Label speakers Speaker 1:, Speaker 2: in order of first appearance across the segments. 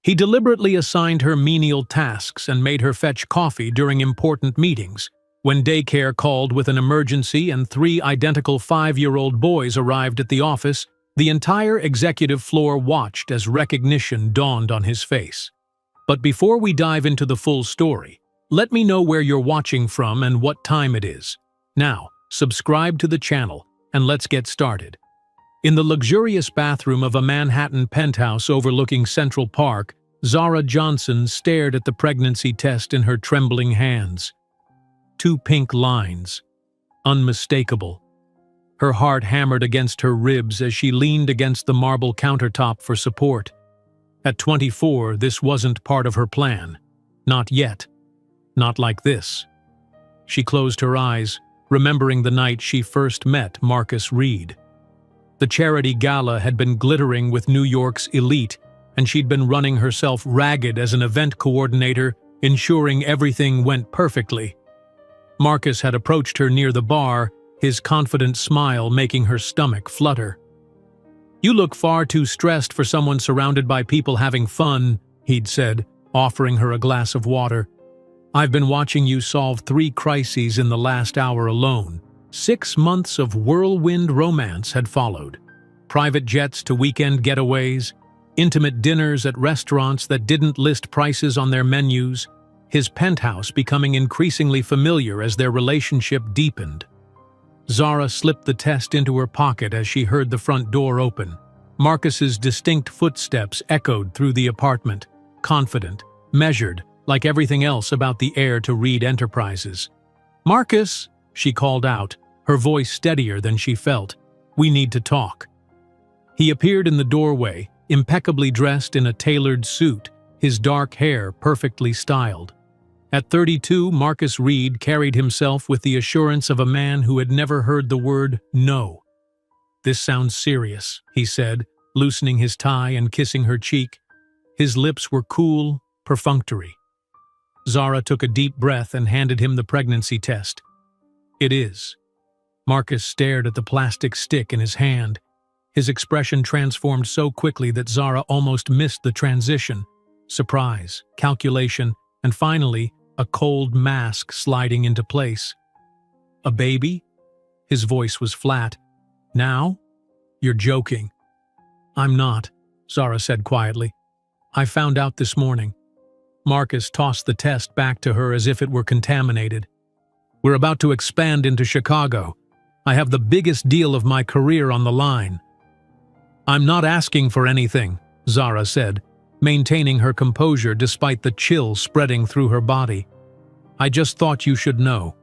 Speaker 1: He deliberately assigned her menial tasks and made her fetch coffee during important meetings. When daycare called with an emergency and 3 identical 5-year-old boys arrived at the office, the entire executive floor watched as recognition dawned on his face. But before we dive into the full story, let me know where you're watching from and what time it is. Now, subscribe to the channel, and let's get started. In the luxurious bathroom of a Manhattan penthouse overlooking Central Park, Zara Johnson stared at the pregnancy test in her trembling hands. 2 pink lines. Unmistakable. Her heart hammered against her ribs as she leaned against the marble countertop for support. At 24, this wasn't part of her plan. Not yet. Not like this. She closed her eyes, remembering the night she first met Marcus Reed. The charity gala had been glittering with New York's elite, and she'd been running herself ragged as an event coordinator, ensuring everything went perfectly. Marcus had approached her near the bar, his confident smile making her stomach flutter. "You look far too stressed for someone surrounded by people having fun," he'd said, offering her a glass of water. "I've been watching you solve 3 crises in the last hour alone." 6 months of whirlwind romance had followed. Private jets to weekend getaways, intimate dinners at restaurants that didn't list prices on their menus, his penthouse becoming increasingly familiar as their relationship deepened. Zara slipped the test into her pocket as she heard the front door open. Marcus's distinct footsteps echoed through the apartment, confident, measured, like everything else about the heir to Reed Enterprises. "Marcus," she called out, her voice steadier than she felt. "We need to talk." He appeared in the doorway, impeccably dressed in a tailored suit, his dark hair perfectly styled. At 32, Marcus Reed carried himself with the assurance of a man who had never heard the word no. "This sounds serious," he said, loosening his tie and kissing her cheek. His lips were cool, perfunctory. Zara took a deep breath and handed him the pregnancy test. "It is." Marcus stared at the plastic stick in his hand. His expression transformed so quickly that Zara almost missed the transition. Surprise, calculation, and finally, a cold mask sliding into place. "A baby?" His voice was flat. "Now? You're joking." "I'm not," Zara said quietly. "I found out this morning." Marcus tossed the test back to her as if it were contaminated. "We're about to expand into Chicago. I have the biggest deal of my career on the line." "I'm not asking for anything," Zara said, maintaining her composure despite the chill spreading through her body. "I just thought you should know."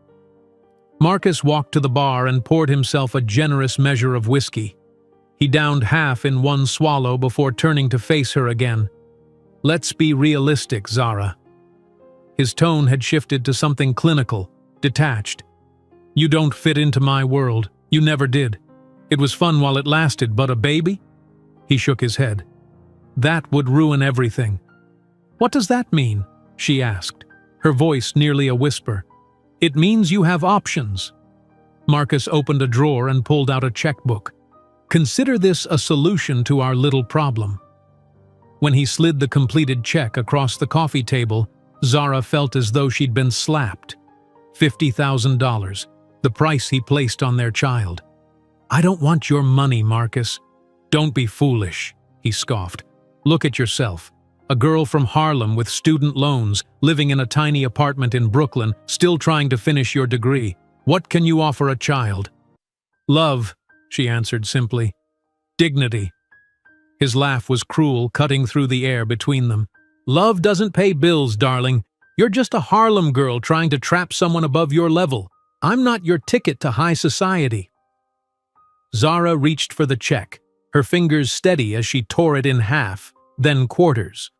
Speaker 1: Marcus walked to the bar and poured himself a generous measure of whiskey. He downed half in one swallow before turning to face her again. "Let's be realistic, Zara." His tone had shifted to something clinical, detached. "You don't fit into my world. You never did. It was fun while it lasted, but a baby?" He shook his head. "That would ruin everything." "What does that mean?" she asked, her voice nearly a whisper. "It means you have options." Marcus opened a drawer and pulled out a checkbook. "Consider this a solution to our little problem." When he slid the completed check across the coffee table, Zara felt as though she'd been slapped. $50,000, the price he placed on their child. "I don't want your money, Marcus." "Don't be foolish," he scoffed. "Look at yourself. A girl from Harlem with student loans, living in a tiny apartment in Brooklyn, still trying to finish your degree. What can you offer a child?" "Love," she answered simply. "Dignity." His laugh was cruel, cutting through the air between them. "Love doesn't pay bills, darling. You're just a Harlem girl trying to trap someone above your level. I'm not your ticket to high society." Zara reached for the check, her fingers steady as she tore it in half, then quarters.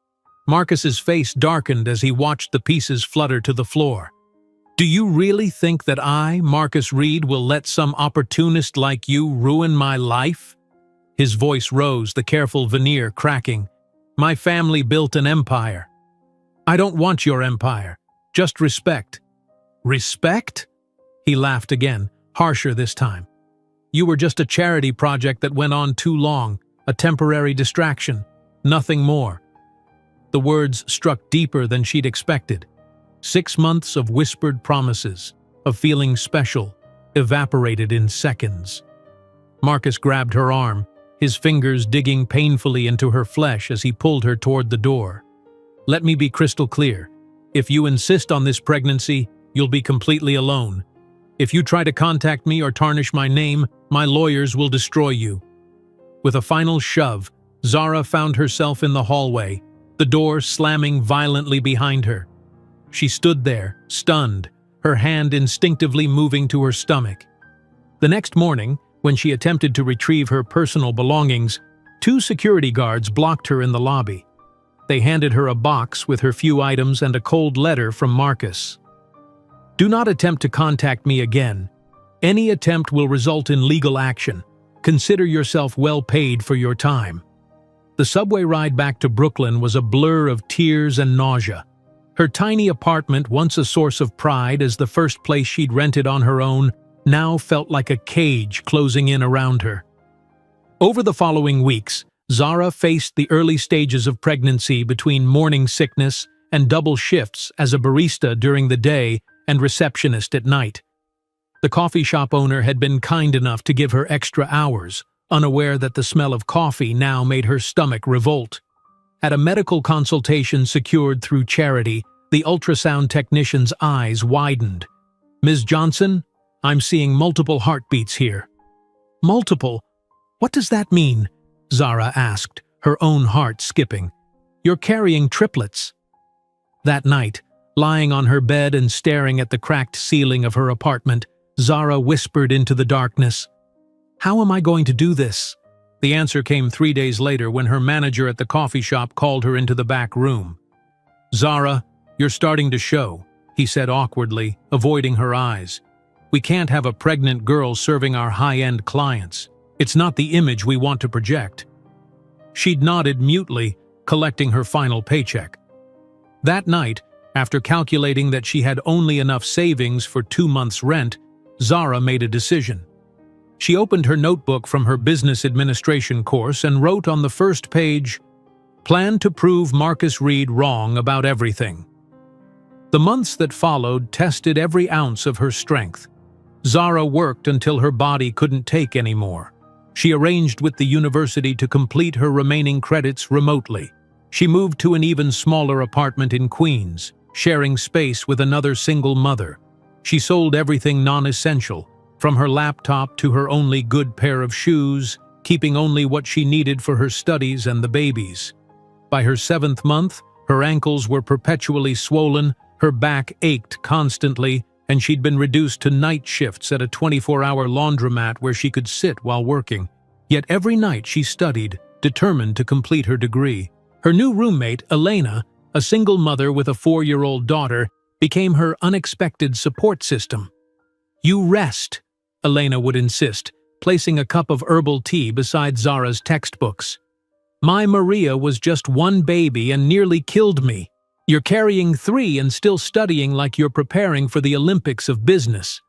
Speaker 1: Marcus's face darkened as he watched the pieces flutter to the floor. "Do you really think that I, Marcus Reed, will let some opportunist like you ruin my life?" His voice rose, the careful veneer cracking. "My family built an empire. I don't want your empire, just respect." "Respect?" He laughed again, harsher this time. "You were just a charity project that went on too long, a temporary distraction, nothing more." The words struck deeper than she'd expected. 6 months of whispered promises, of feeling special, evaporated in seconds. Marcus grabbed her arm, his fingers digging painfully into her flesh as he pulled her toward the door. "Let me be crystal clear. If you insist on this pregnancy, you'll be completely alone. If you try to contact me or tarnish my name, my lawyers will destroy you." With a final shove, Zara found herself in the hallway, the door slamming violently behind her. She stood there, stunned, her hand instinctively moving to her stomach. The next morning, when she attempted to retrieve her personal belongings, 2 security guards blocked her in the lobby. They handed her a box with her few items and a cold letter from Marcus. "Do not attempt to contact me again. Any attempt will result in legal action. Consider yourself well paid for your time." The subway ride back to Brooklyn was a blur of tears and nausea. Her tiny apartment, once a source of pride as the first place she'd rented on her own, now felt like a cage closing in around her. Over the following weeks, Zara faced the early stages of pregnancy between morning sickness and double shifts as a barista during the day and receptionist at night. The coffee shop owner had been kind enough to give her extra hours, unaware that the smell of coffee now made her stomach revolt. At a medical consultation secured through charity, the ultrasound technician's eyes widened. "Ms. Johnson, I'm seeing multiple heartbeats here." "Multiple? What does that mean?" Zara asked, her own heart skipping. "You're carrying triplets." That night, lying on her bed and staring at the cracked ceiling of her apartment, Zara whispered into the darkness, "How am I going to do this?" The answer came 3 days later when her manager at the coffee shop called her into the back room. "Zara, you're starting to show," he said awkwardly, avoiding her eyes. "We can't have a pregnant girl serving our high-end clients. It's not the image we want to project." She'd nodded mutely, collecting her final paycheck. That night, after calculating that she had only enough savings for 2 months' rent, Zara made a decision. She opened her notebook from her business administration course and wrote on the first page, "Plan to prove Marcus Reed wrong about everything." The months that followed tested every ounce of her strength. Zara worked until her body couldn't take anymore. She arranged with the university to complete her remaining credits remotely. She moved to an even smaller apartment in Queens, sharing space with another single mother. She sold everything non-essential, from her laptop to her only good pair of shoes, keeping only what she needed for her studies and the babies. By her 7th month, her ankles were perpetually swollen, her back ached constantly, and she'd been reduced to night shifts at a 24-hour laundromat where she could sit while working. Yet every night she studied, determined to complete her degree. Her new roommate, Elena, a single mother with a 4-year-old daughter, became her unexpected support system. "You rest," Elena would insist, placing a cup of herbal tea beside Zara's textbooks. "My Maria was just 1 baby and nearly killed me. You're carrying 3 and still studying like you're preparing for the Olympics of business."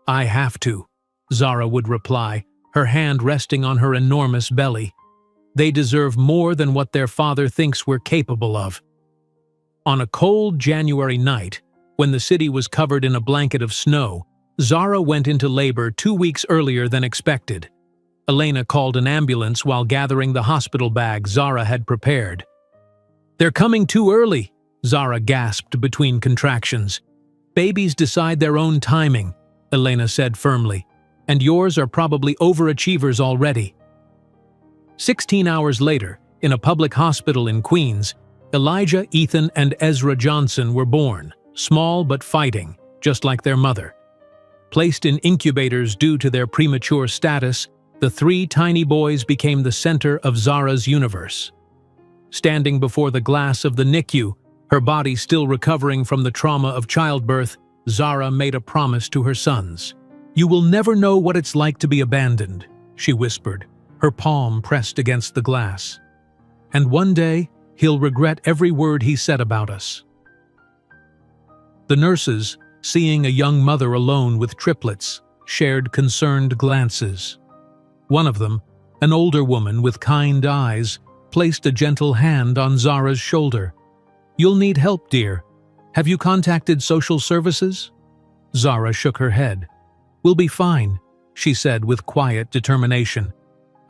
Speaker 1: "I have to," Zara would reply, her hand resting on her enormous belly. "They deserve more than what their father thinks we're capable of." On a cold January night, when the city was covered in a blanket of snow, Zara went into labor 2 weeks earlier than expected. Elena called an ambulance while gathering the hospital bag Zara had prepared. "They're coming too early," Zara gasped between contractions. "Babies decide their own timing," Elena said firmly, "and yours are probably overachievers already." 16 hours later, in a public hospital in Queens, Elijah, Ethan, and Ezra Johnson were born, small but fighting, just like their mother. Placed in incubators due to their premature status, the 3 tiny boys became the center of Zara's universe. Standing before the glass of the NICU, her body still recovering from the trauma of childbirth, Zara made a promise to her sons. "You will never know what it's like to be abandoned," she whispered, her palm pressed against the glass. "And one day, he'll regret every word he said about us." The nurses, seeing a young mother alone with triplets, shared concerned glances. One of them, an older woman with kind eyes, placed a gentle hand on Zara's shoulder. "You'll need help, dear. Have you contacted social services?" Zara shook her head. "We'll be fine," she said with quiet determination.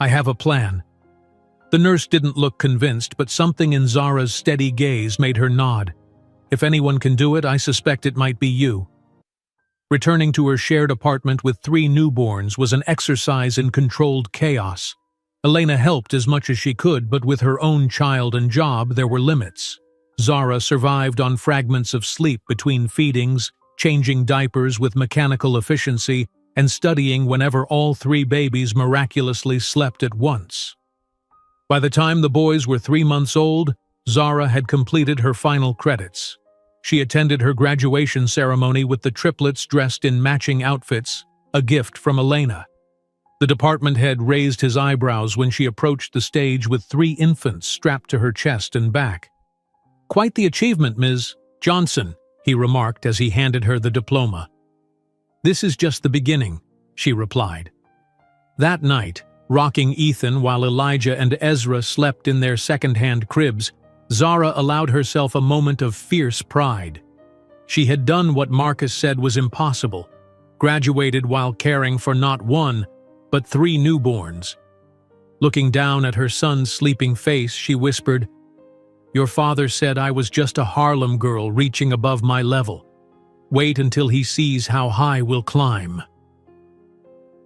Speaker 1: "I have a plan." The nurse didn't look convinced, but something in Zara's steady gaze made her nod. "If anyone can do it, I suspect it might be you." Returning to her shared apartment with 3 newborns was an exercise in controlled chaos. Elena helped as much as she could, but with her own child and job, there were limits. Zara survived on fragments of sleep between feedings, changing diapers with mechanical efficiency, and studying whenever all 3 babies miraculously slept at once. By the time the boys were 3 months old, Zara had completed her final credits. She attended her graduation ceremony with the triplets dressed in matching outfits, a gift from Elena. The department head raised his eyebrows when she approached the stage with 3 infants strapped to her chest and back. "Quite the achievement, Ms. Johnson," he remarked as he handed her the diploma. "This is just the beginning," she replied. That night, rocking Ethan while Elijah and Ezra slept in their second-hand cribs, Zara allowed herself a moment of fierce pride. She had done what Marcus said was impossible, graduated while caring for not 1, but 3 newborns. Looking down at her son's sleeping face, she whispered, "Your father said I was just a Harlem girl reaching above my level. Wait until he sees how high we'll climb."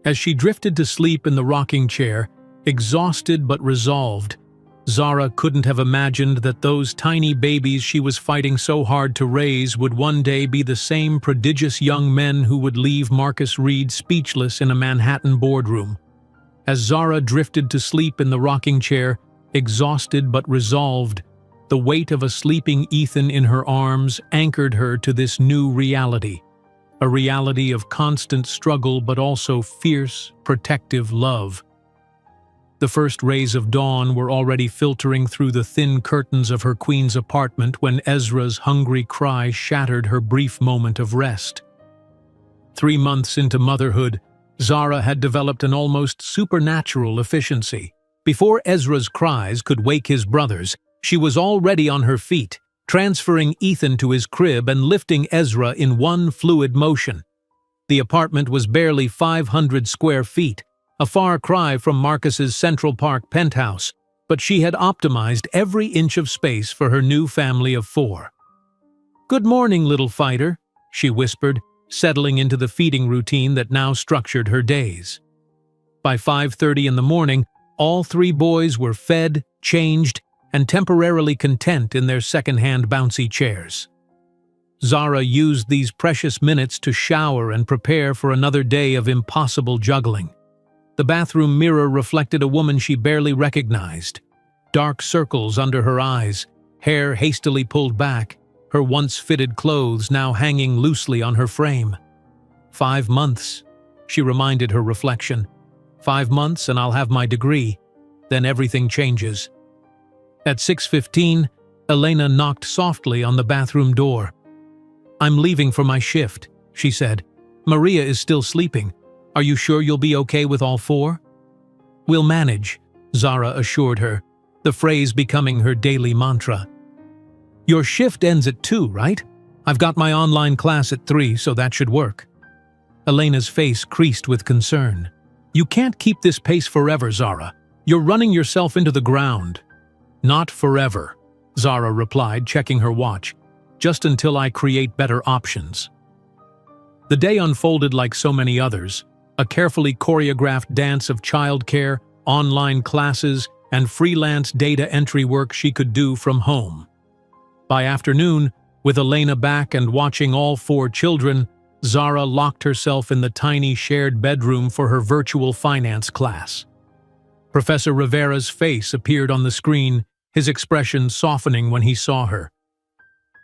Speaker 1: As she drifted to sleep in the rocking chair, exhausted but resolved, Zara couldn't have imagined that those tiny babies she was fighting so hard to raise would one day be the same prodigious young men who would leave Marcus Reed speechless in a Manhattan boardroom. As Zara drifted to sleep in the rocking chair, exhausted but resolved, the weight of a sleeping Ethan in her arms anchored her to this new reality, a reality of constant struggle but also fierce, protective love. The first rays of dawn were already filtering through the thin curtains of her queen's apartment when Ezra's hungry cry shattered her brief moment of rest. 3 months into motherhood, Zara had developed an almost supernatural efficiency. Before Ezra's cries could wake his brothers, she was already on her feet, transferring Ethan to his crib and lifting Ezra in one fluid motion. The apartment was barely 500 square feet, a far cry from Marcus's Central Park penthouse, but she had optimized every inch of space for her new family of 4. "Good morning, little fighter," she whispered, settling into the feeding routine that now structured her days. By 5:30 in the morning, all 3 boys were fed, changed, and temporarily content in their second-hand bouncy chairs. Zara used these precious minutes to shower and prepare for another day of impossible juggling. The bathroom mirror reflected a woman she barely recognized. Dark circles under her eyes, hair hastily pulled back, her once-fitted clothes now hanging loosely on her frame. 5 months, she reminded her reflection. 5 months and I'll have my degree. Then everything changes. At 6:15, Elena knocked softly on the bathroom door. "I'm leaving for my shift," she said. "Maria is still sleeping. Are you sure you'll be okay with all 4? "We'll manage," Zara assured her, the phrase becoming her daily mantra. "Your shift ends at 2, right? I've got my online class at 3, so that should work." Elena's face creased with concern. "You can't keep this pace forever, Zara. You're running yourself into the ground." "Not forever," Zara replied, checking her watch. "Just until I create better options." The day unfolded like so many others, a carefully choreographed dance of childcare, online classes, and freelance data entry work she could do from home. By afternoon, with Elena back and watching all 4 children, Zara locked herself in the tiny shared bedroom for her virtual finance class. Professor Rivera's face appeared on the screen, his expression softening when he saw her.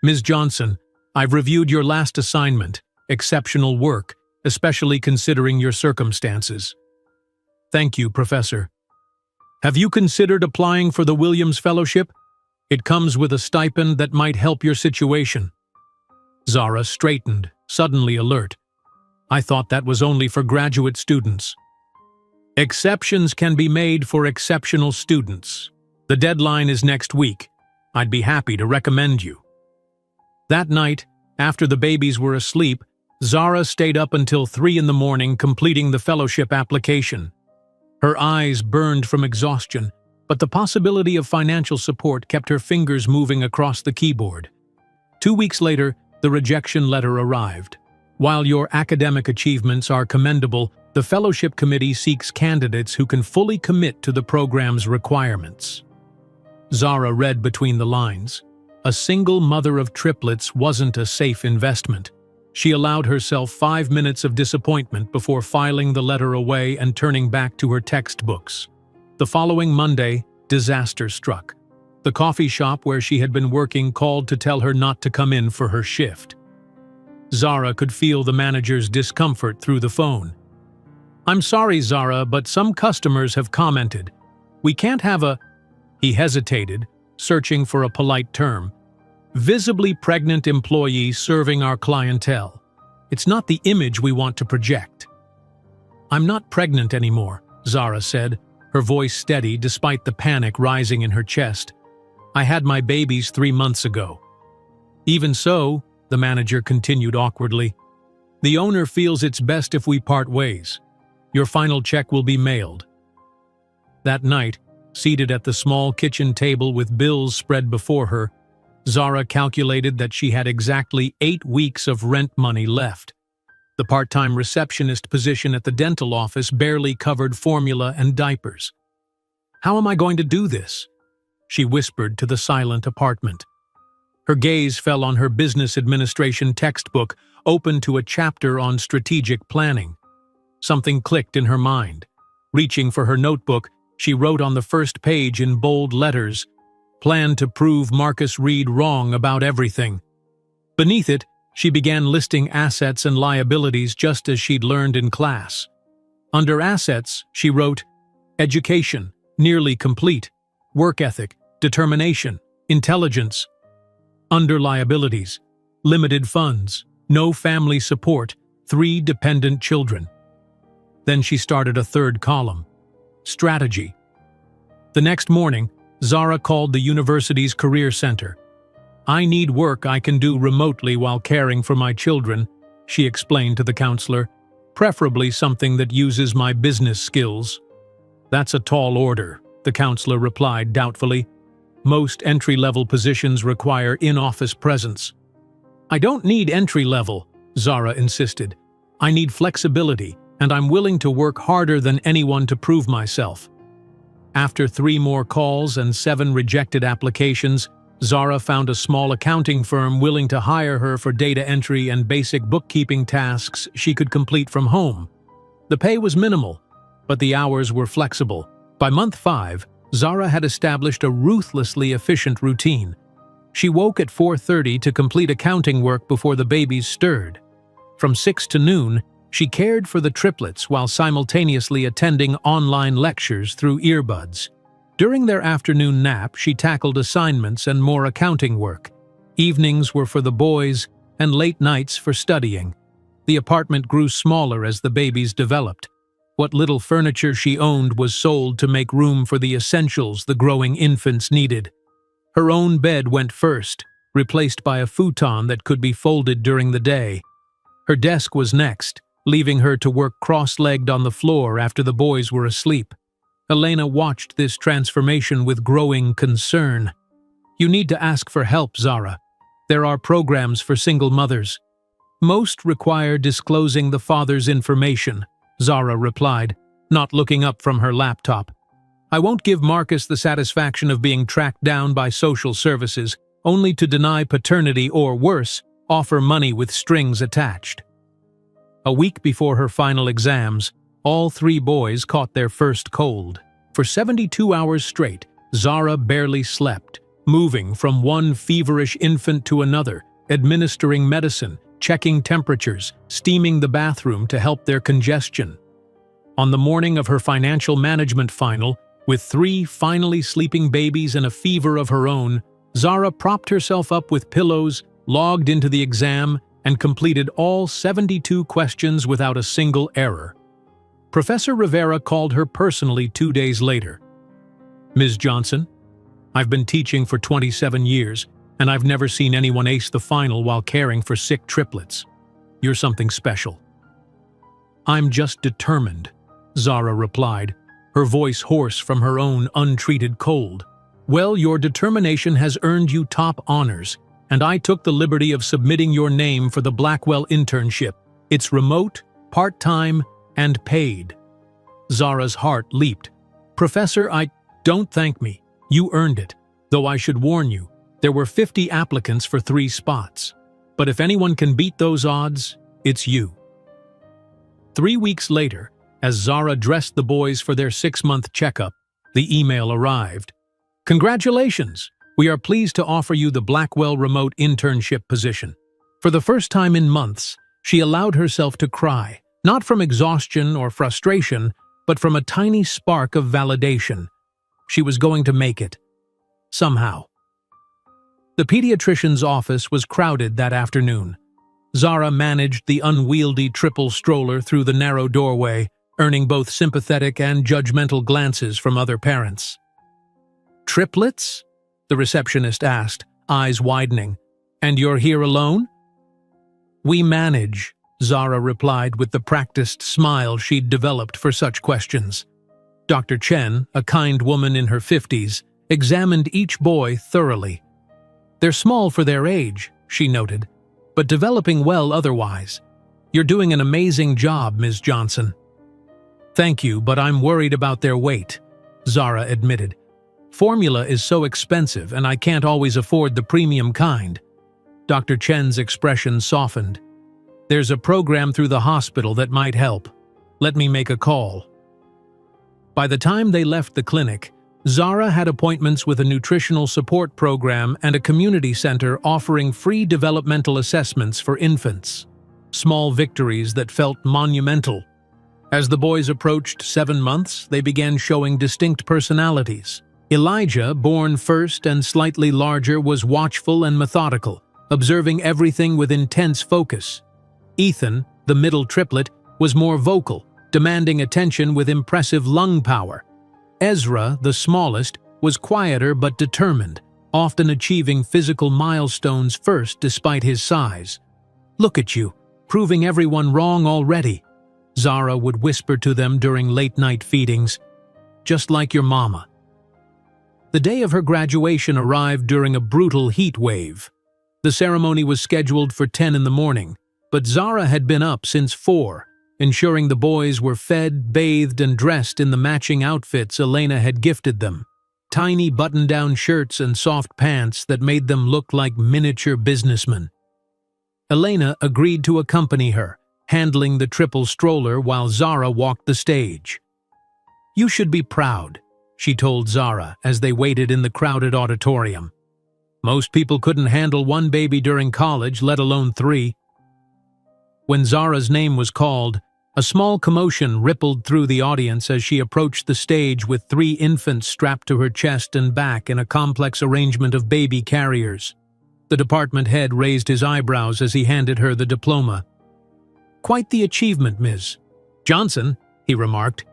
Speaker 1: "Ms. Johnson, I've reviewed your last assignment. Exceptional work, especially considering your circumstances." "Thank you, Professor." "Have you considered applying for the Williams Fellowship? It comes with a stipend that might help your situation." Zara straightened, suddenly alert. "I thought that was only for graduate students." "Exceptions can be made for exceptional students. The deadline is next week. I'd be happy to recommend you." That night, after the babies were asleep, Zara stayed up until 3 in the morning completing the fellowship application. Her eyes burned from exhaustion, but the possibility of financial support kept her fingers moving across the keyboard. 2 weeks later, the rejection letter arrived. While your academic achievements are commendable, the fellowship committee seeks candidates who can fully commit to the program's requirements. Zara read between the lines. A single mother of triplets wasn't a safe investment. She allowed herself 5 minutes of disappointment before filing the letter away and turning back to her textbooks. The following Monday, disaster struck. The coffee shop where she had been working called to tell her not to come in for her shift. Zara could feel the manager's discomfort through the phone. "I'm sorry, Zara, but some customers have commented. We can't have a—" He hesitated, searching for a polite term. "Visibly pregnant employee serving our clientele. It's not the image we want to project." "I'm not pregnant anymore," Zara said, her voice steady despite the panic rising in her chest. "I had my babies 3 months ago." "Even so," the manager continued awkwardly, "the owner feels it's best if we part ways. Your final check will be mailed." That night, seated at the small kitchen table with bills spread before her, Zara calculated that she had exactly 8 weeks of rent money left. The part-time receptionist position at the dental office barely covered formula and diapers. "How am I going to do this?" she whispered to the silent apartment. Her gaze fell on her business administration textbook, open to a chapter on strategic planning. Something clicked in her mind. Reaching for her notebook, she wrote on the first page in bold letters, "Plan to prove Marcus Reed wrong about everything." Beneath it, she began listing assets and liabilities just as she'd learned in class. Under assets, she wrote, "Education, nearly complete. Work ethic, determination, intelligence." Under liabilities, limited funds, no family support, 3 dependent children. Then she started a third column, strategy. The next morning, Zara called the university's career center. "I need work I can do remotely while caring for my children," she explained to the counselor, "preferably something that uses my business skills." "That's a tall order," the counselor replied doubtfully. "Most entry-level positions require in-office presence." "I don't need entry-level," Zara insisted. "I need flexibility, and I'm willing to work harder than anyone to prove myself." After 3 more calls and 7 rejected applications, Zara found a small accounting firm willing to hire her for data entry and basic bookkeeping tasks she could complete from home. The pay was minimal, but the hours were flexible. By month 5, Zara had established a ruthlessly efficient routine. She woke at 4:30 to complete accounting work before the babies stirred. From 6 to noon, she cared for the triplets while simultaneously attending online lectures through earbuds. During their afternoon nap, she tackled assignments and more accounting work. Evenings were for the boys, and late nights for studying. The apartment grew smaller as the babies developed. What little furniture she owned was sold to make room for the essentials the growing infants needed. Her own bed went first, replaced by a futon that could be folded during the day. Her desk was next, leaving her to work cross-legged on the floor after the boys were asleep. Elena watched this transformation with growing concern. "You need to ask for help, Zara. There are programs for single mothers. Most require disclosing the father's information," Zara replied, not looking up from her laptop. "I won't give Marcus the satisfaction of being tracked down by social services, only to deny paternity or, worse, offer money with strings attached." A week before her final exams, all 3 boys caught their first cold. For 72 hours straight, Zara barely slept, moving from one feverish infant to another, administering medicine, checking temperatures, steaming the bathroom to help their congestion. On the morning of her financial management final, with 3 finally sleeping babies and a fever of her own, Zara propped herself up with pillows, logged into the exam, and completed all 72 questions without a single error. Professor Rivera called her personally 2 days later. "Ms. Johnson, I've been teaching for 27 years, and I've never seen anyone ace the final while caring for sick triplets. You're something special." "I'm just determined," Zara replied, her voice hoarse from her own untreated cold. "Well, your determination has earned you top honors, and I took the liberty of submitting your name for the Blackwell internship. It's remote, part-time, and paid." Zara's heart leaped. "Professor, don't thank me. You earned it. Though I should warn you, there were 50 applicants for 3 spots. But if anyone can beat those odds, it's you." 3 weeks later, as Zara dressed the boys for their 6-month checkup, the email arrived. "Congratulations! We are pleased to offer you the Blackwell remote internship position." For the first time in months, she allowed herself to cry, not from exhaustion or frustration, but from a tiny spark of validation. She was going to make it. Somehow. The pediatrician's office was crowded that afternoon. Zara managed the unwieldy triple stroller through the narrow doorway, earning both sympathetic and judgmental glances from other parents. "Triplets?" the receptionist asked, eyes widening. "And you're here alone?" "We manage," Zara replied with the practiced smile she'd developed for such questions. Dr. Chen, a kind woman in her 50s, examined each boy thoroughly. "They're small for their age," she noted, "but developing well otherwise. You're doing an amazing job, Ms. Johnson." "Thank you, but I'm worried about their weight," Zara admitted. "Formula is so expensive and I can't always afford the premium kind." Dr. Chen's expression softened. "There's a program through the hospital that might help. Let me make a call." By the time they left the clinic, Zara had appointments with a nutritional support program and a community center offering free developmental assessments for infants. Small victories that felt monumental. As the boys approached 7 months, they began showing distinct personalities. Elijah, born first and slightly larger, was watchful and methodical, observing everything with intense focus. Ethan, the middle triplet, was more vocal, demanding attention with impressive lung power. Ezra, the smallest, was quieter but determined, often achieving physical milestones first despite his size. "Look at you, proving everyone wrong already," Zara would whisper to them during late-night feedings. "Just like your mama." The day of her graduation arrived during a brutal heat wave. The ceremony was scheduled for 10 in the morning, but Zara had been up since 4, ensuring the boys were fed, bathed, and dressed in the matching outfits Elena had gifted them. Tiny button-down shirts and soft pants that made them look like miniature businessmen. Elena agreed to accompany her, handling the triple stroller while Zara walked the stage. "You should be proud," she told Zara as they waited in the crowded auditorium. "Most people couldn't handle 1 baby during college, let alone 3. When Zara's name was called, a small commotion rippled through the audience as she approached the stage with 3 infants strapped to her chest and back in a complex arrangement of baby carriers. The department head raised his eyebrows as he handed her the diploma. "Quite the achievement, Ms. Johnson," he remarked.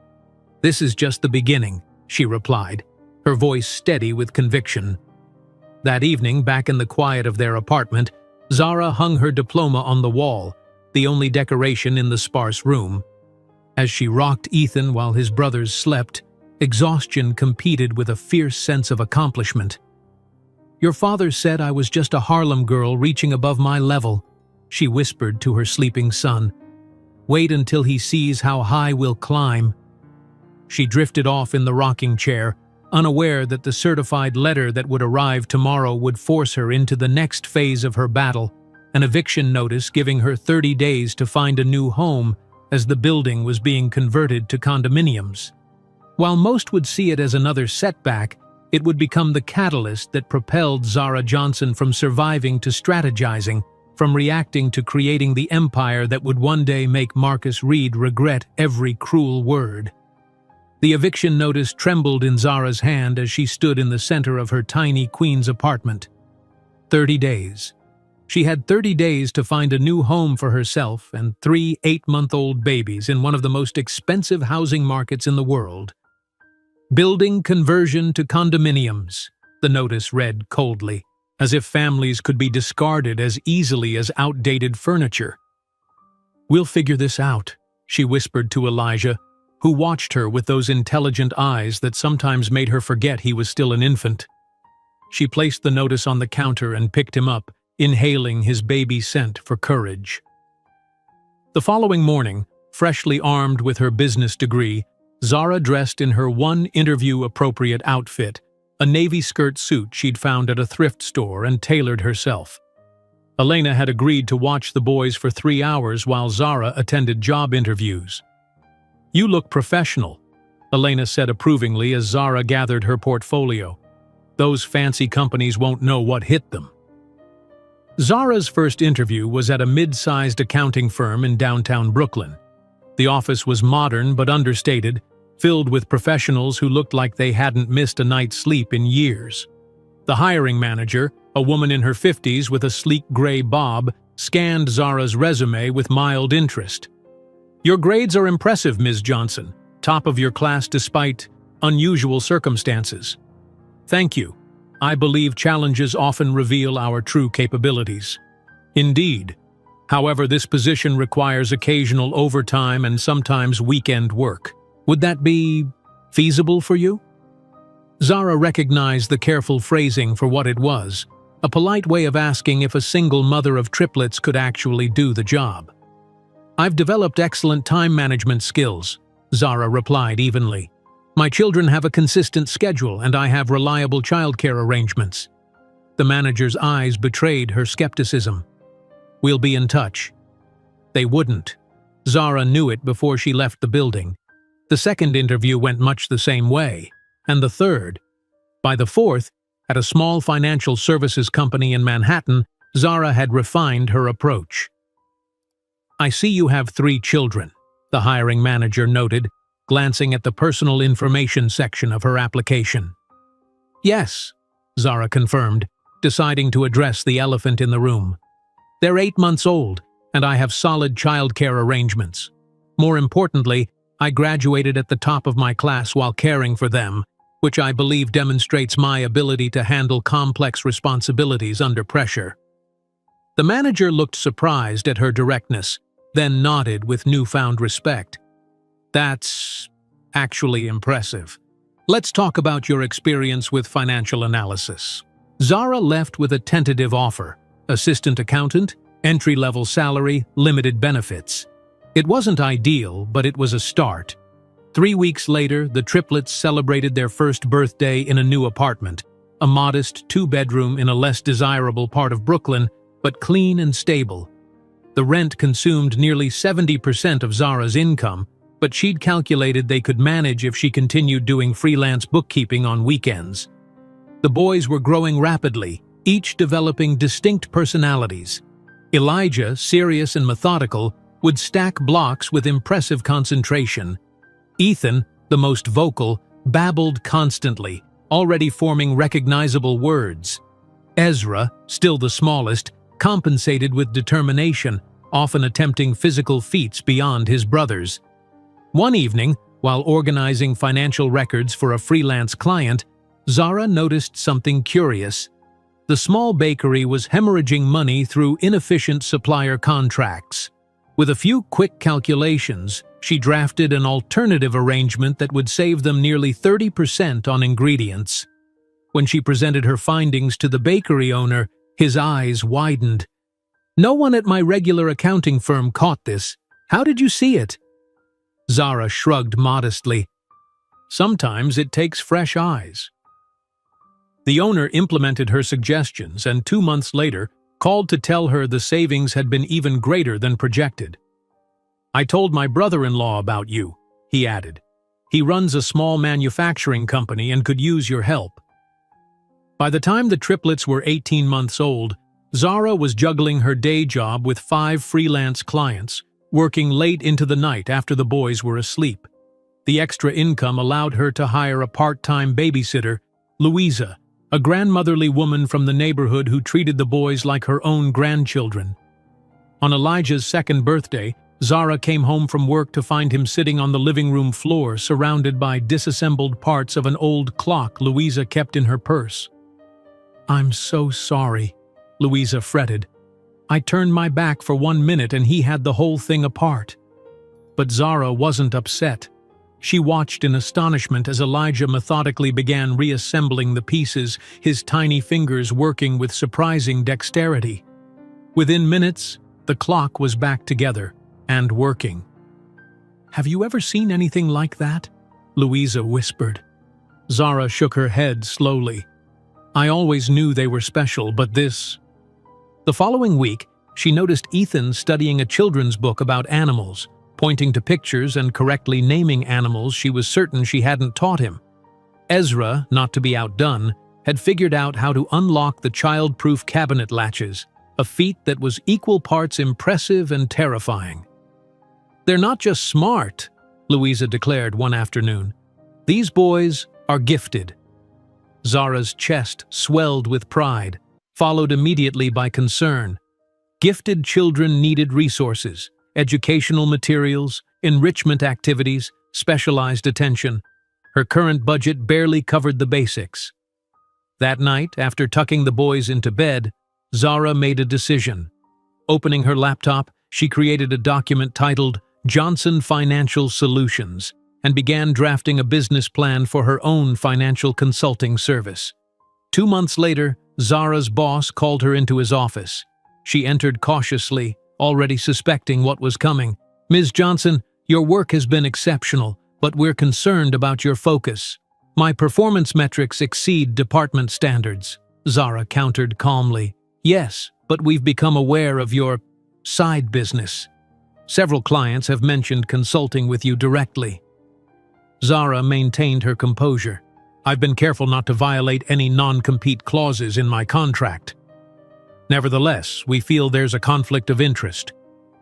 Speaker 1: "This is just the beginning," she replied, her voice steady with conviction. That evening, back in the quiet of their apartment, Zara hung her diploma on the wall, the only decoration in the sparse room. As she rocked Ethan while his brothers slept, exhaustion competed with a fierce sense of accomplishment. "Your father said I was just a Harlem girl reaching above my level," she whispered to her sleeping son. "Wait until he sees how high we'll climb." She drifted off in the rocking chair, unaware that the certified letter that would arrive tomorrow would force her into the next phase of her battle, an eviction notice giving her 30 days to find a new home as the building was being converted to condominiums. While most would see it as another setback, it would become the catalyst that propelled Zara Johnson from surviving to strategizing, from reacting to creating the empire that would one day make Marcus Reed regret every cruel word. The eviction notice trembled in Zara's hand as she stood in the center of her tiny Queens apartment. 30 days. She had 30 days to find a new home for herself and 3 8-month-old babies in one of the most expensive housing markets in the world. Building conversion to condominiums. the notice read coldly, as if families could be discarded as easily as outdated furniture. "We'll figure this out," she whispered to Elijah, who watched her with those intelligent eyes that sometimes made her forget he was still an infant. She placed the notice on the counter and picked him up, inhaling his baby scent for courage. The following morning, freshly armed with her business degree, Zara dressed in her one interview-appropriate outfit, a navy skirt suit she'd found at a thrift store and tailored herself. Elena had agreed to watch the boys for 3 hours while Zara attended job interviews. "You look professional," Elena said approvingly as Zara gathered her portfolio. "Those fancy companies won't know what hit them." Zara's first interview was at a mid-sized accounting firm in downtown Brooklyn. The office was modern but understated, filled with professionals who looked like they hadn't missed a night's sleep in years. The hiring manager, a woman in her 50s with a sleek gray bob, scanned Zara's resume with mild interest. "Your grades are impressive, Ms. Johnson. Top of your class despite unusual circumstances." "Thank you. I believe challenges often reveal our true capabilities." "Indeed. However, this position requires occasional overtime and sometimes weekend work. Would that be feasible for you?" Zara recognized the careful phrasing for what it was, a polite way of asking if a single mother of triplets could actually do the job. "I've developed excellent time management skills," Zara replied evenly. "My children have a consistent schedule and I have reliable childcare arrangements." The manager's eyes betrayed her skepticism. "We'll be in touch." They wouldn't. Zara knew it before she left the building. The second interview went much the same way, and the third. By the fourth, at a small financial services company in Manhattan, Zara had refined her approach. "I see you have 3 children," the hiring manager noted, glancing at the personal information section of her application. "Yes," Zara confirmed, deciding to address the elephant in the room. "They're 8 months old, and I have solid childcare arrangements. More importantly, I graduated at the top of my class while caring for them, which I believe demonstrates my ability to handle complex responsibilities under pressure." The manager looked surprised at her directness, then nodded with newfound respect. "That's actually impressive. Let's talk about your experience with financial analysis." Zara left with a tentative offer: assistant accountant, entry-level salary, limited benefits. It wasn't ideal, but it was a start. 3 weeks later, the triplets celebrated their first birthday in a new apartment, a modest 2-bedroom in a less desirable part of Brooklyn, but clean and stable. The rent consumed nearly 70% of Zara's income, but she'd calculated they could manage if she continued doing freelance bookkeeping on weekends. The boys were growing rapidly, each developing distinct personalities. Elijah, serious and methodical, would stack blocks with impressive concentration. Ethan, the most vocal, babbled constantly, already forming recognizable words. Ezra, still the smallest, compensated with determination, often attempting physical feats beyond his brothers. One evening, while organizing financial records for a freelance client, Zara noticed something curious. The small bakery was hemorrhaging money through inefficient supplier contracts. With a few quick calculations, she drafted an alternative arrangement that would save them nearly 30% on ingredients. When she presented her findings to the bakery owner, his eyes widened. "No one at my regular accounting firm caught this. How did you see it?" Zara shrugged modestly. "Sometimes it takes fresh eyes." The owner implemented her suggestions and 2 months later called to tell her the savings had been even greater than projected. "I told my brother-in-law about you," he added. "He runs a small manufacturing company and could use your help." By the time the triplets were 18 months old, Zara was juggling her day job with 5 freelance clients, working late into the night after the boys were asleep. The extra income allowed her to hire a part-time babysitter, Louisa, a grandmotherly woman from the neighborhood who treated the boys like her own grandchildren. On Elijah's 2nd birthday, Zara came home from work to find him sitting on the living room floor surrounded by disassembled parts of an old clock Louisa kept in her purse. "I'm so sorry," Louisa fretted. "I turned my back for 1 minute and he had the whole thing apart." But Zara wasn't upset. She watched in astonishment as Elijah methodically began reassembling the pieces, his tiny fingers working with surprising dexterity. Within minutes, the clock was back together and working. "Have you ever seen anything like that?" Louisa whispered. Zara shook her head slowly. "I always knew they were special, but this—" The following week, she noticed Ethan studying a children's book about animals, pointing to pictures and correctly naming animals she was certain she hadn't taught him. Ezra, not to be outdone, had figured out how to unlock the child-proof cabinet latches, a feat that was equal parts impressive and terrifying. "They're not just smart," Louisa declared one afternoon. "These boys are gifted." Zara's chest swelled with pride, followed immediately by concern. Gifted children needed resources, educational materials, enrichment activities, specialized attention. Her current budget barely covered the basics. That night, after tucking the boys into bed, Zara made a decision. Opening her laptop, she created a document titled Johnson Financial Solutions and began drafting a business plan for her own financial consulting service. 2 months later, Zara's boss called her into his office. She entered cautiously, already suspecting what was coming. "Ms. Johnson, your work has been exceptional, but we're concerned about your focus." "My performance metrics exceed department standards," Zara countered calmly. "Yes, but we've become aware of your side business. Several clients have mentioned consulting with you directly." Zara maintained her composure. "I've been careful not to violate any non-compete clauses in my contract. Nevertheless, we feel there's a conflict of interest.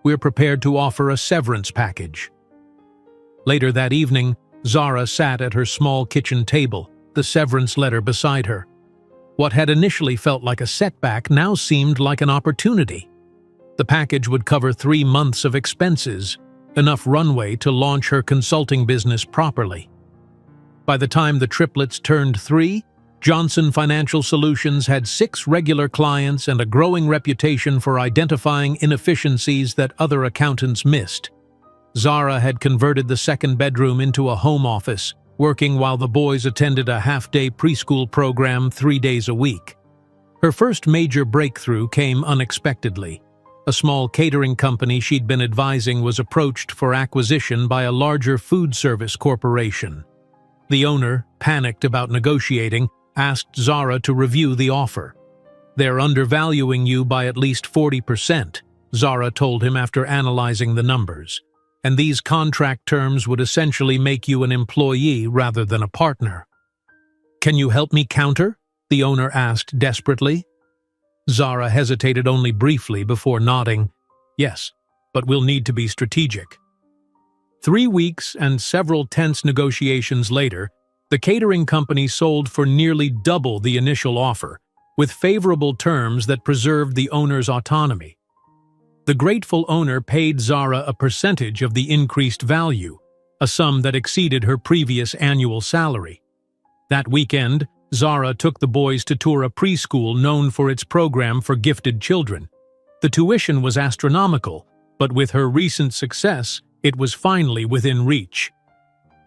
Speaker 1: We're prepared to offer a severance package." Later that evening, Zara sat at her small kitchen table, the severance letter beside her. What had initially felt like a setback now seemed like an opportunity. The package would cover 3 months of expenses, enough runway to launch her consulting business properly. By the time the triplets turned 3, Johnson Financial Solutions had 6 regular clients and a growing reputation for identifying inefficiencies that other accountants missed. Zara had converted the second bedroom into a home office, working while the boys attended a half-day preschool program 3 days a week. Her first major breakthrough came unexpectedly. A small catering company she'd been advising was approached for acquisition by a larger food service corporation. The owner, panicked about negotiating, asked Zara to review the offer. "They're undervaluing you by at least 40%, Zara told him after analyzing the numbers. "And these contract terms would essentially make you an employee rather than a partner." "Can you help me counter?" the owner asked desperately. Zara hesitated only briefly before nodding. "Yes, but we'll need to be strategic." 3 weeks and several tense negotiations later, the catering company sold for nearly double the initial offer, with favorable terms that preserved the owner's autonomy. The grateful owner paid Zara a percentage of the increased value, a sum that exceeded her previous annual salary. That weekend, Zara took the boys to tour a preschool known for its program for gifted children. The tuition was astronomical, but with her recent success, it was finally within reach.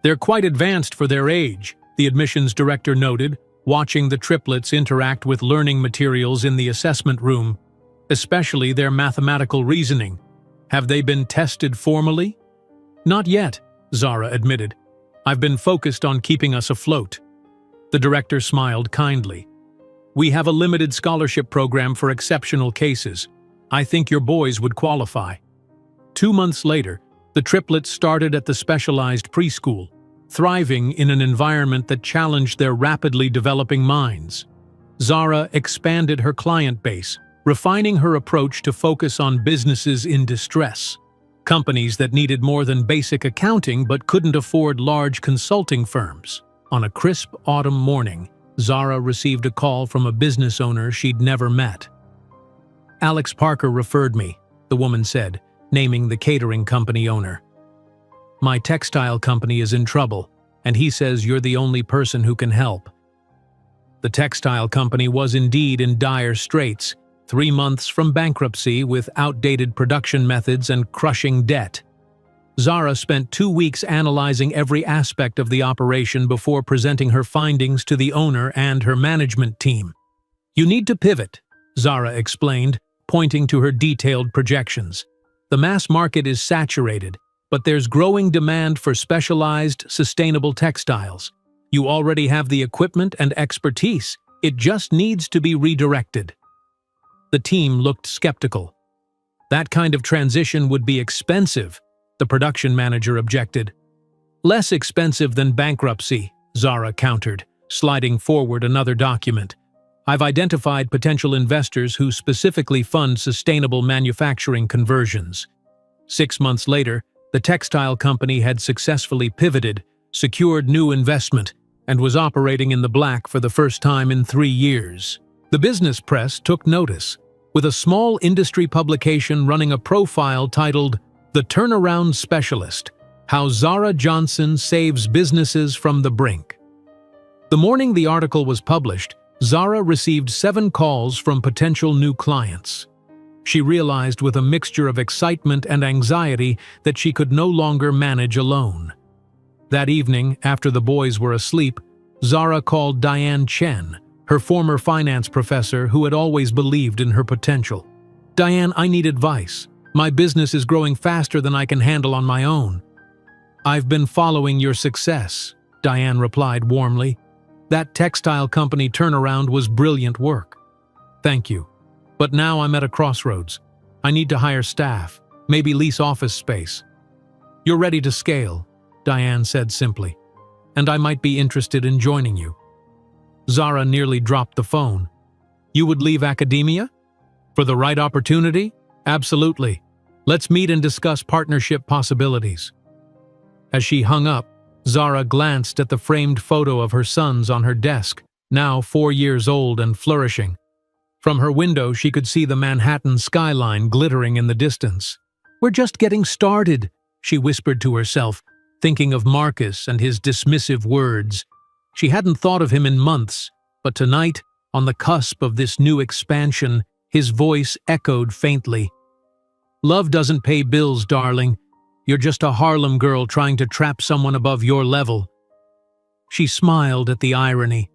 Speaker 1: "They're quite advanced for their age," the admissions director noted, watching the triplets interact with learning materials in the assessment room, especially their mathematical reasoning. "Have they been tested formally?" "Not yet," Zara admitted. "I've been focused on keeping us afloat." The director smiled kindly. "We have a limited scholarship program for exceptional cases. I think your boys would qualify." 2 months later, the triplets started at the specialized preschool, thriving in an environment that challenged their rapidly developing minds. Zara expanded her client base, refining her approach to focus on businesses in distress, companies that needed more than basic accounting but couldn't afford large consulting firms. On a crisp autumn morning, Zara received a call from a business owner she'd never met. "Alex Parker referred me," the woman said, naming the catering company owner. "My textile company is in trouble, and he says you're the only person who can help." The textile company was indeed in dire straits, 3 months from bankruptcy with outdated production methods and crushing debt. Zara spent 2 weeks analyzing every aspect of the operation before presenting her findings to the owner and her management team. "You need to pivot," Zara explained, pointing to her detailed projections. "The mass market is saturated, but there's growing demand for specialized, sustainable textiles. You already have the equipment and expertise. It just needs to be redirected." The team looked skeptical. "That kind of transition would be expensive," the production manager objected. "Less expensive than bankruptcy," Zara countered, sliding forward another document. "I've identified potential investors who specifically fund sustainable manufacturing conversions." 6 months later, the textile company had successfully pivoted, secured new investment, and was operating in the black for the first time in 3 years. The business press took notice, with a small industry publication running a profile titled "The Turnaround Specialist: How Zara Johnson Saves Businesses from the Brink." The morning the article was published, Zara received 7 calls from potential new clients. She realized with a mixture of excitement and anxiety that she could no longer manage alone. That evening, after the boys were asleep, Zara called Diane Chen, her former finance professor who had always believed in her potential. "Diane, I need advice. My business is growing faster than I can handle on my own." "I've been following your success," Diane replied warmly. "That textile company turnaround was brilliant work." "Thank you. But now I'm at a crossroads. I need to hire staff, maybe lease office space." "You're ready to scale," Diane said simply, "and I might be interested in joining you." Zara nearly dropped the phone. "You would leave academia? For the right opportunity? Absolutely. Let's meet and discuss partnership possibilities." As she hung up, Zara glanced at the framed photo of her sons on her desk, now 4 years old and flourishing. From her window, she could see the Manhattan skyline glittering in the distance. "We're just getting started," she whispered to herself, thinking of Marcus and his dismissive words. She hadn't thought of him in months, but tonight, on the cusp of this new expansion, his voice echoed faintly. "Love doesn't pay bills, darling. You're just a Harlem girl trying to trap someone above your level." She smiled at the irony.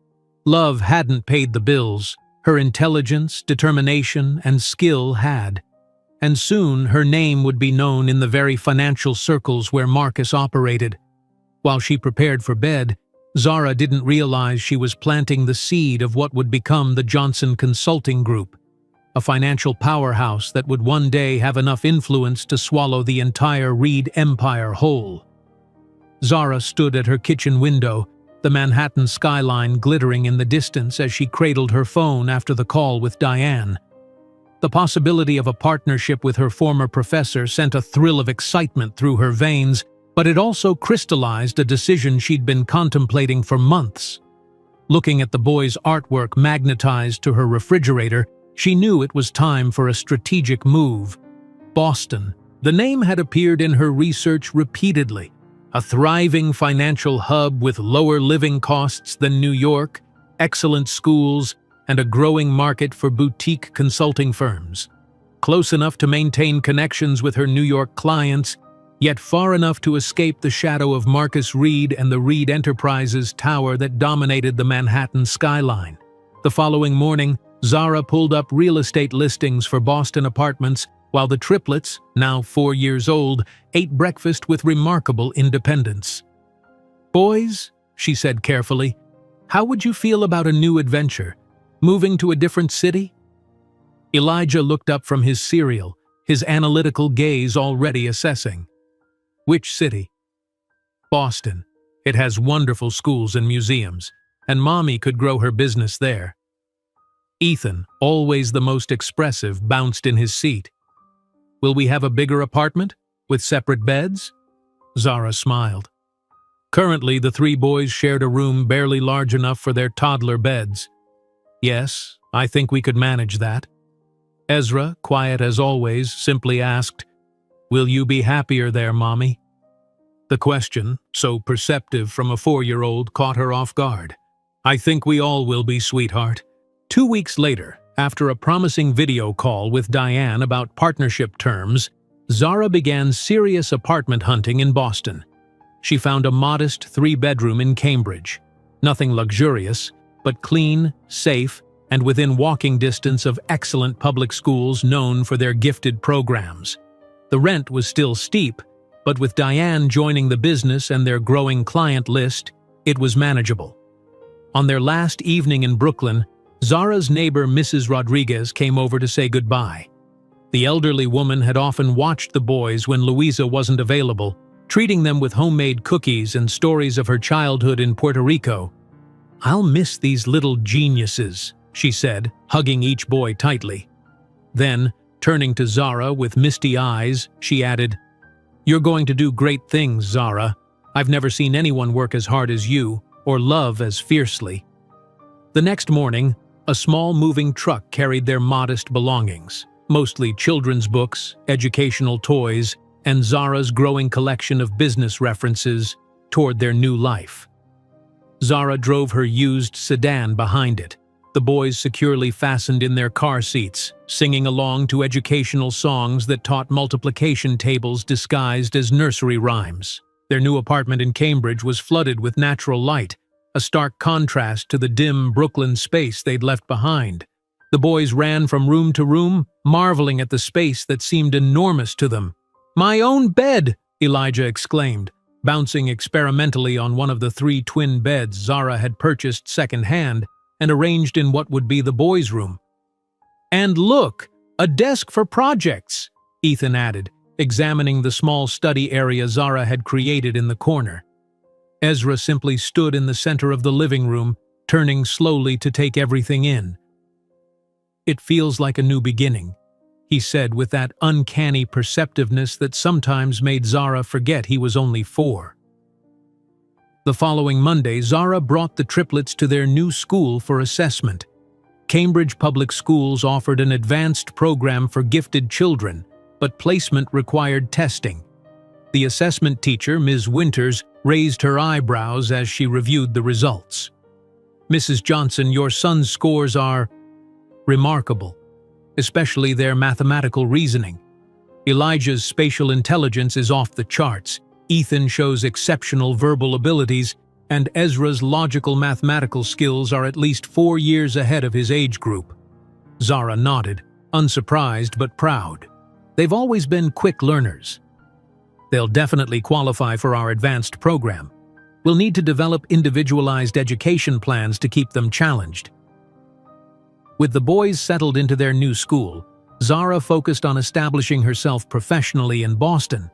Speaker 1: Love hadn't paid the bills. Her intelligence, determination, and skill had. And soon her name would be known in the very financial circles where Marcus operated. While she prepared for bed, Zara didn't realize she was planting the seed of what would become the Johnson Consulting Group, a financial powerhouse that would one day have enough influence to swallow the entire Reed empire whole. Zara stood at her kitchen window, the Manhattan skyline glittering in the distance as she cradled her phone after the call with Diane. The possibility of a partnership with her former professor sent a thrill of excitement through her veins, but it also crystallized a decision she'd been contemplating for months. Looking at the boys' artwork magnetized to her refrigerator, she knew it was time for a strategic move. Boston. The name had appeared in her research repeatedly. A thriving financial hub with lower living costs than New York, excellent schools, and a growing market for boutique consulting firms. Close enough to maintain connections with her New York clients, yet far enough to escape the shadow of Marcus Reed and the Reed Enterprises tower that dominated the Manhattan skyline. The following morning, Zara pulled up real estate listings for Boston apartments while the triplets, now 4 years old, ate breakfast with remarkable independence. "Boys," she said carefully, "how would you feel about a new adventure? Moving to a different city?" Elijah looked up from his cereal, his analytical gaze already assessing. "Which city?" "Boston. It has wonderful schools and museums, and Mommy could grow her business there." Ethan, always the most expressive, bounced in his seat. "Will we have a bigger apartment, with separate beds?" Zara smiled. Currently, the 3 boys shared a room barely large enough for their toddler beds. "Yes, I think we could manage that." Ezra, quiet as always, simply asked, "Will you be happier there, Mommy?" The question, so perceptive from a 4-year-old, caught her off guard. I think we all will be, sweetheart. 2 weeks later, after a promising video call with Diane about partnership terms, Zara began serious apartment hunting in Boston. She found a modest 3-bedroom in Cambridge. Nothing luxurious, but clean, safe, and within walking distance of excellent public schools known for their gifted programs. The rent was still steep, but with Diane joining the business and their growing client list, it was manageable. On their last evening in Brooklyn, Zara's neighbor Mrs. Rodriguez came over to say goodbye. The elderly woman had often watched the boys when Louisa wasn't available, treating them with homemade cookies and stories of her childhood in Puerto Rico. "I'll miss these little geniuses," she said, hugging each boy tightly. Then, turning to Zara with misty eyes, she added, "You're going to do great things, Zara. I've never seen anyone work as hard as you, or love as fiercely." The next morning, a small moving truck carried their modest belongings, mostly children's books, educational toys, and Zara's growing collection of business references, toward their new life. Zara drove her used sedan behind it, the boys securely fastened in their car seats, singing along to educational songs that taught multiplication tables disguised as nursery rhymes. Their new apartment in Cambridge was flooded with natural light, a stark contrast to the dim Brooklyn space they'd left behind. The boys ran from room to room, marveling at the space that seemed enormous to them. "My own bed!" Elijah exclaimed, bouncing experimentally on one of the 3 twin beds Zara had purchased second-hand and arranged in what would be the boys' room. "And look, a desk for projects," Ethan added, examining the small study area Zara had created in the corner. Ezra simply stood in the center of the living room, turning slowly to take everything in. "It feels like a new beginning," he said with that uncanny perceptiveness that sometimes made Zara forget he was only 4. The following Monday, Zara brought the triplets to their new school for assessment. Cambridge Public Schools offered an advanced program for gifted children, but placement required testing. The assessment teacher, Ms. Winters, raised her eyebrows as she reviewed the results. "Mrs. Johnson, your son's scores are remarkable, especially their mathematical reasoning. Elijah's spatial intelligence is off the charts, Ethan shows exceptional verbal abilities, and Ezra's logical mathematical skills are at least 4 years ahead of his age group." Zara nodded, unsurprised but proud. "They've always been quick learners. They'll definitely qualify for our advanced program. We'll need to develop individualized education plans to keep them challenged." With the boys settled into their new school, Zara focused on establishing herself professionally in Boston.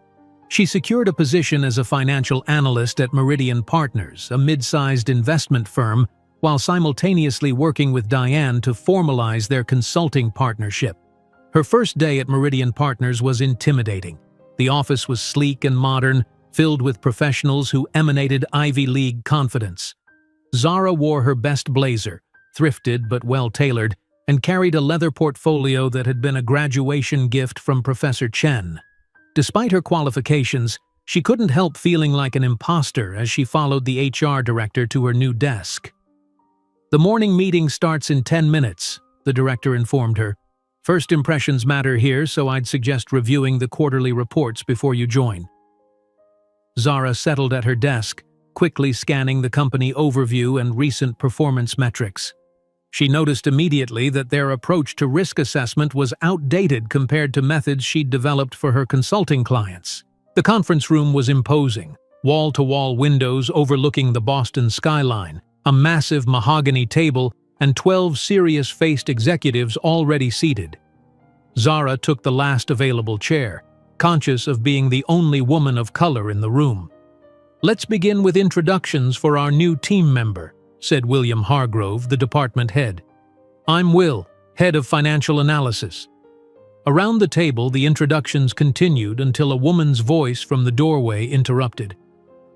Speaker 1: She secured a position as a financial analyst at Meridian Partners, a mid-sized investment firm, while simultaneously working with Diane to formalize their consulting partnership. Her first day at Meridian Partners was intimidating. The office was sleek and modern, filled with professionals who emanated Ivy League confidence. Zara wore her best blazer, thrifted but well-tailored, and carried a leather portfolio that had been a graduation gift from Professor Chen. Despite her qualifications, she couldn't help feeling like an imposter as she followed the HR director to her new desk. "The morning meeting starts in 10 minutes, the director informed her. "First impressions matter here, so I'd suggest reviewing the quarterly reports before you join." Zara settled at her desk, quickly scanning the company overview and recent performance metrics. She noticed immediately that their approach to risk assessment was outdated compared to methods she'd developed for her consulting clients. The conference room was imposing, wall-to-wall windows overlooking the Boston skyline, a massive mahogany table, and 12 serious-faced executives already seated. Zara took the last available chair, conscious of being the only woman of color in the room. "Let's begin with introductions for our new team member," said William Hargrove, the department head. "I'm Will, head of financial analysis." Around the table, the introductions continued until a woman's voice from the doorway interrupted.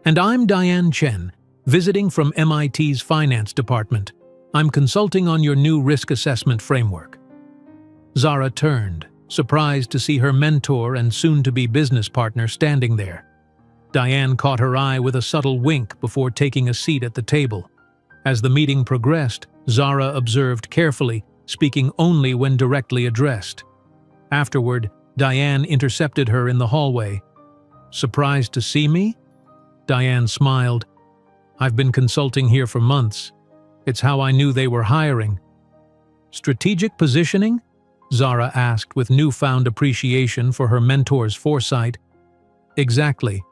Speaker 1: "And I'm Diane Chen, visiting from MIT's finance department. I'm consulting on your new risk assessment framework." Zara turned, surprised to see her mentor and soon-to-be business partner standing there. Diane caught her eye with a subtle wink before taking a seat at the table. As the meeting progressed, Zara observed carefully, speaking only when directly addressed. Afterward, Diane intercepted her in the hallway. "Surprised to see me?" Diane smiled. "I've been consulting here for months. It's how I knew they were hiring." "Strategic positioning?" Zara asked with newfound appreciation for her mentor's foresight. "Exactly.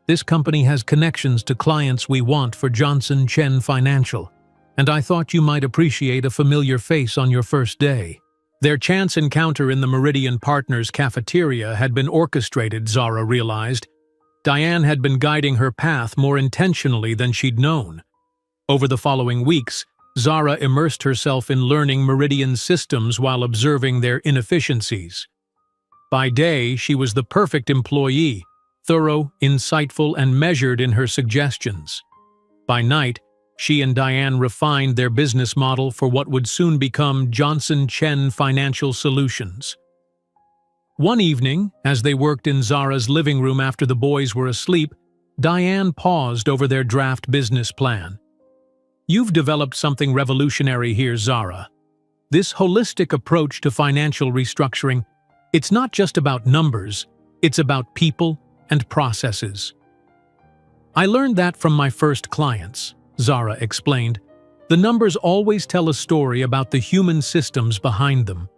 Speaker 1: This company has connections to clients we want for Johnson Chen Financial, and I thought you might appreciate a familiar face on your first day." Their chance encounter in the Meridian Partners cafeteria had been orchestrated, Zara realized. Diane had been guiding her path more intentionally than she'd known. Over the following weeks, Zara immersed herself in learning Meridian's systems while observing their inefficiencies. By day, she was the perfect employee, thorough, insightful, and measured in her suggestions. By night, she and Diane refined their business model for what would soon become Johnson Chen Financial Solutions. One evening, as they worked in Zara's living room after the boys were asleep, Diane paused over their draft business plan. "You've developed something revolutionary here, Zara. This holistic approach to financial restructuring, it's not just about numbers, it's about people and processes." "I learned that from my first clients," Zara explained. "The numbers always tell a story about the human systems behind them.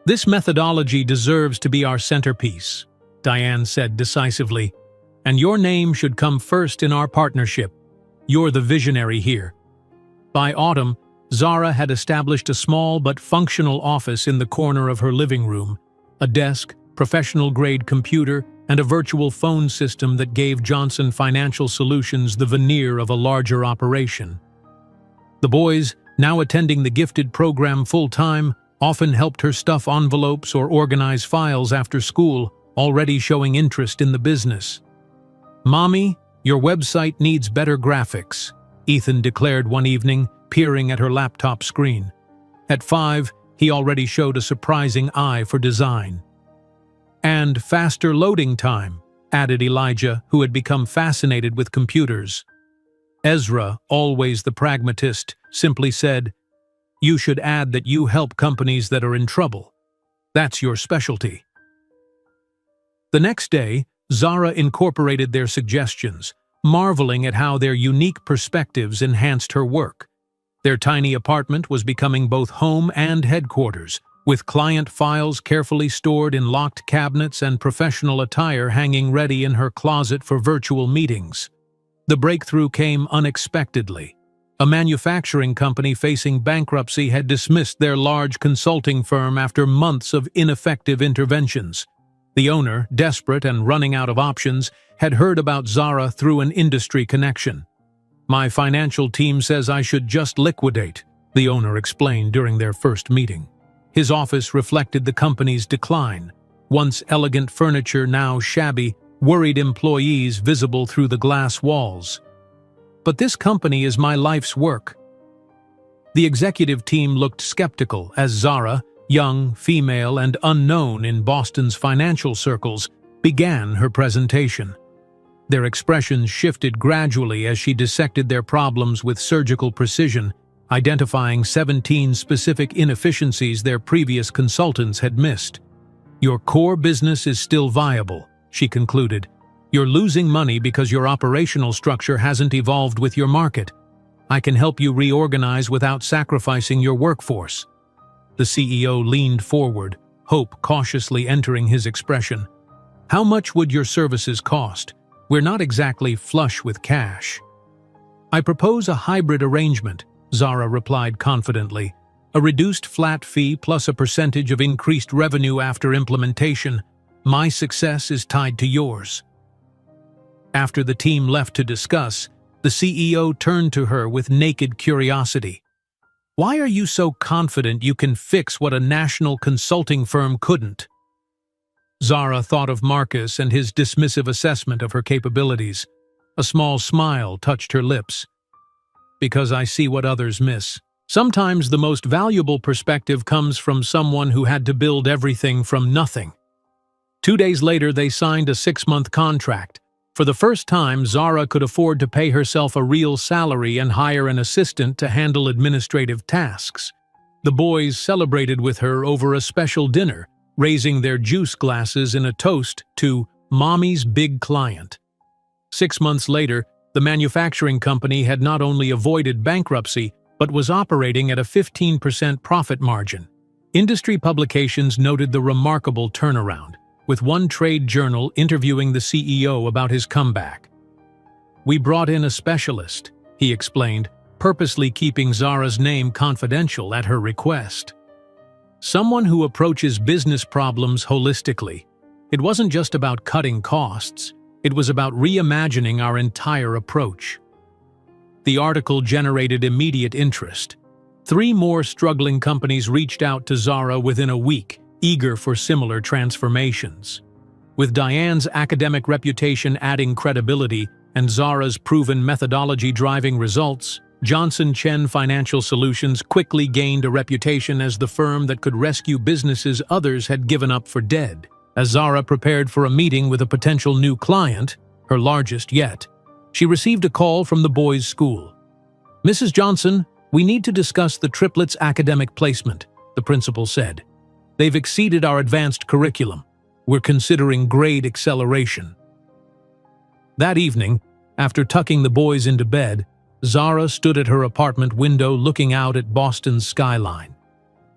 Speaker 1: This methodology deserves to be our centerpiece," Diane said decisively. "And your name should come first in our partnership. You're the visionary here." By autumn, Zara had established a small but functional office in the corner of her living room, a desk, professional-grade computer, and a virtual phone system that gave Johnson Financial Solutions the veneer of a larger operation. The boys, now attending the gifted program full-time, often helped her stuff envelopes or organize files after school, already showing interest in the business. "Mommy, your website needs better graphics," Ethan declared one evening, peering at her laptop screen. At 5, he already showed a surprising eye for design. "And faster loading time," added Elijah, who had become fascinated with computers. Ezra, always the pragmatist, simply said, "You should add that you help companies that are in trouble. That's your specialty." The next day, Zara incorporated their suggestions, marveling at how their unique perspectives enhanced her work. Their tiny apartment was becoming both home and headquarters, with client files carefully stored in locked cabinets and professional attire hanging ready in her closet for virtual meetings. The breakthrough came unexpectedly. A manufacturing company facing bankruptcy had dismissed their large consulting firm after months of ineffective interventions. The owner, desperate and running out of options, had heard about Zara through an industry connection. "My financial team says I should just liquidate," the owner explained during their first meeting. His office reflected the company's decline. Once elegant furniture, now shabby, worried employees visible through the glass walls. "But this company is my life's work." The executive team looked skeptical as Zara, young, female, and unknown in Boston's financial circles, began her presentation. Their expressions shifted gradually as she dissected their problems with surgical precision, identifying 17 specific inefficiencies their previous consultants had missed. "Your core business is still viable," she concluded. "You're losing money because your operational structure hasn't evolved with your market. I can help you reorganize without sacrificing your workforce." The CEO leaned forward, hope cautiously entering his expression. "How much would your services cost? We're not exactly flush with cash." "I propose a hybrid arrangement," Zara replied confidently. "A reduced flat fee plus a percentage of increased revenue after implementation. My success is tied to yours." After the team left to discuss, the CEO turned to her with naked curiosity. "Why are you so confident you can fix what a national consulting firm couldn't?" Zara thought of Marcus and his dismissive assessment of her capabilities. A small smile touched her lips. "Because I see what others miss. Sometimes the most valuable perspective comes from someone who had to build everything from nothing." 2 days later, they signed a 6-month contract. For the first time, Zara could afford to pay herself a real salary and hire an assistant to handle administrative tasks. The boys celebrated with her over a special dinner, raising their juice glasses in a toast to Mommy's big client. 6 months later, the manufacturing company had not only avoided bankruptcy, but was operating at a 15% profit margin. Industry publications noted the remarkable turnaround, with one trade journal interviewing the CEO about his comeback. "We brought in a specialist," he explained, purposely keeping Zara's name confidential at her request. "Someone who approaches business problems holistically. It wasn't just about cutting costs, it was about reimagining our entire approach." The article generated immediate interest. 3 more struggling companies reached out to Zara within a week, eager for similar transformations. With Diane's academic reputation adding credibility and Zara's proven methodology driving results, Johnson Chen Financial Solutions quickly gained a reputation as the firm that could rescue businesses others had given up for dead. As Zara prepared for a meeting with a potential new client, her largest yet, she received a call from the boys' school. "Mrs. Johnson, we need to discuss the Triplets' academic placement," the principal said. "They've exceeded our advanced curriculum. We're considering grade acceleration." That evening, after tucking the boys into bed, Zara stood at her apartment window looking out at Boston's skyline.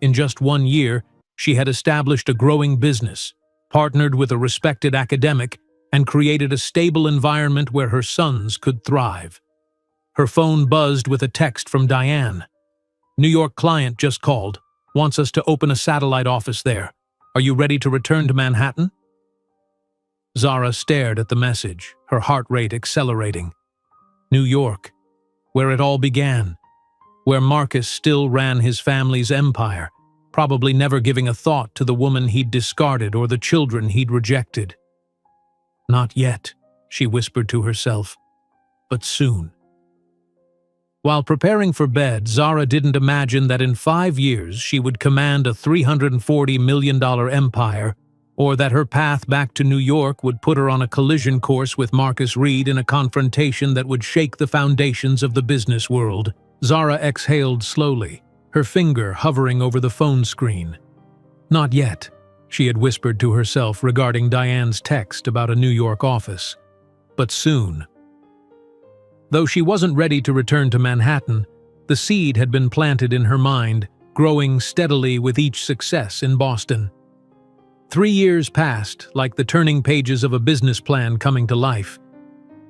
Speaker 1: In just 1 year, she had established a growing business, partnered with a respected academic, and created a stable environment where her sons could thrive. Her phone buzzed with a text from Diane. "New York client just called. Wants us to open a satellite office there. Are you ready to return to Manhattan?" Zara stared at the message, her heart rate accelerating. New York, where it all began, where Marcus still ran his family's empire, probably never giving a thought to the woman he'd discarded or the children he'd rejected. "Not yet," she whispered to herself, "but soon." While preparing for bed, Zara didn't imagine that in 5 years she would command a $340 million empire, or that her path back to New York would put her on a collision course with Marcus Reed in a confrontation that would shake the foundations of the business world. Zara exhaled slowly, her finger hovering over the phone screen. "Not yet," she had whispered to herself regarding Diane's text about a New York office. "But soon." Though she wasn't ready to return to Manhattan, the seed had been planted in her mind, growing steadily with each success in Boston. 3 years passed, like the turning pages of a business plan coming to life.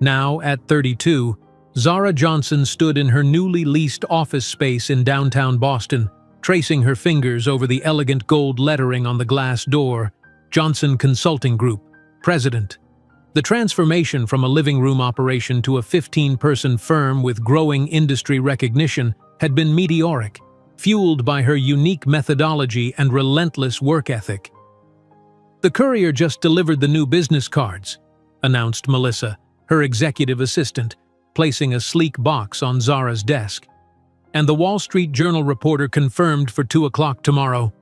Speaker 1: Now, at 32, Zara Johnson stood in her newly leased office space in downtown Boston, tracing her fingers over the elegant gold lettering on the glass door, Johnson Consulting Group, President. The transformation from a living room operation to a 15-person firm with growing industry recognition had been meteoric, fueled by her unique methodology and relentless work ethic. "The courier just delivered the new business cards," announced Melissa, her executive assistant, placing a sleek box on Zara's desk. "And the Wall Street Journal reporter confirmed for 2 o'clock tomorrow."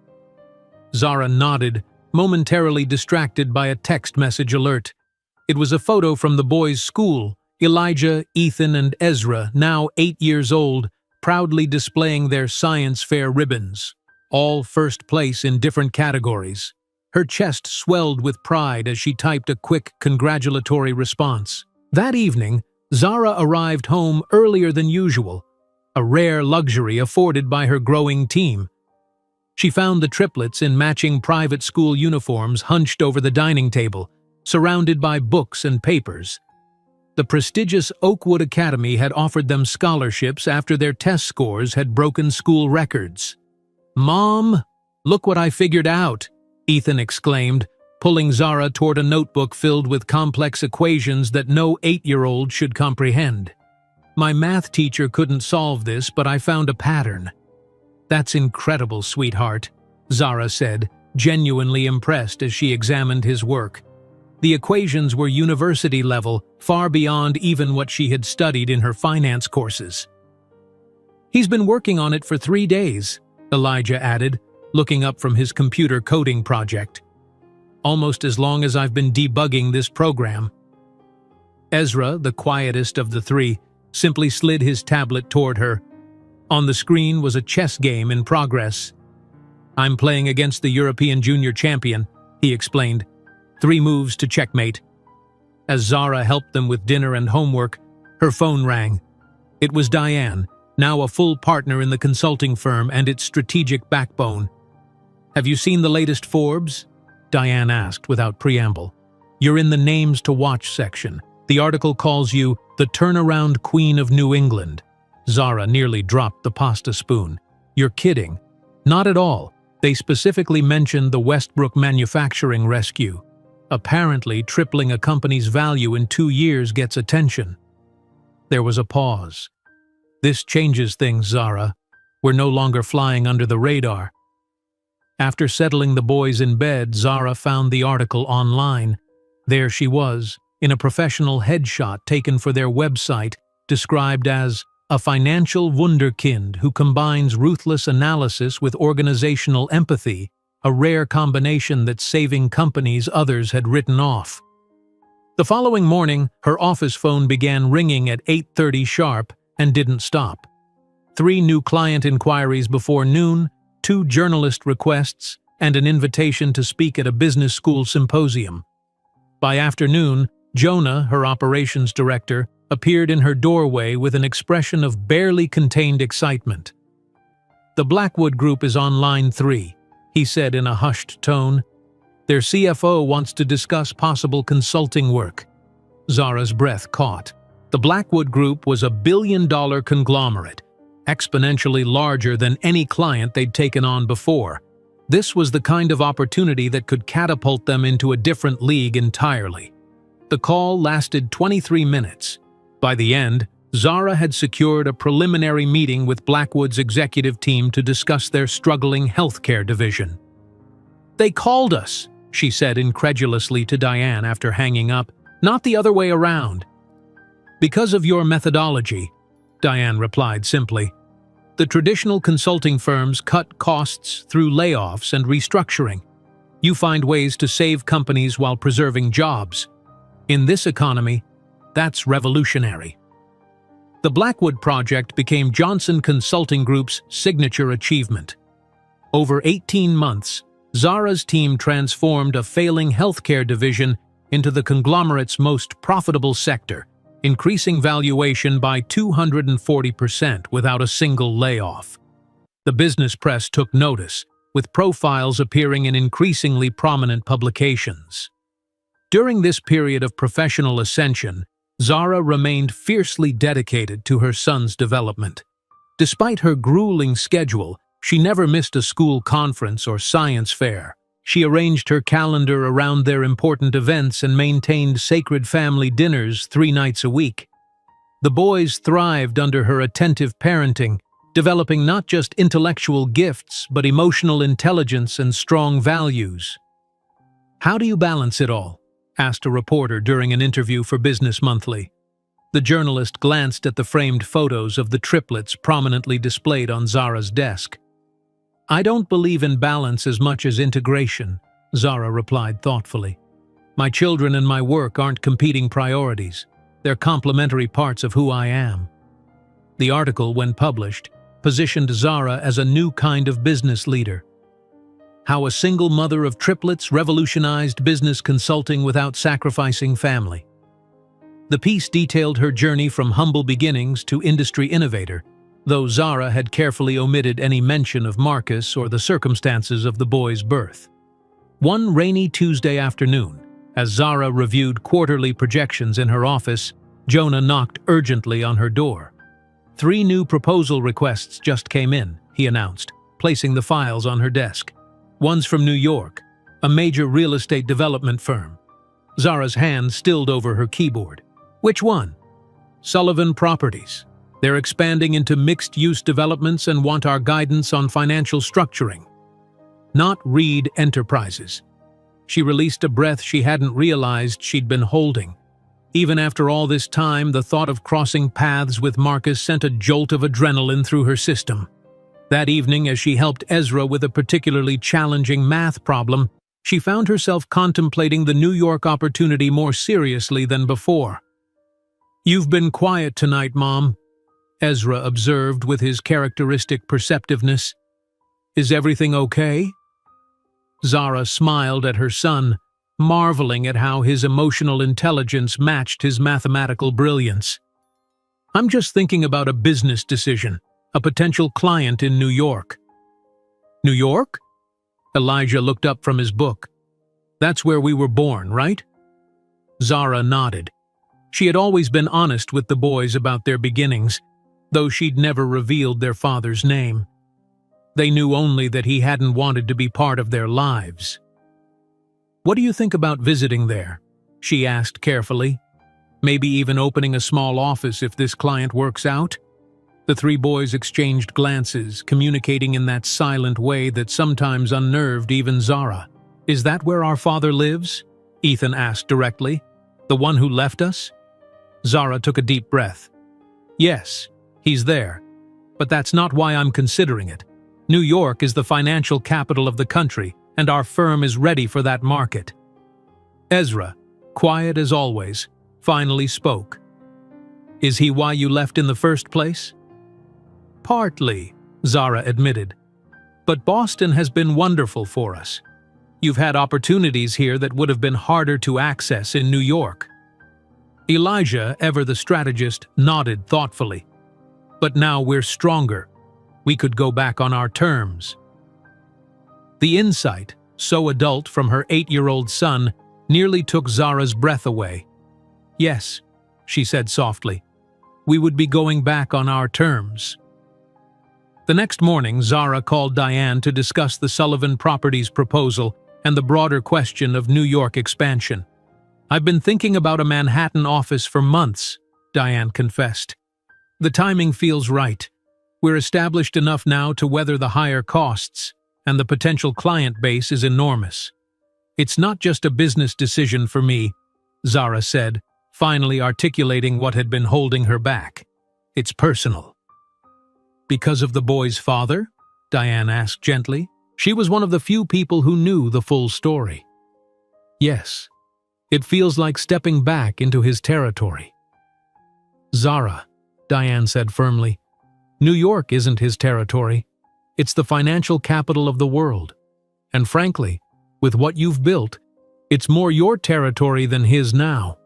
Speaker 1: Zara nodded, momentarily distracted by a text message alert. It was a photo from the boys' school, Elijah, Ethan, and Ezra, now 8 years old, proudly displaying their science fair ribbons, all first place in different categories. Her chest swelled with pride as she typed a quick, congratulatory response. That evening, Zara arrived home earlier than usual, a rare luxury afforded by her growing team. She found the triplets in matching private school uniforms hunched over the dining table, surrounded by books and papers. The prestigious Oakwood Academy had offered them scholarships after their test scores had broken school records. "Mom, look what I figured out," Ethan exclaimed, pulling Zara toward a notebook filled with complex equations that no 8-year-old should comprehend. "My math teacher couldn't solve this, but I found a pattern." "That's incredible, sweetheart," Zara said, genuinely impressed as she examined his work. The equations were university level, far beyond even what she had studied in her finance courses. "He's been working on it for 3 days, Elijah added, looking up from his computer coding project. "Almost as long as I've been debugging this program." Ezra, the quietest of the three, simply slid his tablet toward her. On the screen was a chess game in progress. "I'm playing against the European junior champion," he explained. "3 moves to checkmate." As Zara helped them with dinner and homework, her phone rang. It was Diane, now a full partner in the consulting firm and its strategic backbone. "Have you seen the latest Forbes?" Diane asked without preamble. "You're in the names to watch section. The article calls you the turnaround queen of New England." Zara nearly dropped the pasta spoon. "You're kidding." "Not at all. They specifically mentioned the Westbrook manufacturing rescue. Apparently, tripling a company's value in 2 years gets attention." There was a pause. "This changes things, Zara. We're no longer flying under the radar." After settling the boys in bed, Zara found the article online. There she was, in a professional headshot taken for their website, described as a financial wunderkind who combines ruthless analysis with organizational empathy, a rare combination that's saving companies others had written off. The following morning, her office phone began ringing at 8:30 sharp and didn't stop. 3 new client inquiries before noon, 2 journalist requests, and an invitation to speak at a business school symposium. By afternoon, Jonah, her operations director, appeared in her doorway with an expression of barely contained excitement. "The Blackwood Group is on line 3, he said in a hushed tone. "Their CFO wants to discuss possible consulting work." Zara's breath caught. The Blackwood Group was a billion-dollar conglomerate, exponentially larger than any client they'd taken on before. This was the kind of opportunity that could catapult them into a different league entirely. The call lasted 23 minutes. By the end, Zara had secured a preliminary meeting with Blackwood's executive team to discuss their struggling healthcare division. "They called us," she said incredulously to Diane after hanging up, "not the other way around." "Because of your methodology," Diane replied simply. "The traditional consulting firms cut costs through layoffs and restructuring. You find ways to save companies while preserving jobs. In this economy, that's revolutionary." The Blackwood project became Johnson Consulting Group's signature achievement. Over 18 months, Zara's team transformed a failing healthcare division into the conglomerate's most profitable sector, increasing valuation by 240% without a single layoff. The business press took notice, with profiles appearing in increasingly prominent publications. During this period of professional ascension, Zara remained fiercely dedicated to her son's development. Despite her grueling schedule, she never missed a school conference or science fair. She arranged her calendar around their important events and maintained sacred family dinners 3 nights a week. The boys thrived under her attentive parenting, developing not just intellectual gifts but emotional intelligence and strong values. "How do you balance it all?" asked a reporter during an interview for Business Monthly. The journalist glanced at the framed photos of the triplets prominently displayed on Zara's desk. "I don't believe in balance as much as integration," Zara replied thoughtfully. "My children and my work aren't competing priorities. They're complementary parts of who I am." The article, when published, positioned Zara as a new kind of business leader. How a single mother of triplets revolutionized business consulting without sacrificing family. The piece detailed her journey from humble beginnings to industry innovator, though Zara had carefully omitted any mention of Marcus or the circumstances of the boy's birth. One rainy Tuesday afternoon, as Zara reviewed quarterly projections in her office, Jonah knocked urgently on her door. 3 new proposal requests just came in, he announced, placing the files on her desk. One's from New York, a major real estate development firm. Zara's hand stilled over her keyboard. "Which one?" "Sullivan Properties. They're expanding into mixed-use developments and want our guidance on financial structuring." "Not Reed Enterprises." She released a breath she hadn't realized she'd been holding. Even after all this time, the thought of crossing paths with Marcus sent a jolt of adrenaline through her system. That evening, as she helped Ezra with a particularly challenging math problem, she found herself contemplating the New York opportunity more seriously than before. "You've been quiet tonight, Mom," Ezra observed with his characteristic perceptiveness. "Is everything okay?" Zara smiled at her son, marveling at how his emotional intelligence matched his mathematical brilliance. "I'm just thinking about a business decision, a potential client in New York." "New York?" Elijah looked up from his book. "That's where we were born, right?" Zara nodded. She had always been honest with the boys about their beginnings, though she'd never revealed their father's name. They knew only that he hadn't wanted to be part of their lives. "What do you think about visiting there?" she asked carefully. "Maybe even opening a small office if this client works out?" The three boys exchanged glances, communicating in that silent way that sometimes unnerved even Zara. "Is that where our father lives?" Ethan asked directly. "The one who left us?" Zara took a deep breath. "Yes, he's there. But that's not why I'm considering it. New York is the financial capital of the country, and our firm is ready for that market." Ezra, quiet as always, finally spoke. "Is he why you left in the first place?" "Partly," Zara admitted. "But Boston has been wonderful for us. You've had opportunities here that would have been harder to access in New York." Elijah, ever the strategist, nodded thoughtfully. "But now we're stronger. We could go back on our terms." The insight, so adult from her 8-year-old son, nearly took Zara's breath away. "Yes," she said softly, "we would be going back on our terms." The next morning, Zara called Diane to discuss the Sullivan Properties proposal and the broader question of New York expansion. "I've been thinking about a Manhattan office for months," Diane confessed. "The timing feels right. We're established enough now to weather the higher costs, and the potential client base is enormous. It's not just a business decision for me," Zara said, finally articulating what had been holding her back. "It's personal." "Because of the boy's father?" Diane asked gently. She was one of the few people who knew the full story. "Yes. It feels like stepping back into his territory." "Zara," Diane said firmly, "New York isn't his territory. It's the financial capital of the world. And frankly, with what you've built, it's more your territory than his now."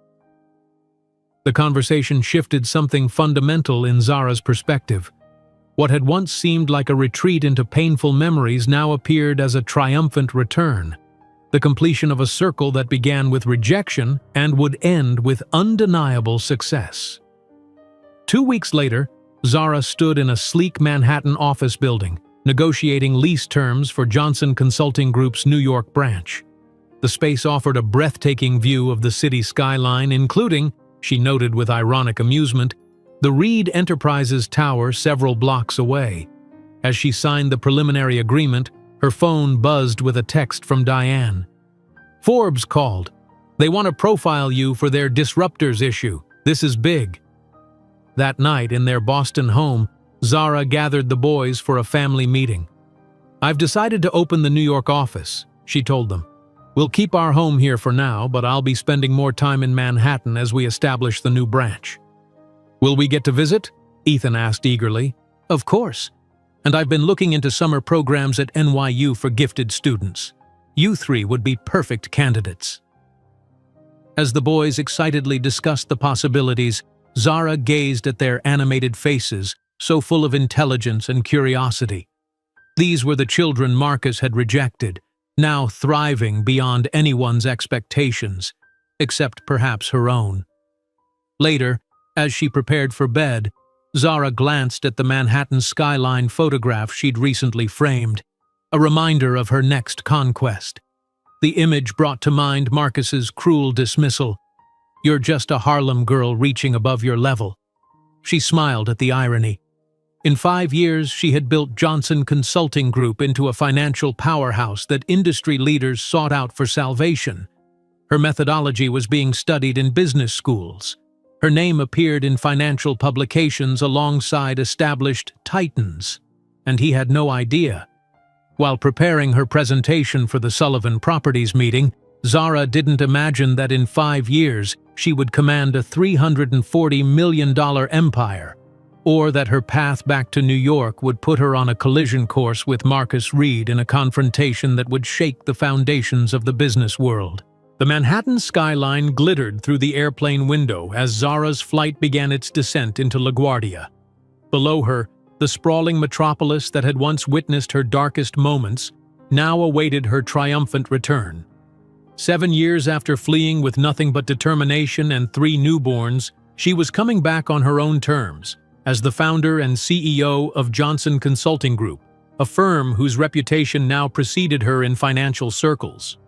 Speaker 1: The conversation shifted something fundamental in Zara's perspective. What had once seemed like a retreat into painful memories now appeared as a triumphant return, the completion of a circle that began with rejection and would end with undeniable success. 2 weeks later, Zara stood in a sleek Manhattan office building, negotiating lease terms for Johnson Consulting Group's New York branch. The space offered a breathtaking view of the city skyline, including, she noted with ironic amusement, the Reed Enterprises Tower several blocks away. As she signed the preliminary agreement, her phone buzzed with a text from Diane. "Forbes called. They want to profile you for their Disruptors issue. This is big." That night, in their Boston home, Zara gathered the boys for a family meeting. "I've decided to open the New York office," she told them. "We'll keep our home here for now, but I'll be spending more time in Manhattan as we establish the new branch." "Will we get to visit?" Ethan asked eagerly. "Of course. And I've been looking into summer programs at NYU for gifted students. You three would be perfect candidates." As the boys excitedly discussed the possibilities, Zara gazed at their animated faces, so full of intelligence and curiosity. These were the children Marcus had rejected, now thriving beyond anyone's expectations, except perhaps her own. Later, as she prepared for bed, Zara glanced at the Manhattan skyline photograph she'd recently framed, a reminder of her next conquest. The image brought to mind Marcus's cruel dismissal. "You're just a Harlem girl reaching above your level." She smiled at the irony. In 5 years, she had built Johnson Consulting Group into a financial powerhouse that industry leaders sought out for salvation. Her methodology was being studied in business schools. Her name appeared in financial publications alongside established titans, and he had no idea. While preparing her presentation for the Sullivan Properties meeting, Zara didn't imagine that in 5 years she would command a $340 million empire, or that her path back to New York would put her on a collision course with Marcus Reed in a confrontation that would shake the foundations of the business world. The Manhattan skyline glittered through the airplane window as Zara's flight began its descent into LaGuardia. Below her, the sprawling metropolis that had once witnessed her darkest moments now awaited her triumphant return. 7 years after fleeing with nothing but determination and 3 newborns, she was coming back on her own terms, as the founder and CEO of Johnson Consulting Group, a firm whose reputation now preceded her in financial circles.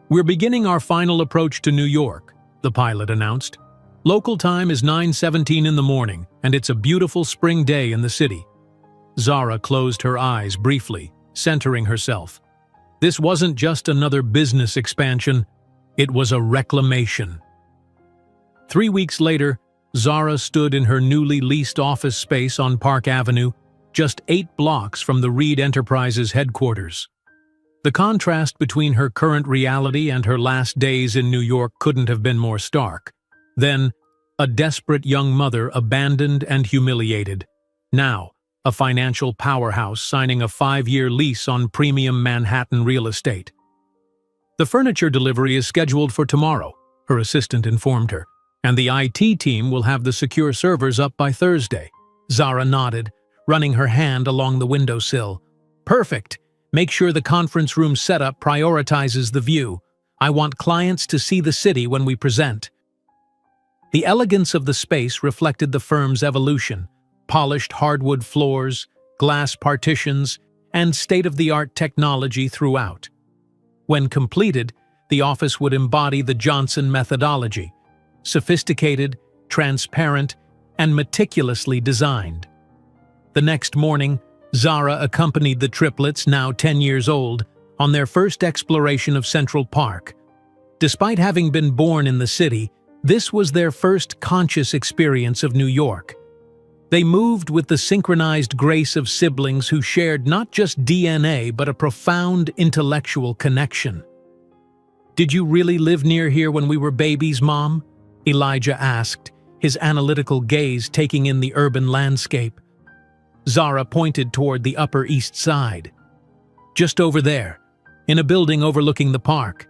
Speaker 1: "We're beginning our final approach to New York," the pilot announced. "Local time is 9:17 in the morning, and it's a beautiful spring day in the city." Zara closed her eyes briefly, centering herself. This wasn't just another business expansion, it was a reclamation. 3 weeks later, Zara stood in her newly leased office space on Park Avenue, just 8 blocks from the Reed Enterprises headquarters. The contrast between her current reality and her last days in New York couldn't have been more stark. Then, a desperate young mother abandoned and humiliated. Now, a financial powerhouse signing a 5-year lease on premium Manhattan real estate. "The furniture delivery is scheduled for tomorrow," her assistant informed her, "and the IT team will have the secure servers up by Thursday." Zara nodded, running her hand along the windowsill. "Perfect! Make sure the conference room setup prioritizes the view. I want clients to see the city when we present." The elegance of the space reflected the firm's evolution: polished hardwood floors, glass partitions, and state-of-the-art technology throughout. When completed, the office would embody the Johnson methodology: sophisticated, transparent, and meticulously designed. The next morning, Zara accompanied the triplets, now 10 years old, on their first exploration of Central Park. Despite having been born in the city, this was their first conscious experience of New York. They moved with the synchronized grace of siblings who shared not just DNA but a profound intellectual connection. "Did you really live near here when we were babies, Mom?" Elijah asked, his analytical gaze taking in the urban landscape. Zara pointed toward the Upper East Side. "Just over there, in a building overlooking the park."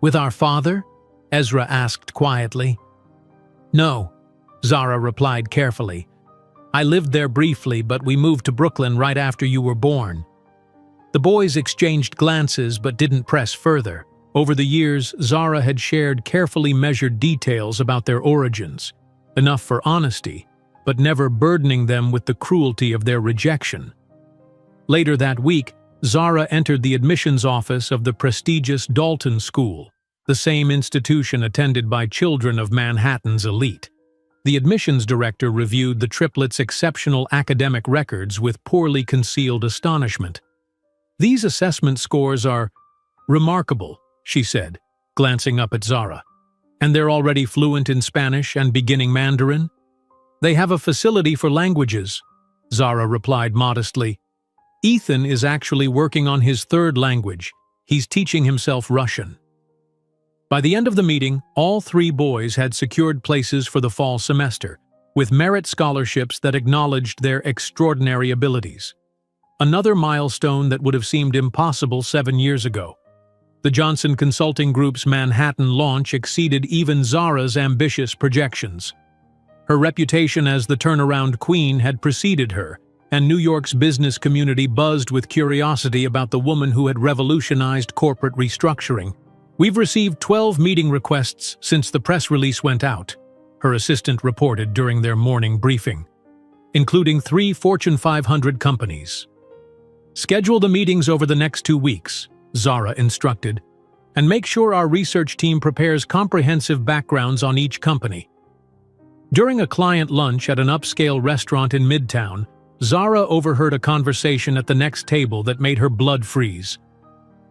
Speaker 1: "With our father?" Ezra asked quietly. "No," Zara replied carefully. "I lived there briefly, but we moved to Brooklyn right after you were born." The boys exchanged glances but didn't press further. Over the years, Zara had shared carefully measured details about their origins, enough for honesty, but never burdening them with the cruelty of their rejection. Later that week, Zara entered the admissions office of the prestigious Dalton School, the same institution attended by children of Manhattan's elite. The admissions director reviewed the triplets' exceptional academic records with poorly concealed astonishment. "These assessment scores are remarkable," she said, glancing up at Zara. "And they're already fluent in Spanish and beginning Mandarin?" "They have a facility for languages," Zara replied modestly. "Ethan is actually working on his 3rd language. He's teaching himself Russian." By the end of the meeting, all 3 boys had secured places for the fall semester, with merit scholarships that acknowledged their extraordinary abilities. Another milestone that would have seemed impossible 7 years ago. The Johnson Consulting Group's Manhattan launch exceeded even Zara's ambitious projections. Her reputation as the turnaround queen had preceded her, and New York's business community buzzed with curiosity about the woman who had revolutionized corporate restructuring. "We've received 12 meeting requests since the press release went out," her assistant reported during their morning briefing, "including 3 Fortune 500 companies." "Schedule the meetings over the next 2 weeks," Zara instructed, "and make sure our research team prepares comprehensive backgrounds on each company." During a client lunch at an upscale restaurant in Midtown, Zara overheard a conversation at the next table that made her blood freeze.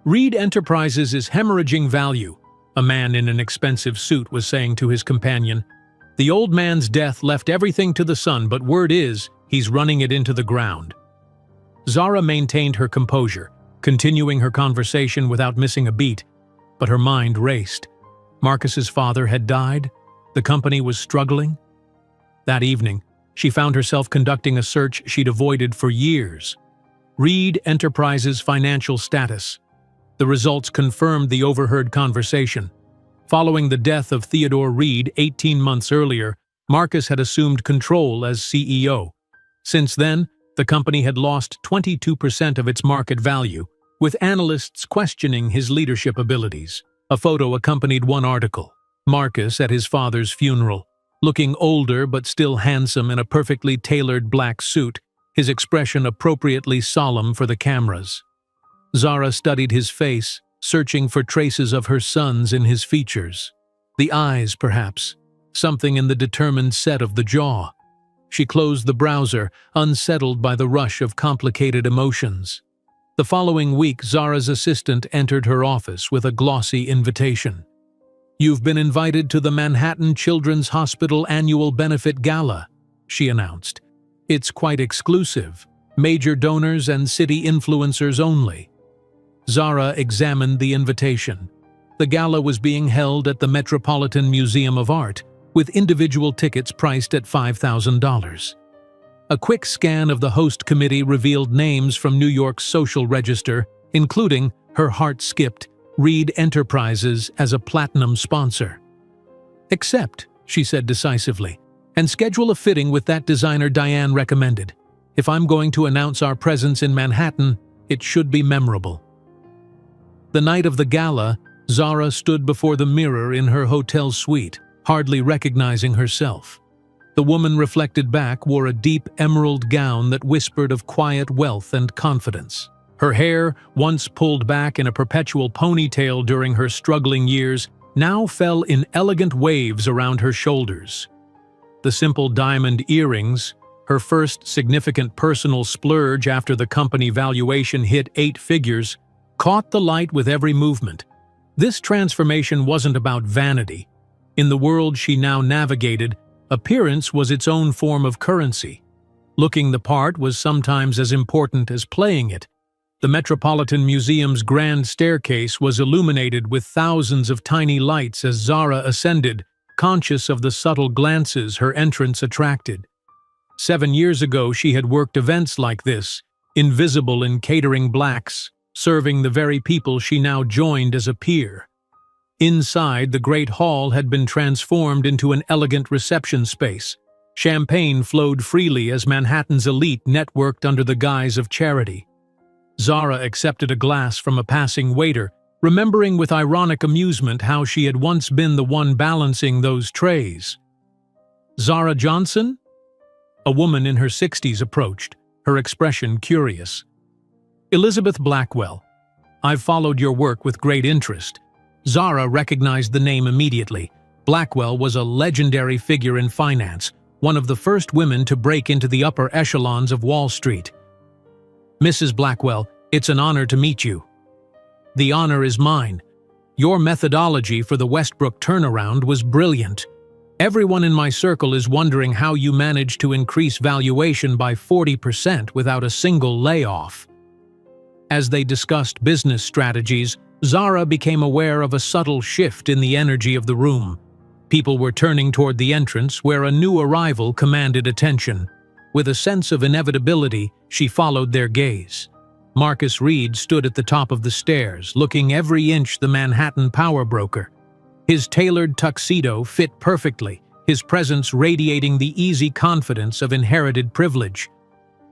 Speaker 1: "Reed Enterprises is hemorrhaging value," a man in an expensive suit was saying to his companion. "The old man's death left everything to the son, but word is, he's running it into the ground." Zara maintained her composure, continuing her conversation without missing a beat. but her mind raced. Marcus's father had died. The company was struggling. That evening, she found herself conducting a search she'd avoided for years. Reed Enterprises' financial status. The results confirmed the overheard conversation. Following the death of Theodore Reed 18 months earlier, Marcus had assumed control as CEO. Since then, the company had lost 22% of its market value, with analysts questioning his leadership abilities. A photo accompanied one article. Marcus at his father's funeral, looking older but still handsome in a perfectly tailored black suit, his expression appropriately solemn for the cameras. Zara studied his face, searching for traces of her son's in his features. The eyes, perhaps. Something in the determined set of the jaw. She closed the browser, unsettled by the rush of complicated emotions. The following week, Zara's assistant entered her office with a glossy invitation. "You've been invited to the Manhattan Children's Hospital Annual Benefit Gala," she announced. "It's quite exclusive. Major donors and city influencers only." Zara examined the invitation. The gala was being held at the Metropolitan Museum of Art, with individual tickets priced at $5,000. A quick scan of the host committee revealed names from New York's social register, including, her heart skipped, Reed Enterprises as a platinum sponsor. "Accept," she said decisively, "and schedule a fitting with that designer Diane recommended. If I'm going to announce our presence in Manhattan, it should be memorable." The night of the gala, Zara stood before the mirror in her hotel suite, hardly recognizing herself. The woman reflected back wore a deep emerald gown that whispered of quiet wealth and confidence. Her hair, once pulled back in a perpetual ponytail during her struggling years, now fell in elegant waves around her shoulders. The simple diamond earrings, her first significant personal splurge after the company valuation hit 8 figures, caught the light with every movement. This transformation wasn't about vanity. In the world she now navigated, appearance was its own form of currency. Looking the part was sometimes as important as playing it. The Metropolitan Museum's grand staircase was illuminated with thousands of tiny lights as Zara ascended, conscious of the subtle glances her entrance attracted. 7 years ago she had worked events like this, invisible in catering blacks, serving the very people she now joined as a peer. Inside, the great hall had been transformed into an elegant reception space. Champagne flowed freely as Manhattan's elite networked under the guise of charity. Zara accepted a glass from a passing waiter, remembering with ironic amusement how she had once been the one balancing those trays. "Zara Johnson?" A woman in her 60s approached, her expression curious. "Elizabeth Blackwell. I've followed your work with great interest." Zara recognized the name immediately. Blackwell was a legendary figure in finance, one of the first women to break into the upper echelons of Wall Street. "Mrs. Blackwell, it's an honor to meet you." "The honor is mine. Your methodology for the Westbrook turnaround was brilliant. Everyone in my circle is wondering how you managed to increase valuation by 40% without a single layoff." As they discussed business strategies, Zara became aware of a subtle shift in the energy of the room. People were turning toward the entrance where a new arrival commanded attention. With a sense of inevitability, she followed their gaze. Marcus Reed stood at the top of the stairs, looking every inch the Manhattan power broker. His tailored tuxedo fit perfectly, his presence radiating the easy confidence of inherited privilege.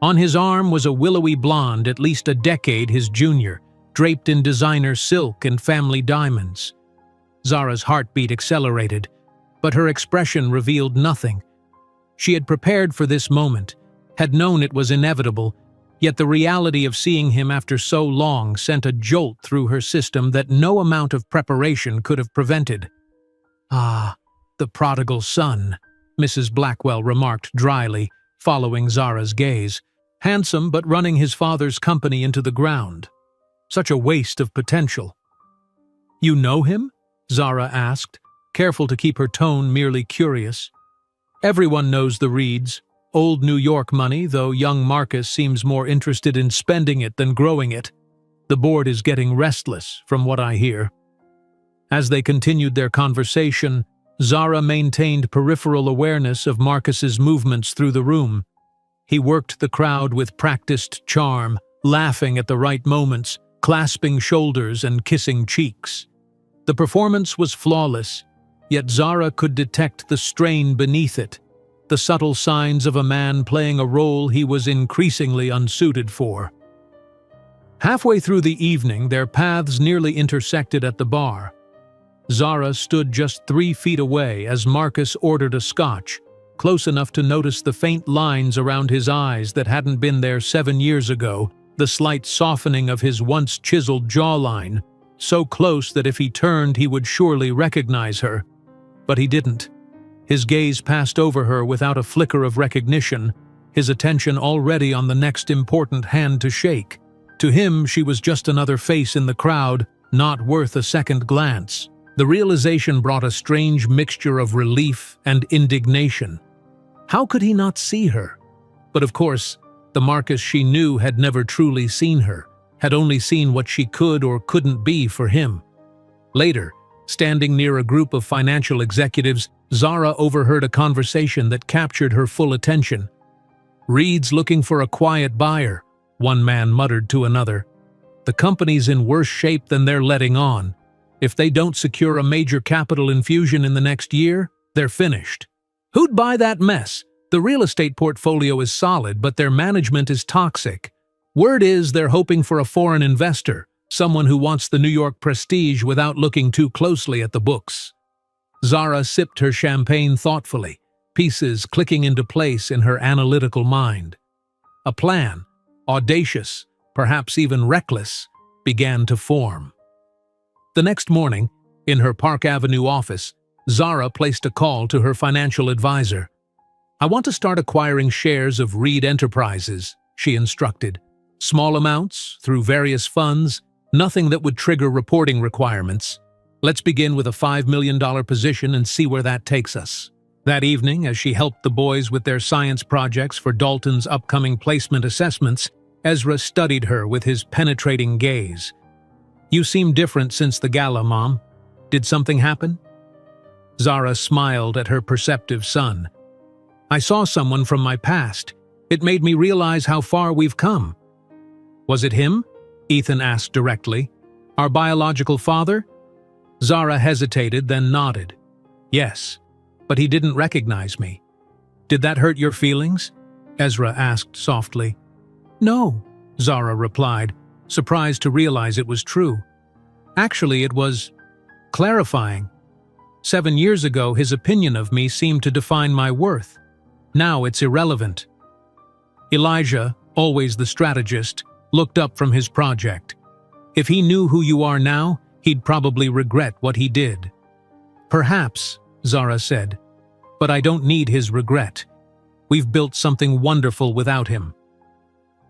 Speaker 1: On his arm was a willowy blonde at least a decade his junior, draped in designer silk and family diamonds. Zara's heartbeat accelerated, but her expression revealed nothing. She had prepared for this moment, had known it was inevitable, yet the reality of seeing him after so long sent a jolt through her system that no amount of preparation could have prevented. "Ah, the prodigal son," Mrs. Blackwell remarked dryly, following Zara's gaze. "Handsome but running his father's company into the ground. Such a waste of potential." "You know him?" Zara asked, careful to keep her tone merely curious. "Everyone knows the Reeds. Old New York money, though young Marcus seems more interested in spending it than growing it. The board is getting restless, from what I hear." As they continued their conversation, Zara maintained peripheral awareness of Marcus's movements through the room. He worked the crowd with practiced charm, laughing at the right moments, clasping shoulders and kissing cheeks. The performance was flawless, yet Zara could detect the strain beneath it, the subtle signs of a man playing a role he was increasingly unsuited for. Halfway through the evening, their paths nearly intersected at the bar. Zara stood just 3 feet away as Marcus ordered a scotch, close enough to notice the faint lines around his eyes that hadn't been there 7 years ago, the slight softening of his once chiseled jawline, so close that if he turned he would surely recognize her. But he didn't. His gaze passed over her without a flicker of recognition, his attention already on the next important hand to shake. To him, she was just another face in the crowd, not worth a second glance. The realization brought a strange mixture of relief and indignation. How could he not see her? But of course, the Marcus she knew had never truly seen her, had only seen what she could or couldn't be for him. Later, standing near a group of financial executives, Zara overheard a conversation that captured her full attention. "Reed's looking for a quiet buyer," one man muttered to another. "The company's in worse shape than they're letting on. If they don't secure a major capital infusion in the next year, they're finished. Who'd buy that mess? The real estate portfolio is solid, but their management is toxic. Word is they're hoping for a foreign investor, someone who wants the New York prestige without looking too closely at the books." Zara sipped her champagne thoughtfully, pieces clicking into place in her analytical mind. A plan, audacious, perhaps even reckless, began to form. The next morning, in her Park Avenue office, Zara placed a call to her financial advisor. "I want to start acquiring shares of Reed Enterprises," she instructed. "Small amounts, through various funds, nothing that would trigger reporting requirements. Let's begin with a $5 million position and see where that takes us." That evening, as she helped the boys with their science projects for Dalton's upcoming placement assessments, Ezra studied her with his penetrating gaze. "You seem different since the gala, Mom. Did something happen?" Zara smiled at her perceptive son. "I saw someone from my past. It made me realize how far we've come." "Was it him?" Ethan asked directly. "Our biological father?" Zara hesitated, then nodded. "Yes, but he didn't recognize me." "Did that hurt your feelings?" Ezra asked softly. "No," Zara replied, surprised to realize it was true. "Actually, it was clarifying. 7 years ago, his opinion of me seemed to define my worth. Now it's irrelevant." Elijah, always the strategist, looked up from his project. "If he knew who you are now, he'd probably regret what he did." "Perhaps," Zara said, "but I don't need his regret. We've built something wonderful without him."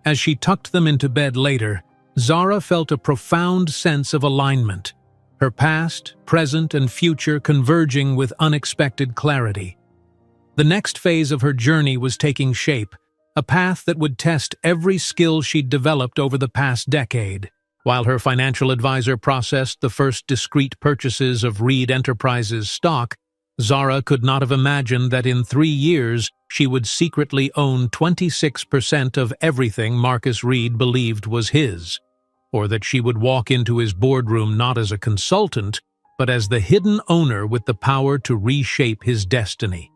Speaker 1: As she tucked them into bed later, Zara felt a profound sense of alignment, her past, present, and future converging with unexpected clarity. The next phase of her journey was taking shape, a path that would test every skill she'd developed over the past decade. While her financial advisor processed the first discrete purchases of Reed Enterprises stock, Zara could not have imagined that in 3 years she would secretly own 26% of everything Marcus Reed believed was his, or that she would walk into his boardroom not as a consultant, but as the hidden owner with the power to reshape his destiny.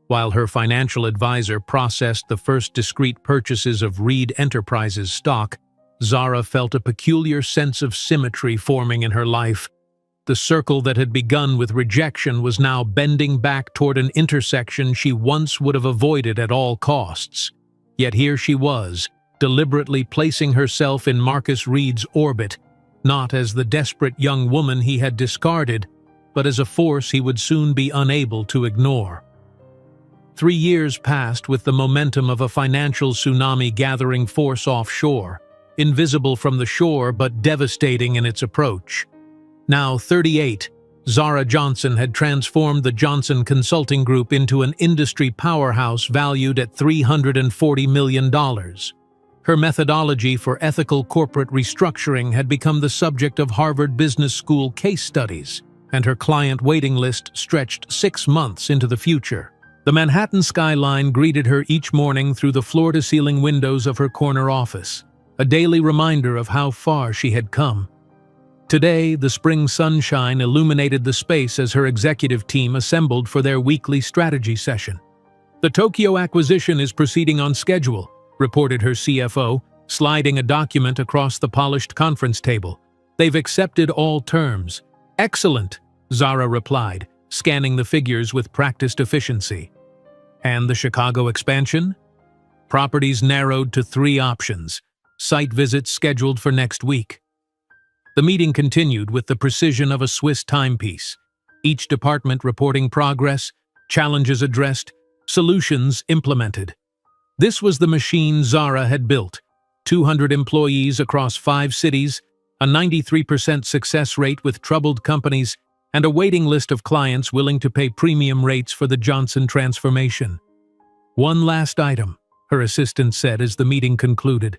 Speaker 1: While her financial advisor processed the first discrete purchases of Reed Enterprises stock, Zara felt a peculiar sense of symmetry forming in her life. The circle that had begun with rejection was now bending back toward an intersection she once would have avoided at all costs. Yet here she was, deliberately placing herself in Marcus Reed's orbit, not as the desperate young woman he had discarded, but as a force he would soon be unable to ignore. 3 years passed with the momentum of a financial tsunami gathering force offshore, invisible from the shore but devastating in its approach. Now 38, Zara Johnson had transformed the Johnson Consulting Group into an industry powerhouse valued at $340 million. Her methodology for ethical corporate restructuring had become the subject of Harvard Business School case studies, and her client waiting list stretched 6 months into the future. The Manhattan skyline greeted her each morning through the floor-to-ceiling windows of her corner office, a daily reminder of how far she had come. Today, the spring sunshine illuminated the space as her executive team assembled for their weekly strategy session. "The Tokyo acquisition is proceeding on schedule," reported her CFO, sliding a document across the polished conference table. "They've accepted all terms." "Excellent," Zara replied, scanning the figures with practiced efficiency. "And the Chicago expansion?" "Properties narrowed to 3 options. Site visits scheduled for next week." The meeting continued with the precision of a Swiss timepiece, each department reporting progress, challenges addressed, solutions implemented. This was the machine Zara had built: 200 employees across 5 cities, a 93% success rate with troubled companies, and a waiting list of clients willing to pay premium rates for the Johnson transformation. "One last item," her assistant said as the meeting concluded.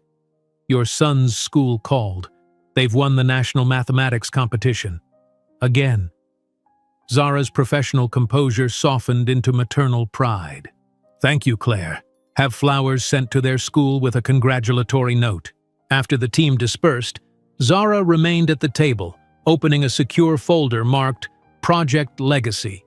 Speaker 1: "Your son's school called. They've won the national mathematics competition. Again." Zara's professional composure softened into maternal pride. "Thank you, Claire." Have flowers sent to their school with a congratulatory note. After the team dispersed, Zara remained at the table, opening a secure folder marked Project Legacy.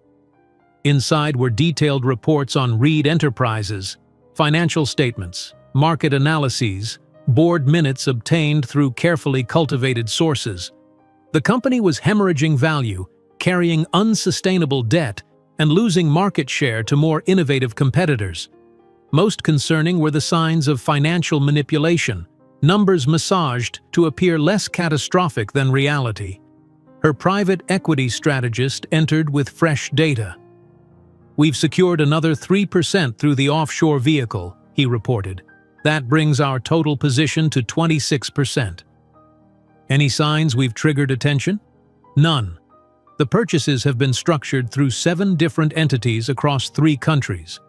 Speaker 1: Inside were detailed reports on Reed Enterprises, financial statements, market analyses, board minutes obtained through carefully cultivated sources. The company was hemorrhaging value, carrying unsustainable debt, and losing market share to more innovative competitors. Most concerning were the signs of financial manipulation, numbers massaged to appear less catastrophic than reality. Her private equity strategist entered with fresh data. "We've secured another 3% through the offshore vehicle," he reported. "That brings our total position to 26%. "Any signs we've triggered attention?" "None. The purchases have been structured through 7 different entities across 3 countries.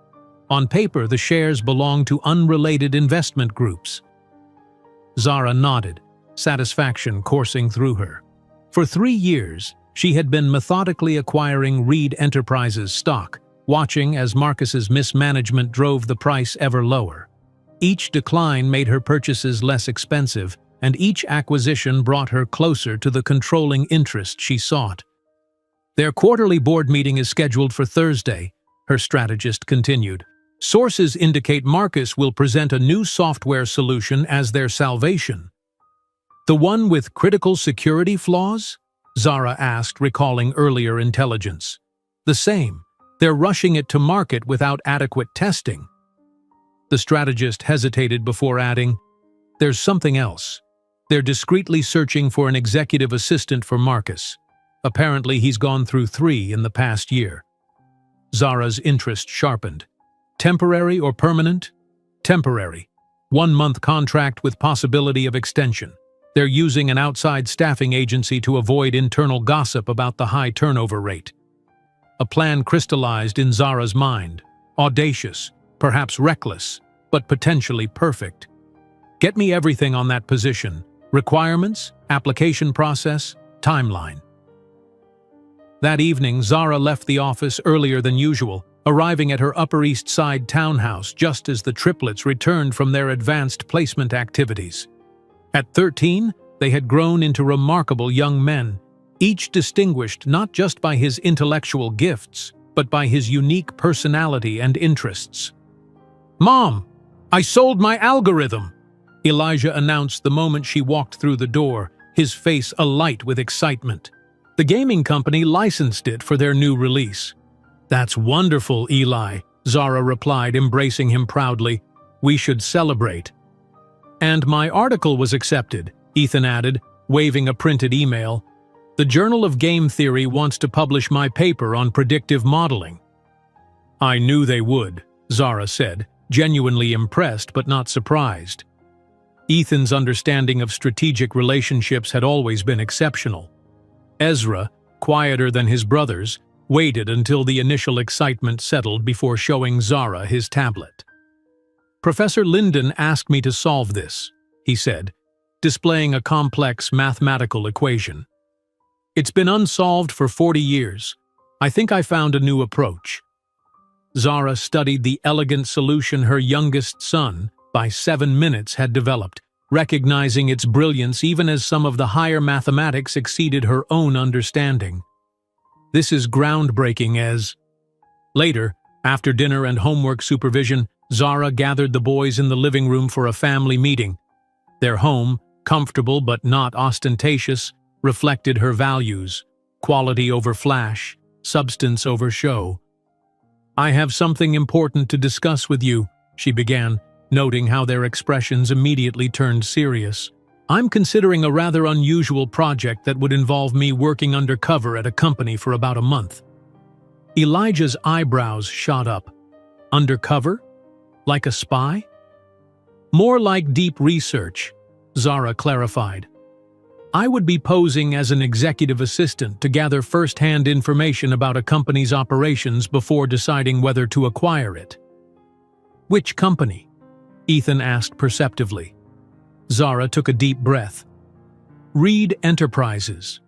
Speaker 1: On paper, the shares belong to unrelated investment groups." Zara nodded, satisfaction coursing through her. For 3 years, she had been methodically acquiring Reed Enterprises stock, watching as Marcus's mismanagement drove the price ever lower. Each decline made her purchases less expensive, and each acquisition brought her closer to the controlling interest she sought. "Their quarterly board meeting is scheduled for Thursday," her strategist continued. "Sources indicate Marcus will present a new software solution as their salvation." "The one with critical security flaws?" Zara asked, recalling earlier intelligence. "The same. They're rushing it to market without adequate testing." The strategist hesitated before adding, "There's something else. They're discreetly searching for an executive assistant for Marcus. Apparently he's gone through 3 in the past year." Zara's interest sharpened. "Temporary or permanent?" "Temporary. 1-month contract with possibility of extension. They're using an outside staffing agency to avoid internal gossip about the high turnover rate." A plan crystallized in Zara's mind. Audacious, perhaps reckless, but potentially perfect. "Get me everything on that position. Requirements, application process, timeline." That evening, Zara left the office earlier than usual, arriving at her Upper East Side townhouse just as the triplets returned from their advanced placement activities. At 13, they had grown into remarkable young men, each distinguished not just by his intellectual gifts, but by his unique personality and interests. "Mom, I sold my algorithm," Elijah announced the moment she walked through the door, his face alight with excitement. The gaming company licensed it for their new release. "That's wonderful, Eli," Zara replied, embracing him proudly. "We should celebrate." "And my article was accepted," Ethan added, waving a printed email. "The Journal of Game Theory wants to publish my paper on predictive modeling." "I knew they would," Zara said, genuinely impressed but not surprised. Ethan's understanding of strategic relationships had always been exceptional. Ezra, quieter than his brothers, waited until the initial excitement settled before showing Zara his tablet. "Professor Linden asked me to solve this," he said, displaying a complex mathematical equation. It's been unsolved for 40 years. I think I found a new approach. Zara studied the elegant solution her youngest son, by 7 minutes, had developed, recognizing its brilliance even as some of the higher mathematics exceeded her own understanding. This is groundbreaking as... Later, after dinner and homework supervision, Zara gathered the boys in the living room for a family meeting. Their home, comfortable but not ostentatious, reflected her values: quality over flash, substance over show. "I have something important to discuss with you," she began, noting how their expressions immediately turned serious. "I'm considering a rather unusual project that would involve me working undercover at a company for about a month." Elijah's eyebrows shot up. "Undercover? Like a spy?" "More like deep research," Zara clarified. "I would be posing as an executive assistant to gather first-hand information about a company's operations before deciding whether to acquire it." "Which company?" Ethan asked perceptively. Zara took a deep breath. "Reed Enterprises."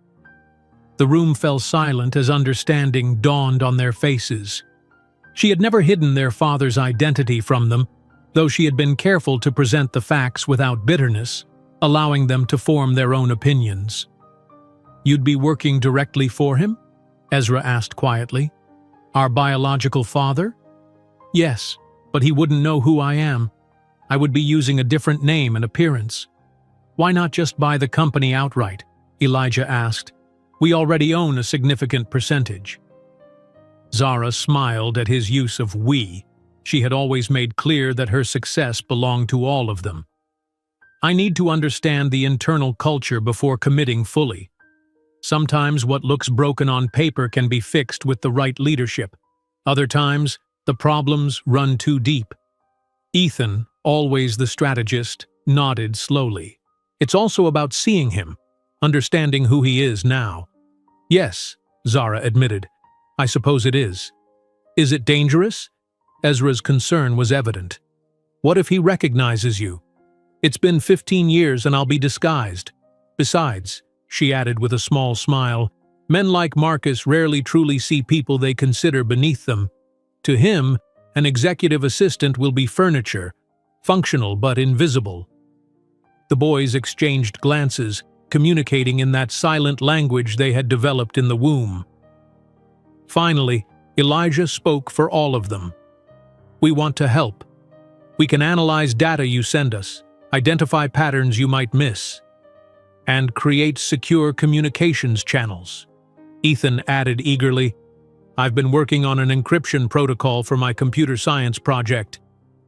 Speaker 1: The room fell silent as understanding dawned on their faces. She had never hidden their father's identity from them, though she had been careful to present the facts without bitterness, allowing them to form their own opinions. "You'd be working directly for him?" Ezra asked quietly. "Our biological father?" "Yes, but he wouldn't know who I am. I would be using a different name and appearance." "Why not just buy the company outright?" Elijah asked. "We already own a significant percentage." Zara smiled at his use of "we." She had always made clear that her success belonged to all of them. "I need to understand the internal culture before committing fully. Sometimes what looks broken on paper can be fixed with the right leadership. Other times, the problems run too deep." Ethan, always the strategist, nodded slowly. "It's also about seeing him, understanding who he is now." "Yes," Zara admitted. "I suppose it is." "Is it dangerous?" Ezra's concern was evident. "What if he recognizes you? It's been 15 years and I'll be disguised. Besides," she added with a small smile, "men like Marcus rarely truly see people they consider beneath them. To him, an executive assistant will be furniture, functional but invisible." The boys exchanged glances, communicating in that silent language they had developed in the womb. Finally, Elijah spoke for all of them. "We want to help. We can analyze data you send us, identify patterns you might miss, and create secure communications channels." Ethan added eagerly, "I've been working on an encryption protocol for my computer science project."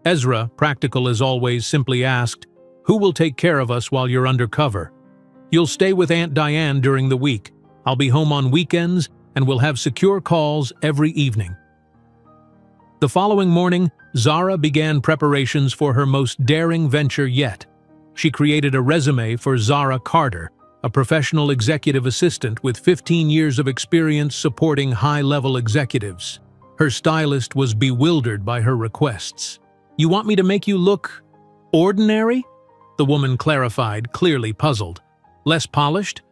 Speaker 1: Ezra, practical as always, simply asked, "Who will take care of us while you're undercover?" "You'll stay with Aunt Diane during the week. I'll be home on weekends, and we'll have secure calls every evening." The following morning, Zara began preparations for her most daring venture yet. She created a resume for Zara Carter, a professional executive assistant with 15 years of experience supporting high-level executives. Her stylist was bewildered by her requests. "You want me to make you look ordinary?" the woman clarified, clearly puzzled. "Less polished?"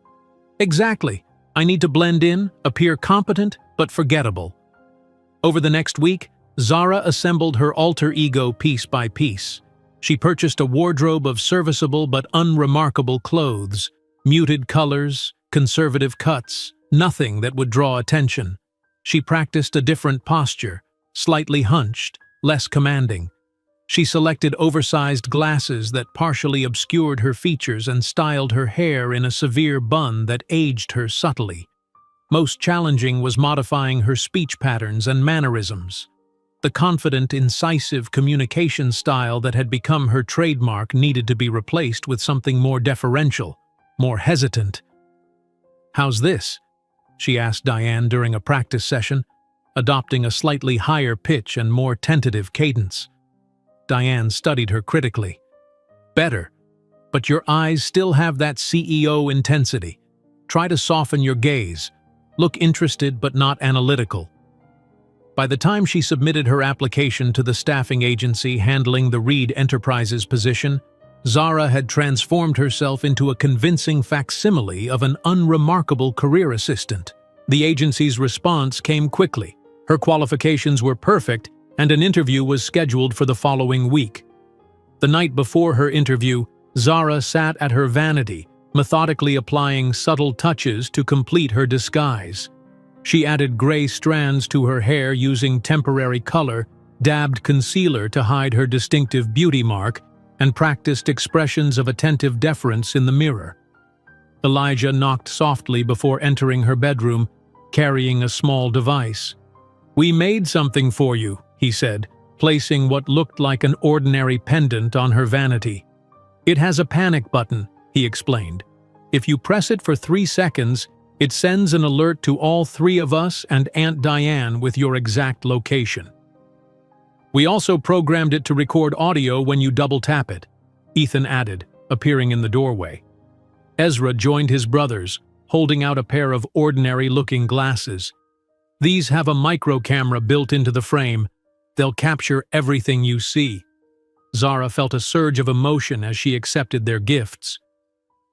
Speaker 1: "Exactly. I need to blend in, appear competent, but forgettable." Over the next week, Zara assembled her alter ego piece by piece. She purchased a wardrobe of serviceable but unremarkable clothes, muted colors, conservative cuts, nothing that would draw attention. She practiced a different posture, slightly hunched, less commanding. She selected oversized glasses that partially obscured her features and styled her hair in a severe bun that aged her subtly. Most challenging was modifying her speech patterns and mannerisms. The confident, incisive communication style that had become her trademark needed to be replaced with something more deferential, more hesitant. "How's this?" she asked Diane during a practice session, adopting a slightly higher pitch and more tentative cadence. Diane studied her critically. "Better, but your eyes still have that CEO intensity. Try to soften your gaze. Look interested but not analytical." By the time she submitted her application to the staffing agency handling the Reed Enterprises position, Zara had transformed herself into a convincing facsimile of an unremarkable career assistant. The agency's response came quickly. Her qualifications were perfect, and an interview was scheduled for the following week. The night before her interview, Zara sat at her vanity, methodically applying subtle touches to complete her disguise. She added gray strands to her hair using temporary color, dabbed concealer to hide her distinctive beauty mark, and practiced expressions of attentive deference in the mirror. Elijah knocked softly before entering her bedroom, carrying a small device. "We made something for you," he said, placing what looked like an ordinary pendant on her vanity. "It has a panic button," he explained. "If you press it for 3 seconds, it sends an alert to all 3 of us and Aunt Diane with your exact location. We also programmed it to record audio when you double-tap it," Ethan added, appearing in the doorway. Ezra joined his brothers, holding out a pair of ordinary-looking glasses. "These have a micro-camera built into the frame. They'll capture everything you see." Zara felt a surge of emotion as she accepted their gifts.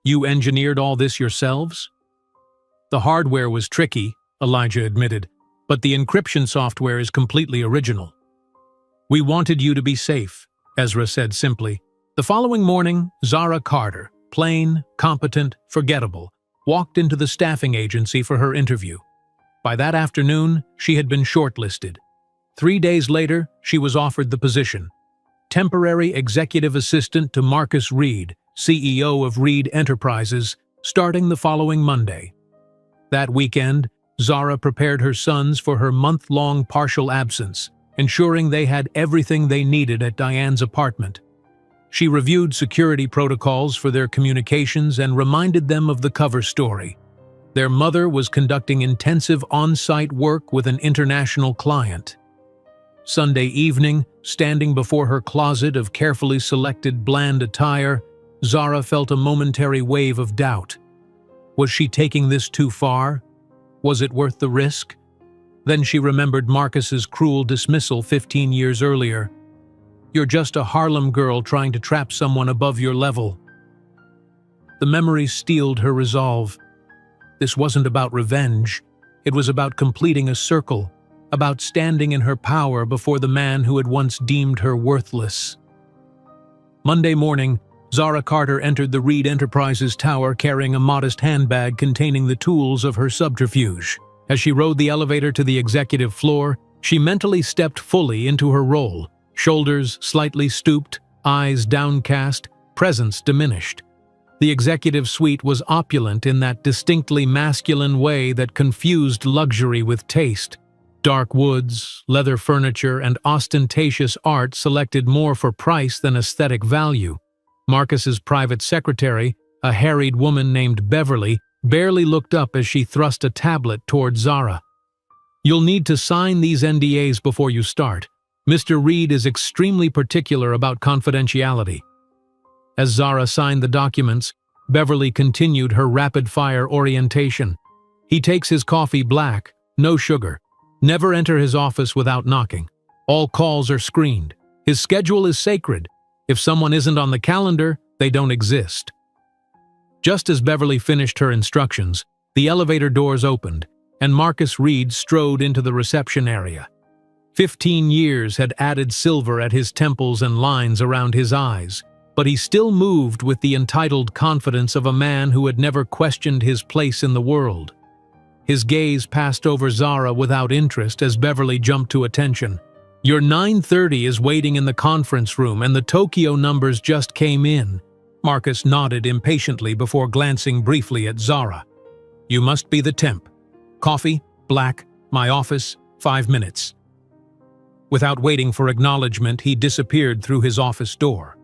Speaker 1: "You engineered all this yourselves?" "The hardware was tricky," Elijah admitted, "but the encryption software is completely original." "We wanted you to be safe," Ezra said simply. The following morning, Zara Carter, plain, competent, forgettable, walked into the staffing agency for her interview. By that afternoon, she had been shortlisted. 3 days later, she was offered the position. Temporary executive assistant to Marcus Reed, CEO of Reed Enterprises, starting the following Monday. That weekend, Zara prepared her sons for her month-long partial absence, ensuring they had everything they needed at Diane's apartment. She reviewed security protocols for their communications and reminded them of the cover story. Their mother was conducting intensive on-site work with an international client. Sunday evening, standing before her closet of carefully selected bland attire, Zara felt a momentary wave of doubt. Was she taking this too far? Was it worth the risk? Then she remembered Marcus's cruel dismissal 15 years earlier. "You're just a Harlem girl trying to trap someone above your level." The memory steeled her resolve. This wasn't about revenge. It was about completing a circle, about standing in her power before the man who had once deemed her worthless. Monday morning, Zara Carter entered the Reed Enterprises tower carrying a modest handbag containing the tools of her subterfuge. As she rode the elevator to the executive floor, she mentally stepped fully into her role, shoulders slightly stooped, eyes downcast, presence diminished. The executive suite was opulent in that distinctly masculine way that confused luxury with taste. Dark woods, leather furniture, and ostentatious art selected more for price than aesthetic value. Marcus's private secretary, a harried woman named Beverly, barely looked up as she thrust a tablet toward Zara. "You'll need to sign these NDAs before you start. Mr. Reed is extremely particular about confidentiality." As Zara signed the documents, Beverly continued her rapid-fire orientation. "He takes his coffee black, no sugar. Never enter his office without knocking. All calls are screened. His schedule is sacred. If someone isn't on the calendar, they don't exist." Just as Beverly finished her instructions, the elevator doors opened, and Marcus Reed strode into the reception area. 15 years had added silver at his temples and lines around his eyes, but he still moved with the entitled confidence of a man who had never questioned his place in the world. His gaze passed over Zara without interest as Beverly jumped to attention. "Your 9:30 is waiting in the conference room and the Tokyo numbers just came in." Marcus nodded impatiently before glancing briefly at Zara. "You must be the temp. Coffee, black, my office, 5 minutes." Without waiting for acknowledgement, he disappeared through his office door.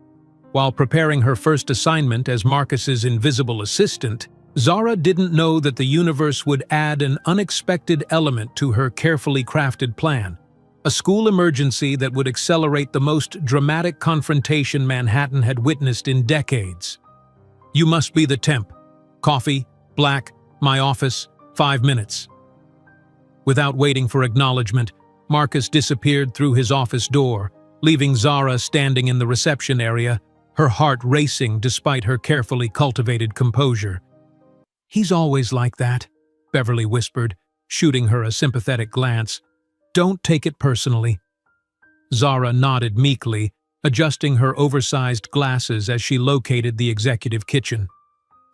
Speaker 1: While preparing her first assignment as Marcus's invisible assistant, Zara didn't know that the universe would add an unexpected element to her carefully crafted plan. A school emergency that would accelerate the most dramatic confrontation Manhattan had witnessed in decades. "You must be the temp. Coffee, black, my office, 5 minutes." Without waiting for acknowledgement, Marcus disappeared through his office door, leaving Zara standing in the reception area, her heart racing despite her carefully cultivated composure. "He's always like that," Beverly whispered, shooting her a sympathetic glance. "Don't take it personally." Zara nodded meekly, adjusting her oversized glasses as she located the executive kitchen.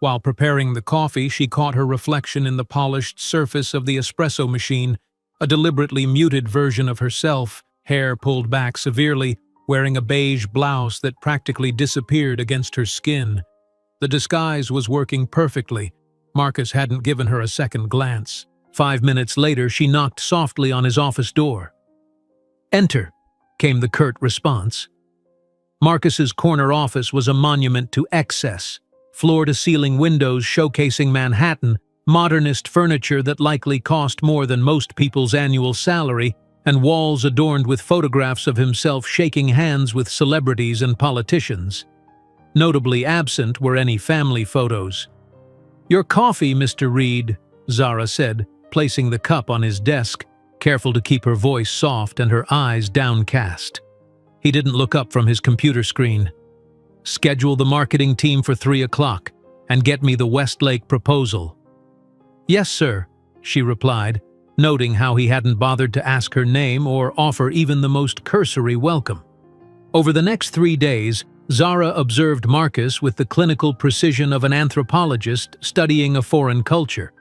Speaker 1: While preparing the coffee, she caught her reflection in the polished surface of the espresso machine, a deliberately muted version of herself, hair pulled back severely, wearing a beige blouse that practically disappeared against her skin. The disguise was working perfectly. Marcus hadn't given her a second glance. 5 minutes later, she knocked softly on his office door. "Enter," came the curt response. Marcus's corner office was a monument to excess. Floor-to-ceiling windows showcasing Manhattan, modernist furniture that likely cost more than most people's annual salary, and walls adorned with photographs of himself shaking hands with celebrities and politicians. Notably absent were any family photos. "Your coffee, Mr. Reed," Zara said, placing the cup on his desk, careful to keep her voice soft and her eyes downcast. He didn't look up from his computer screen. "Schedule the marketing team for 3 o'clock and get me the Westlake proposal." "Yes, sir," she replied, noting how he hadn't bothered to ask her name or offer even the most cursory welcome. Over the next 3 days, Zara observed Marcus with the clinical precision of an anthropologist studying a foreign culture.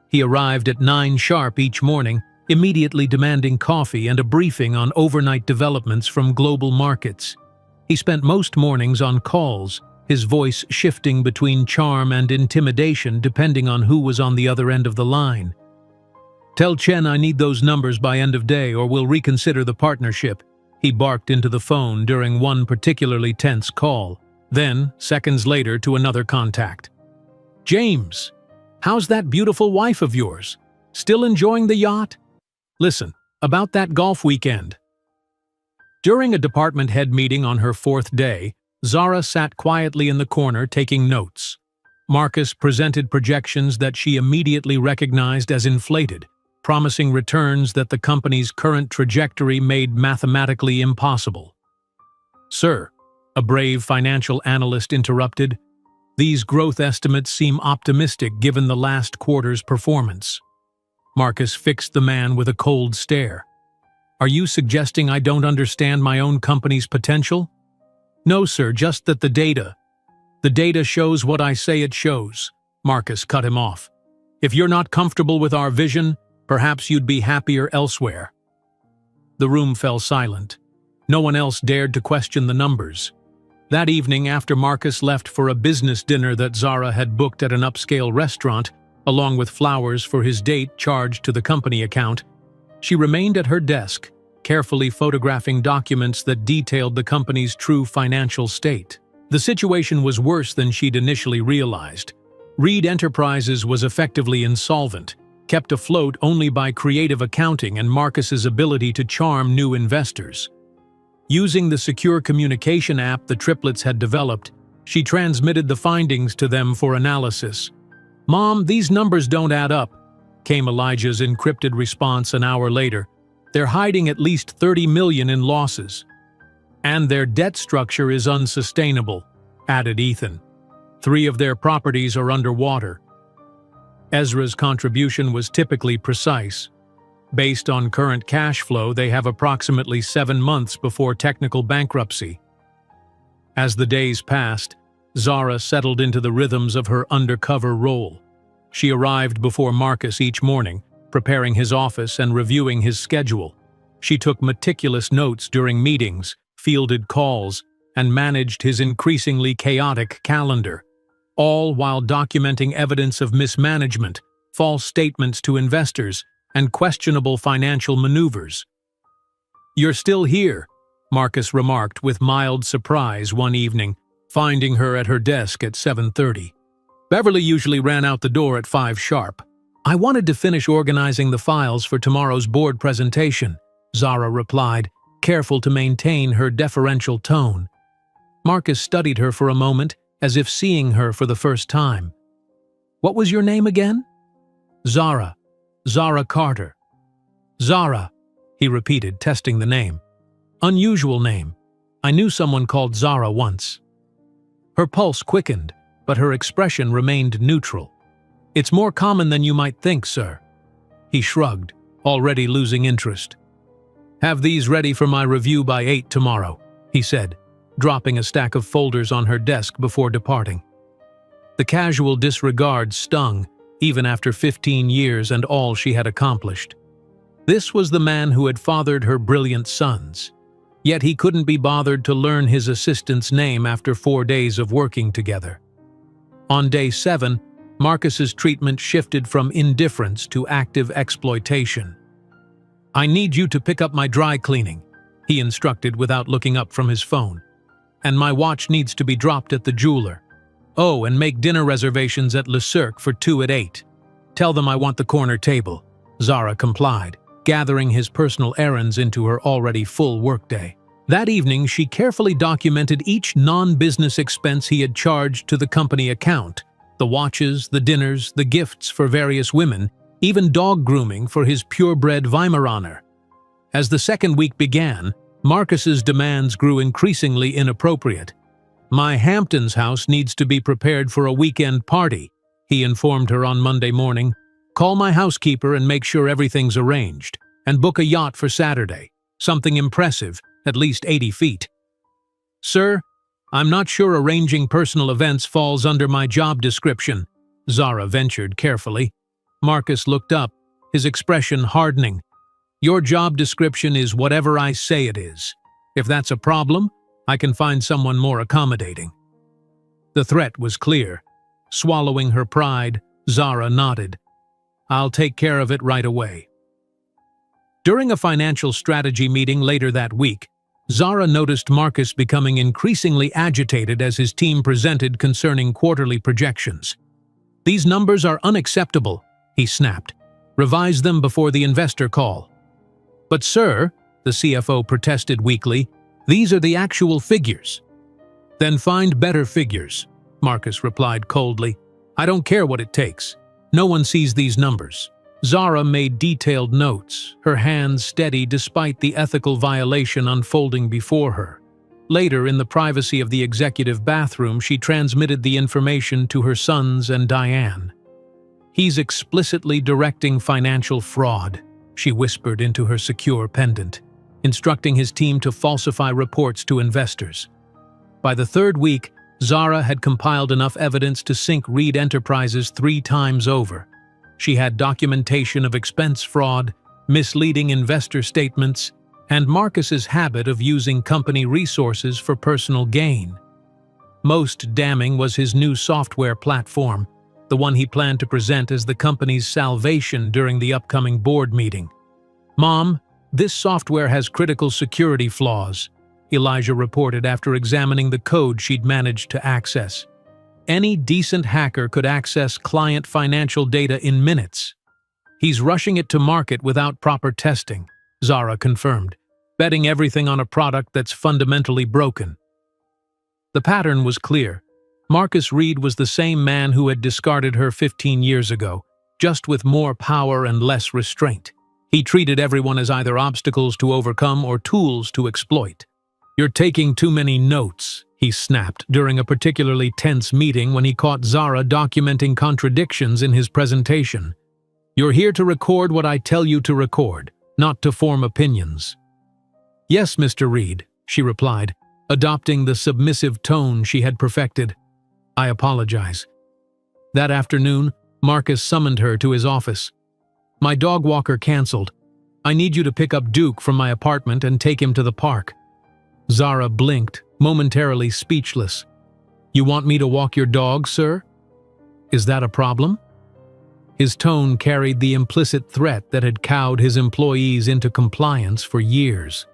Speaker 1: He arrived at 9 sharp each morning, immediately demanding coffee and a briefing on overnight developments from global markets. He spent most mornings on calls, his voice shifting between charm and intimidation depending on who was on the other end of the line. "Tell Chen I need those numbers by end of day or we'll reconsider the partnership," he barked into the phone during one particularly tense call. Then, seconds later, to another contact. "James, how's that beautiful wife of yours? Still enjoying the yacht? Listen, about that golf weekend." During a department head meeting on her 4th day, Zara sat quietly in the corner taking notes. Marcus presented projections that she immediately recognized as inflated, promising returns that the company's current trajectory made mathematically impossible. "Sir," a brave financial analyst interrupted, "these growth estimates seem optimistic given the last quarter's performance." Marcus fixed the man with a cold stare. "Are you suggesting I don't understand my own company's potential?" "No, sir, just that the data shows what I say it shows," Marcus cut him off. "If you're not comfortable with our vision, perhaps you'd be happier elsewhere." The room fell silent. No one else dared to question the numbers. That evening, after Marcus left for a business dinner that Zara had booked at an upscale restaurant, along with flowers for his date charged to the company account, she remained at her desk, carefully photographing documents that detailed the company's true financial state. The situation was worse than she'd initially realized. Reed Enterprises was effectively insolvent, kept afloat only by creative accounting and Marcus's ability to charm new investors. Using the secure communication app the triplets had developed, she transmitted the findings to them for analysis. "Mom, these numbers don't add up," came Elijah's encrypted response an hour later. "They're hiding at least $30 million in losses. And their debt structure is unsustainable," added Ethan. 3 of their properties are underwater. Ezra's contribution was typically precise. Based on current cash flow, they have approximately 7 months before technical bankruptcy. As the days passed, Zara settled into the rhythms of her undercover role. She arrived before Marcus each morning, preparing his office and reviewing his schedule. She took meticulous notes during meetings, fielded calls, and managed his increasingly chaotic calendar, all while documenting evidence of mismanagement, false statements to investors, and questionable financial maneuvers. "You're still here," Marcus remarked with mild surprise one evening, finding her at her desk at 7:30. "Beverly usually ran out the door at 5 sharp. I wanted to finish organizing the files for tomorrow's board presentation," Zara replied, careful to maintain her deferential tone. Marcus studied her for a moment, as if seeing her for the first time. "What was your name again?" "Zara. Zara Carter." "Zara," he repeated, testing the name. "Unusual name. I knew someone called Zara once." Her pulse quickened, but her expression remained neutral. "It's more common than you might think, sir." He shrugged, already losing interest. "Have these ready for my review by 8 tomorrow," he said, dropping a stack of folders on her desk before departing. The casual disregard stung, even after 15 years and all she had accomplished. This was the man who had fathered her brilliant sons. Yet he couldn't be bothered to learn his assistant's name after 4 days of working together. On day 7, Marcus's treatment shifted from indifference to active exploitation. "I need you to pick up my dry cleaning," he instructed without looking up from his phone. "And my watch needs to be dropped at the jeweler. Oh, and make dinner reservations at Le Cirque for 2 at 8. Tell them I want the corner table." Zara complied, gathering his personal errands into her already full workday. That evening, she carefully documented each non-business expense he had charged to the company account: the watches, the dinners, the gifts for various women, even dog grooming for his purebred Weimaraner. As the second week began, Marcus's demands grew increasingly inappropriate. "My Hamptons house needs to be prepared for a weekend party," he informed her on Monday morning. "Call my housekeeper and make sure everything's arranged, and book a yacht for Saturday, something impressive, at least 80 feet. "Sir, I'm not sure arranging personal events falls under my job description," Zara ventured carefully. Marcus looked up, his expression hardening. "Your job description is whatever I say it is. If that's a problem, I can find someone more accommodating." The threat was clear. Swallowing her pride, Zara nodded. "I'll take care of it right away." During a financial strategy meeting later that week, Zara noticed Marcus becoming increasingly agitated as his team presented concerning quarterly projections. "These numbers are unacceptable," he snapped. "Revise them before the investor call." "But sir," the CFO protested weakly, "these are the actual figures." "Then find better figures," Marcus replied coldly. "I don't care what it takes. No one sees these numbers." Zara made detailed notes, her hands steady despite the ethical violation unfolding before her. Later, in the privacy of the executive bathroom, she transmitted the information to her sons and Diane. "He's explicitly directing financial fraud," she whispered into her secure pendant, instructing his team to falsify reports to investors. By the third week, Zara had compiled enough evidence to sink Reed Enterprises 3 times over. She had documentation of expense fraud, misleading investor statements, and Marcus's habit of using company resources for personal gain. Most damning was his new software platform, the one he planned to present as the company's salvation during the upcoming board meeting. "Mom, this software has critical security flaws," Elijah reported after examining the code she'd managed to access. "Any decent hacker could access client financial data in minutes." "He's rushing it to market without proper testing," Zara confirmed, betting everything on a product that's fundamentally broken. The pattern was clear. Marcus Reed was the same man who had discarded her 15 years ago, just with more power and less restraint. He treated everyone as either obstacles to overcome or tools to exploit. "You're taking too many notes," he snapped during a particularly tense meeting when he caught Zara documenting contradictions in his presentation. "You're here to record what I tell you to record, not to form opinions." "Yes, Mr. Reed," she replied, adopting the submissive tone she had perfected. "I apologize." That afternoon, Marcus summoned her to his office. "My dog walker canceled. I need you to pick up Duke from my apartment and take him to the park." Zara blinked, momentarily speechless. "You want me to walk your dog, sir? Is that a problem?" His tone carried the implicit threat that had cowed his employees into compliance for years.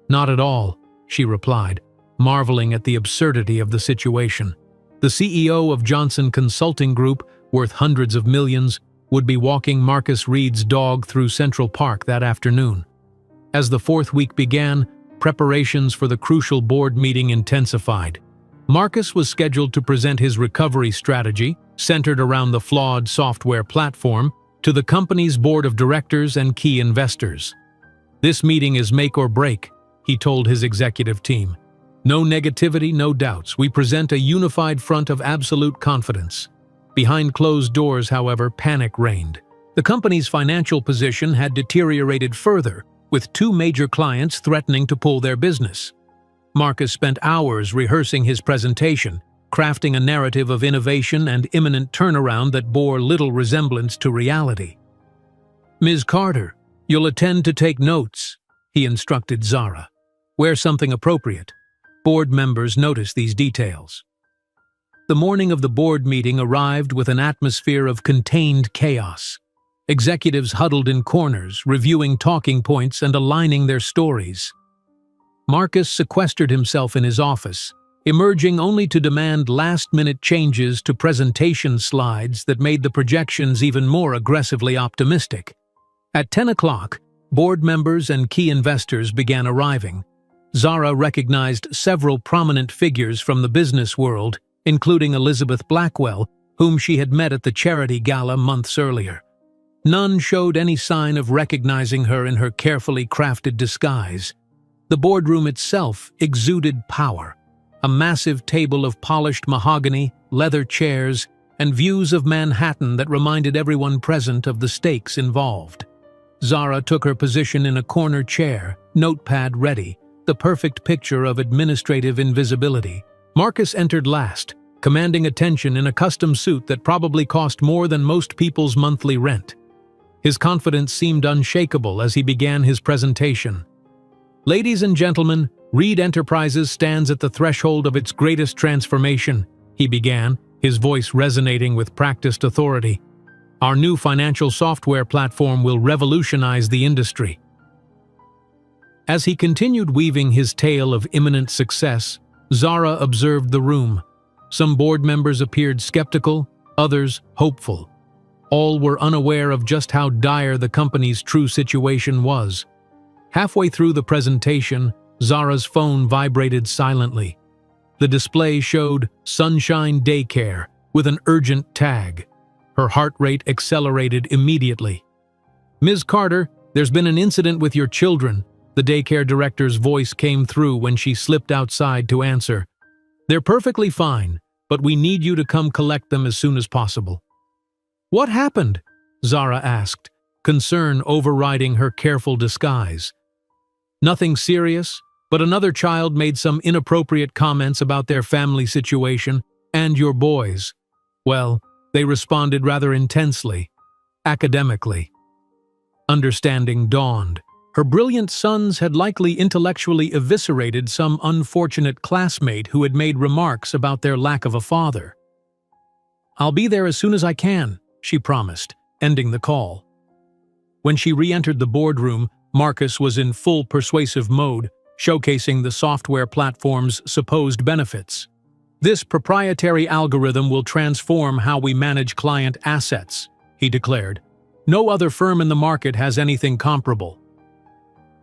Speaker 1: "Not at all," she replied, marveling at the absurdity of the situation. The CEO of Johnson Consulting Group, worth hundreds of millions, would be walking Marcus Reed's dog through Central Park that afternoon. As the 4th week began, preparations for the crucial board meeting intensified. Marcus was scheduled to present his recovery strategy, centered around the flawed software platform, to the company's board of directors and key investors. "This meeting is make or break," he told his executive team. No negativity, no doubts. We present a unified front of absolute confidence. Behind closed doors, however, panic reigned. The company's financial position had deteriorated further, with two major clients threatening to pull their business. Marcus spent hours rehearsing his presentation, crafting a narrative of innovation and imminent turnaround that bore little resemblance to reality. "Ms. Carter, you'll attend to take notes," he instructed Zara. "Wear something appropriate." Board members noticed these details. The morning of the board meeting arrived with an atmosphere of contained chaos. Executives huddled in corners, reviewing talking points and aligning their stories. Marcus sequestered himself in his office, emerging only to demand last-minute changes to presentation slides that made the projections even more aggressively optimistic. At 10 o'clock, board members and key investors began arriving. Zara recognized several prominent figures from the business world, including Elizabeth Blackwell, whom she had met at the charity gala months earlier. None showed any sign of recognizing her in her carefully crafted disguise. The boardroom itself exuded power. A massive table of polished mahogany, leather chairs, and views of Manhattan that reminded everyone present of the stakes involved. Zara took her position in a corner chair, notepad ready, the perfect picture of administrative invisibility. Marcus entered last, commanding attention in a custom suit that probably cost more than most people's monthly rent. His confidence seemed unshakable as he began his presentation. "Ladies and gentlemen, Reed Enterprises stands at the threshold of its greatest transformation," he began, his voice resonating with practiced authority. "Our new financial software platform will revolutionize the industry." As he continued weaving his tale of imminent success, Zara observed the room. Some board members appeared skeptical, others hopeful. All were unaware of just how dire the company's true situation was. Halfway through the presentation, Zara's phone vibrated silently. The display showed Sunshine Daycare with an urgent tag. Her heart rate accelerated immediately. "Ms. Carter, there's been an incident with your children," the daycare director's voice came through when she slipped outside to answer. "They're perfectly fine, but we need you to come collect them as soon as possible." "What happened?" Zara asked, concern overriding her careful disguise. "Nothing serious, but another child made some inappropriate comments about their family situation and your boys. Well, they responded rather intensely, academically." Understanding dawned. Her brilliant sons had likely intellectually eviscerated some unfortunate classmate who had made remarks about their lack of a father. "I'll be there as soon as I can," she promised, ending the call. When she re-entered the boardroom, Marcus was in full persuasive mode, showcasing the software platform's supposed benefits. "This proprietary algorithm will transform how we manage client assets," he declared. "No other firm in the market has anything comparable."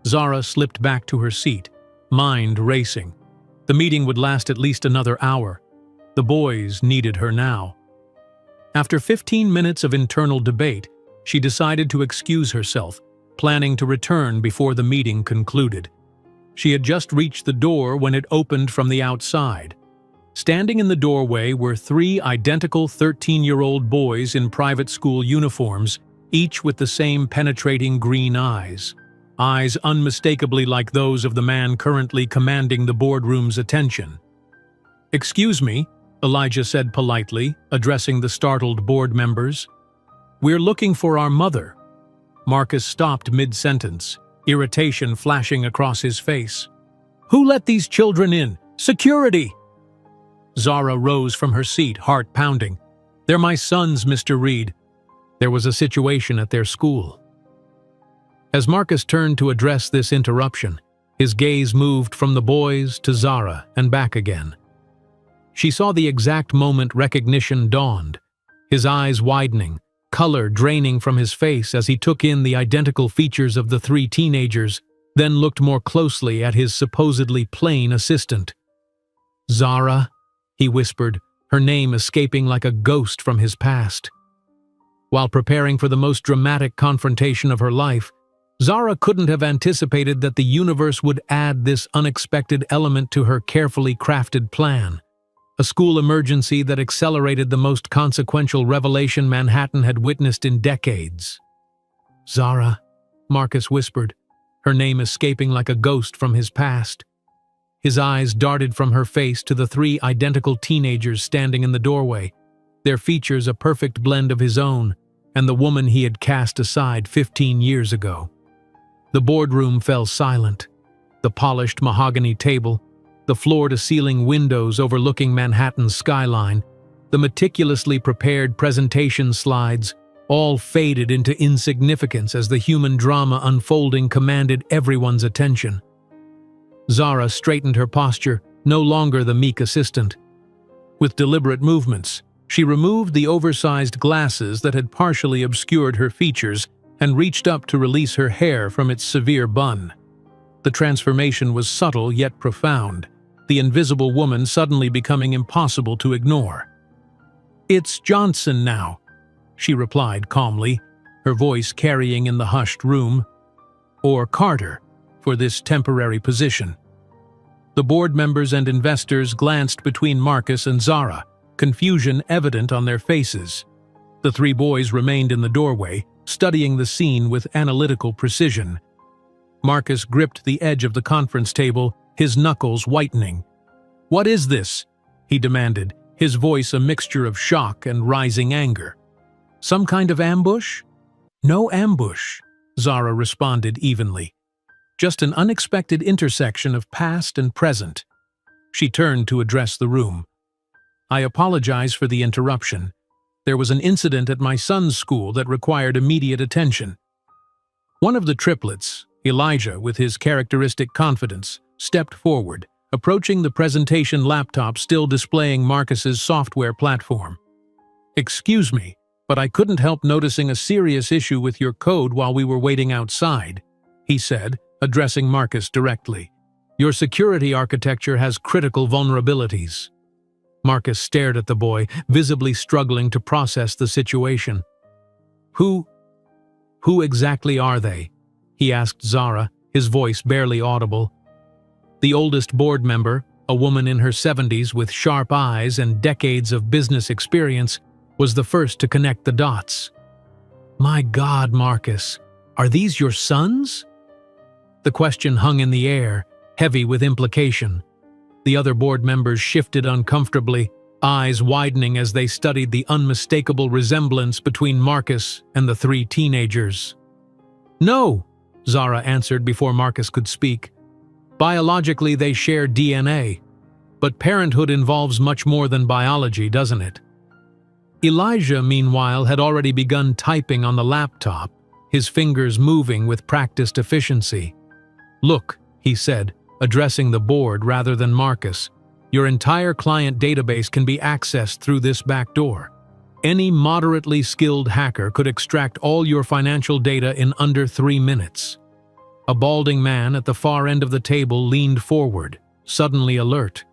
Speaker 1: Zara slipped back to her seat, mind racing. The meeting would last at least another hour. The boys needed her now. After 15 minutes of internal debate, she decided to excuse herself, planning to return before the meeting concluded. She had just reached the door when it opened from the outside. Standing in the doorway were three identical 13-year-old boys in private school uniforms, each with the same penetrating green eyes. Eyes unmistakably like those of the man currently commanding the boardroom's attention. "Excuse me," Elijah said politely, addressing the startled board members. "We're looking for our mother." Marcus stopped mid-sentence, irritation flashing across his face. "Who let these children in? Security!" Zara rose from her seat, heart pounding. "They're my sons, Mr. Reed. There was a situation at their school." As Marcus turned to address this interruption, his gaze moved from the boys to Zara and back again. She saw the exact moment recognition dawned, his eyes widening, color draining from his face as he took in the identical features of the three teenagers, then looked more closely at his supposedly plain assistant. "Zara," he whispered, her name escaping like a ghost from his past. While preparing for the most dramatic confrontation of her life, Zara couldn't have anticipated that the universe would add this unexpected element to her carefully crafted plan. A school emergency that accelerated the most consequential revelation Manhattan had witnessed in decades. "Zara," Marcus whispered, her name escaping like a ghost from his past. His eyes darted from her face to the three identical teenagers standing in the doorway, their features a perfect blend of his own and the woman he had cast aside 15 years ago. The boardroom fell silent. The polished mahogany table, the floor-to-ceiling windows overlooking Manhattan's skyline, the meticulously prepared presentation slides, all faded into insignificance as the human drama unfolding commanded everyone's attention. Zara straightened her posture, no longer the meek assistant. With deliberate movements, she removed the oversized glasses that had partially obscured her features and reached up to release her hair from its severe bun. The transformation was subtle yet profound, the invisible woman suddenly becoming impossible to ignore. "It's Johnson now," she replied calmly, her voice carrying in the hushed room. "Or Carter, for this temporary position." The board members and investors glanced between Marcus and Zara, confusion evident on their faces. The three boys remained in the doorway, studying the scene with analytical precision. Marcus gripped the edge of the conference table, his knuckles whitening. "What is this?" he demanded, his voice a mixture of shock and rising anger. "Some kind of ambush?" "No ambush," Zara responded evenly. "Just an unexpected intersection of past and present." She turned to address the room. "I apologize for the interruption. There was an incident at my son's school that required immediate attention." One of the triplets, Elijah, with his characteristic confidence, stepped forward, approaching the presentation laptop still displaying Marcus's software platform. "Excuse me, but I couldn't help noticing a serious issue with your code while we were waiting outside," he said, addressing Marcus directly. "Your security architecture has critical vulnerabilities." Marcus stared at the boy, visibly struggling to process the situation. Who exactly are they?" he asked Zara, his voice barely audible. The oldest board member, a woman in her 70s with sharp eyes and decades of business experience, was the first to connect the dots. "My God, Marcus, are these your sons?" The question hung in the air, heavy with implication. The other board members shifted uncomfortably, eyes widening as they studied the unmistakable resemblance between Marcus and the three teenagers. "No," Zara answered before Marcus could speak. "Biologically, they share DNA. But parenthood involves much more than biology, doesn't it?" Elijah, meanwhile, had already begun typing on the laptop, his fingers moving with practiced efficiency. "Look," he said, addressing the board rather than Marcus, "your entire client database can be accessed through this back door. Any moderately skilled hacker could extract all your financial data in under 3 minutes." A balding man at the far end of the table leaned forward, suddenly alert.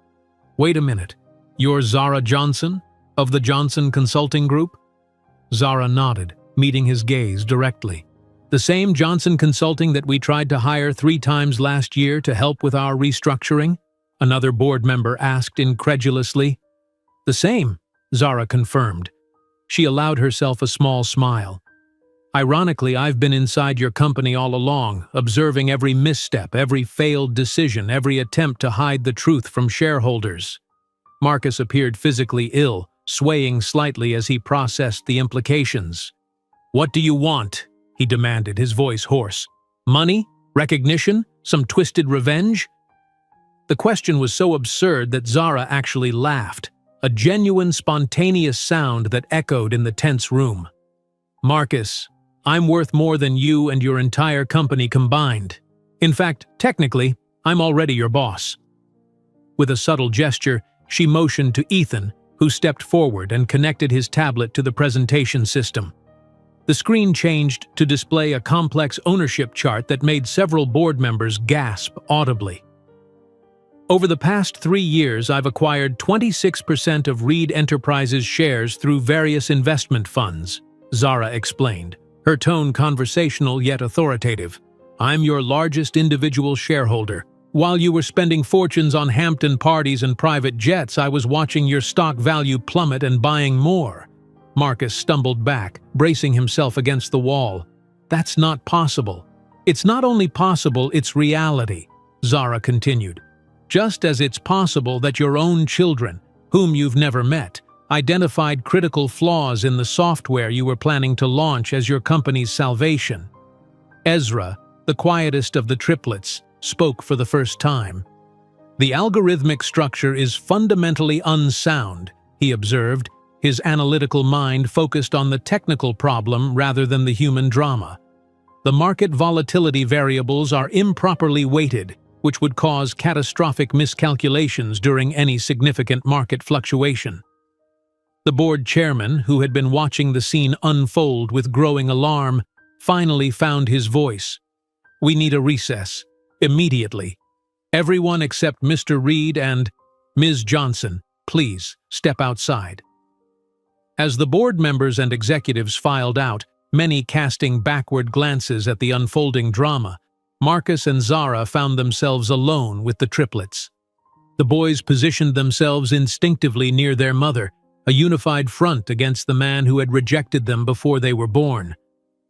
Speaker 1: "Wait a minute, you're Zara Johnson, of the Johnson Consulting Group?" Zara nodded, meeting his gaze directly. "The same Johnson Consulting that we tried to hire 3 times last year to help with our restructuring?" another board member asked incredulously. "The same," Zara confirmed. She allowed herself a small smile. "Ironically, I've been inside your company all along, observing every misstep, every failed decision, every attempt to hide the truth from shareholders." Marcus appeared physically ill, swaying slightly as he processed the implications. "What do you want?" he demanded, his voice hoarse. "Money? Recognition? Some twisted revenge?" The question was so absurd that Zara actually laughed, a genuine, spontaneous sound that echoed in the tense room. "Marcus, I'm worth more than you and your entire company combined. In fact, technically, I'm already your boss." With a subtle gesture, she motioned to Ethan, who stepped forward and connected his tablet to the presentation system. The screen changed to display a complex ownership chart that made several board members gasp audibly. "Over the past 3 years, I've acquired 26% of Reed Enterprises shares through various investment funds," Zara explained, her tone conversational yet authoritative. I'm your largest individual shareholder. While you were spending fortunes on Hampton parties and private jets, I was watching your stock value plummet and buying more." Marcus stumbled back, bracing himself against the wall. "That's not possible." "It's not only possible, it's reality," Zara continued. "Just as it's possible that your own children, whom you've never met, identified critical flaws in the software you were planning to launch as your company's salvation." Ezra, the quietest of the triplets, spoke for the first time. "The algorithmic structure is fundamentally unsound," he observed, his analytical mind focused on the technical problem rather than the human drama. "The market volatility variables are improperly weighted, which would cause catastrophic miscalculations during any significant market fluctuation." The board chairman, who had been watching the scene unfold with growing alarm, finally found his voice. "We need a recess. Immediately. Everyone except Mr. Reed and Ms. Johnson, please step outside." As the board members and executives filed out, many casting backward glances at the unfolding drama, Marcus and Zara found themselves alone with the triplets. The boys positioned themselves instinctively near their mother, a unified front against the man who had rejected them before they were born.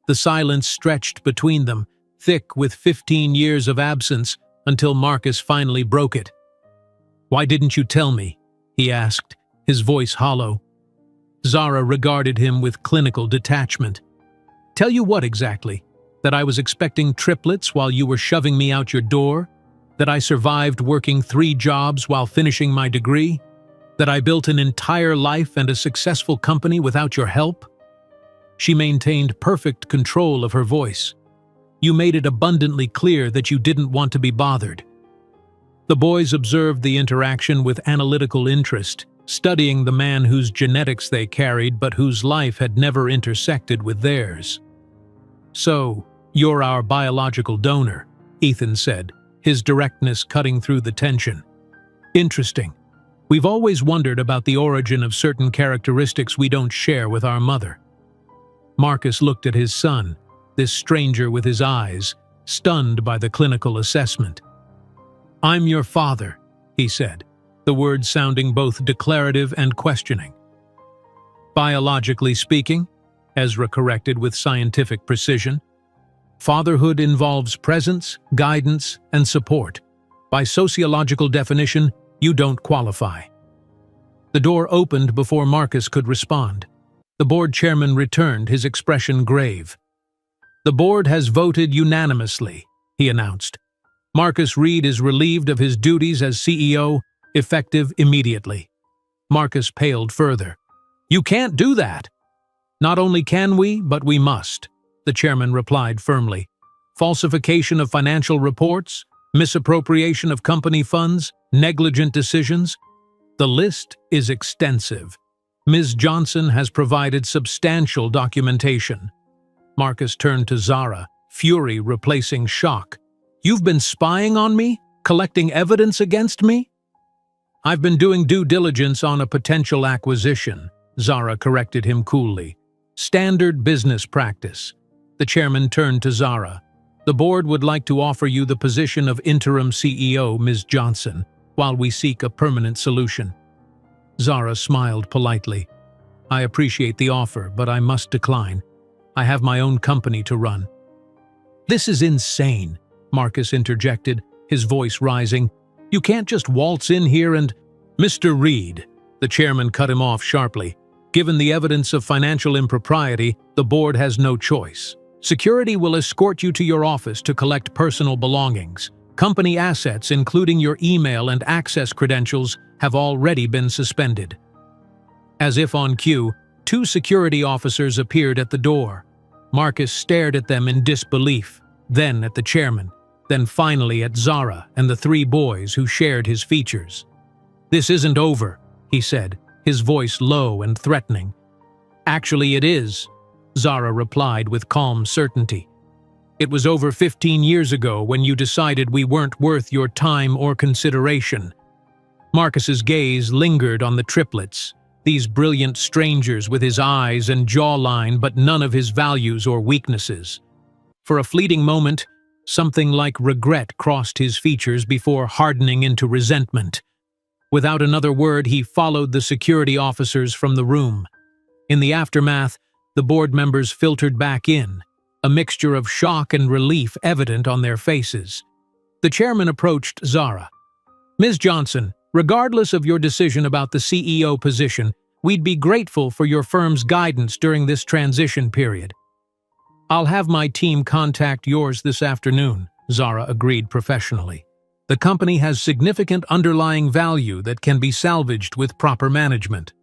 Speaker 1: The silence stretched between them, thick with 15 years of absence, until Marcus finally broke it. "Why didn't you tell me?" he asked, his voice hollow. Zara regarded him with clinical detachment. "Tell you what exactly? That I was expecting triplets while you were shoving me out your door? That I survived working 3 jobs while finishing my degree? That I built an entire life and a successful company without your help?" She maintained perfect control of her voice. "You made it abundantly clear that you didn't want to be bothered." The boys observed the interaction with analytical interest, studying the man whose genetics they carried but whose life had never intersected with theirs. "So, you're our biological donor," Ethan said, his directness cutting through the tension. "Interesting. We've always wondered about the origin of certain characteristics we don't share with our mother." Marcus looked at his son, this stranger with his eyes, stunned by the clinical assessment. "I'm your father," he said, the words sounding both declarative and questioning. "Biologically speaking," Ezra corrected with scientific precision, "fatherhood involves presence, guidance, and support. By sociological definition, you don't qualify." The door opened before Marcus could respond. The board chairman returned, his expression grave. "The board has voted unanimously," he announced. "Marcus Reed is relieved of his duties as CEO, effective immediately." Marcus paled further. "You can't do that." "Not only can we, but we must," the chairman replied firmly. "Falsification of financial reports, misappropriation of company funds, negligent decisions. The list is extensive. Ms. Johnson has provided substantial documentation." Marcus turned to Zara, fury replacing shock. "You've been spying on me? Collecting evidence against me?" "I've been doing due diligence on a potential acquisition," Zara corrected him coolly. "Standard business practice." The chairman turned to Zara. "The board would like to offer you the position of interim CEO, Ms. Johnson, while we seek a permanent solution." Zara smiled politely. "I appreciate the offer, but I must decline. I have my own company to run." "This is insane," Marcus interjected, his voice rising. "You can't just waltz in here and—" "Mr. Reed," the chairman cut him off sharply. "Given the evidence of financial impropriety, the board has no choice. Security will escort you to your office to collect personal belongings. Company assets, including your email and access credentials, have already been suspended." As if on cue, 2 security officers appeared at the door. Marcus stared at them in disbelief, then at the chairman, then finally at Zara and the 3 boys who shared his features. "This isn't over," he said, his voice low and threatening. "Actually, it is," Zara replied with calm certainty. "It was over 15 years ago when you decided we weren't worth your time or consideration." Marcus's gaze lingered on the triplets, these brilliant strangers with his eyes and jawline but none of his values or weaknesses. For a fleeting moment, Something like regret crossed his features before hardening into resentment. Without another word, he followed the security officers from the room. In the aftermath, the board members filtered back in, a mixture of shock and relief evident on their faces. The chairman approached Zara. "Ms. Johnson, regardless of your decision about the CEO position, we'd be grateful for your firm's guidance during this transition period." "I'll have my team contact yours this afternoon," Zara agreed professionally. "The company has significant underlying value that can be salvaged with proper management."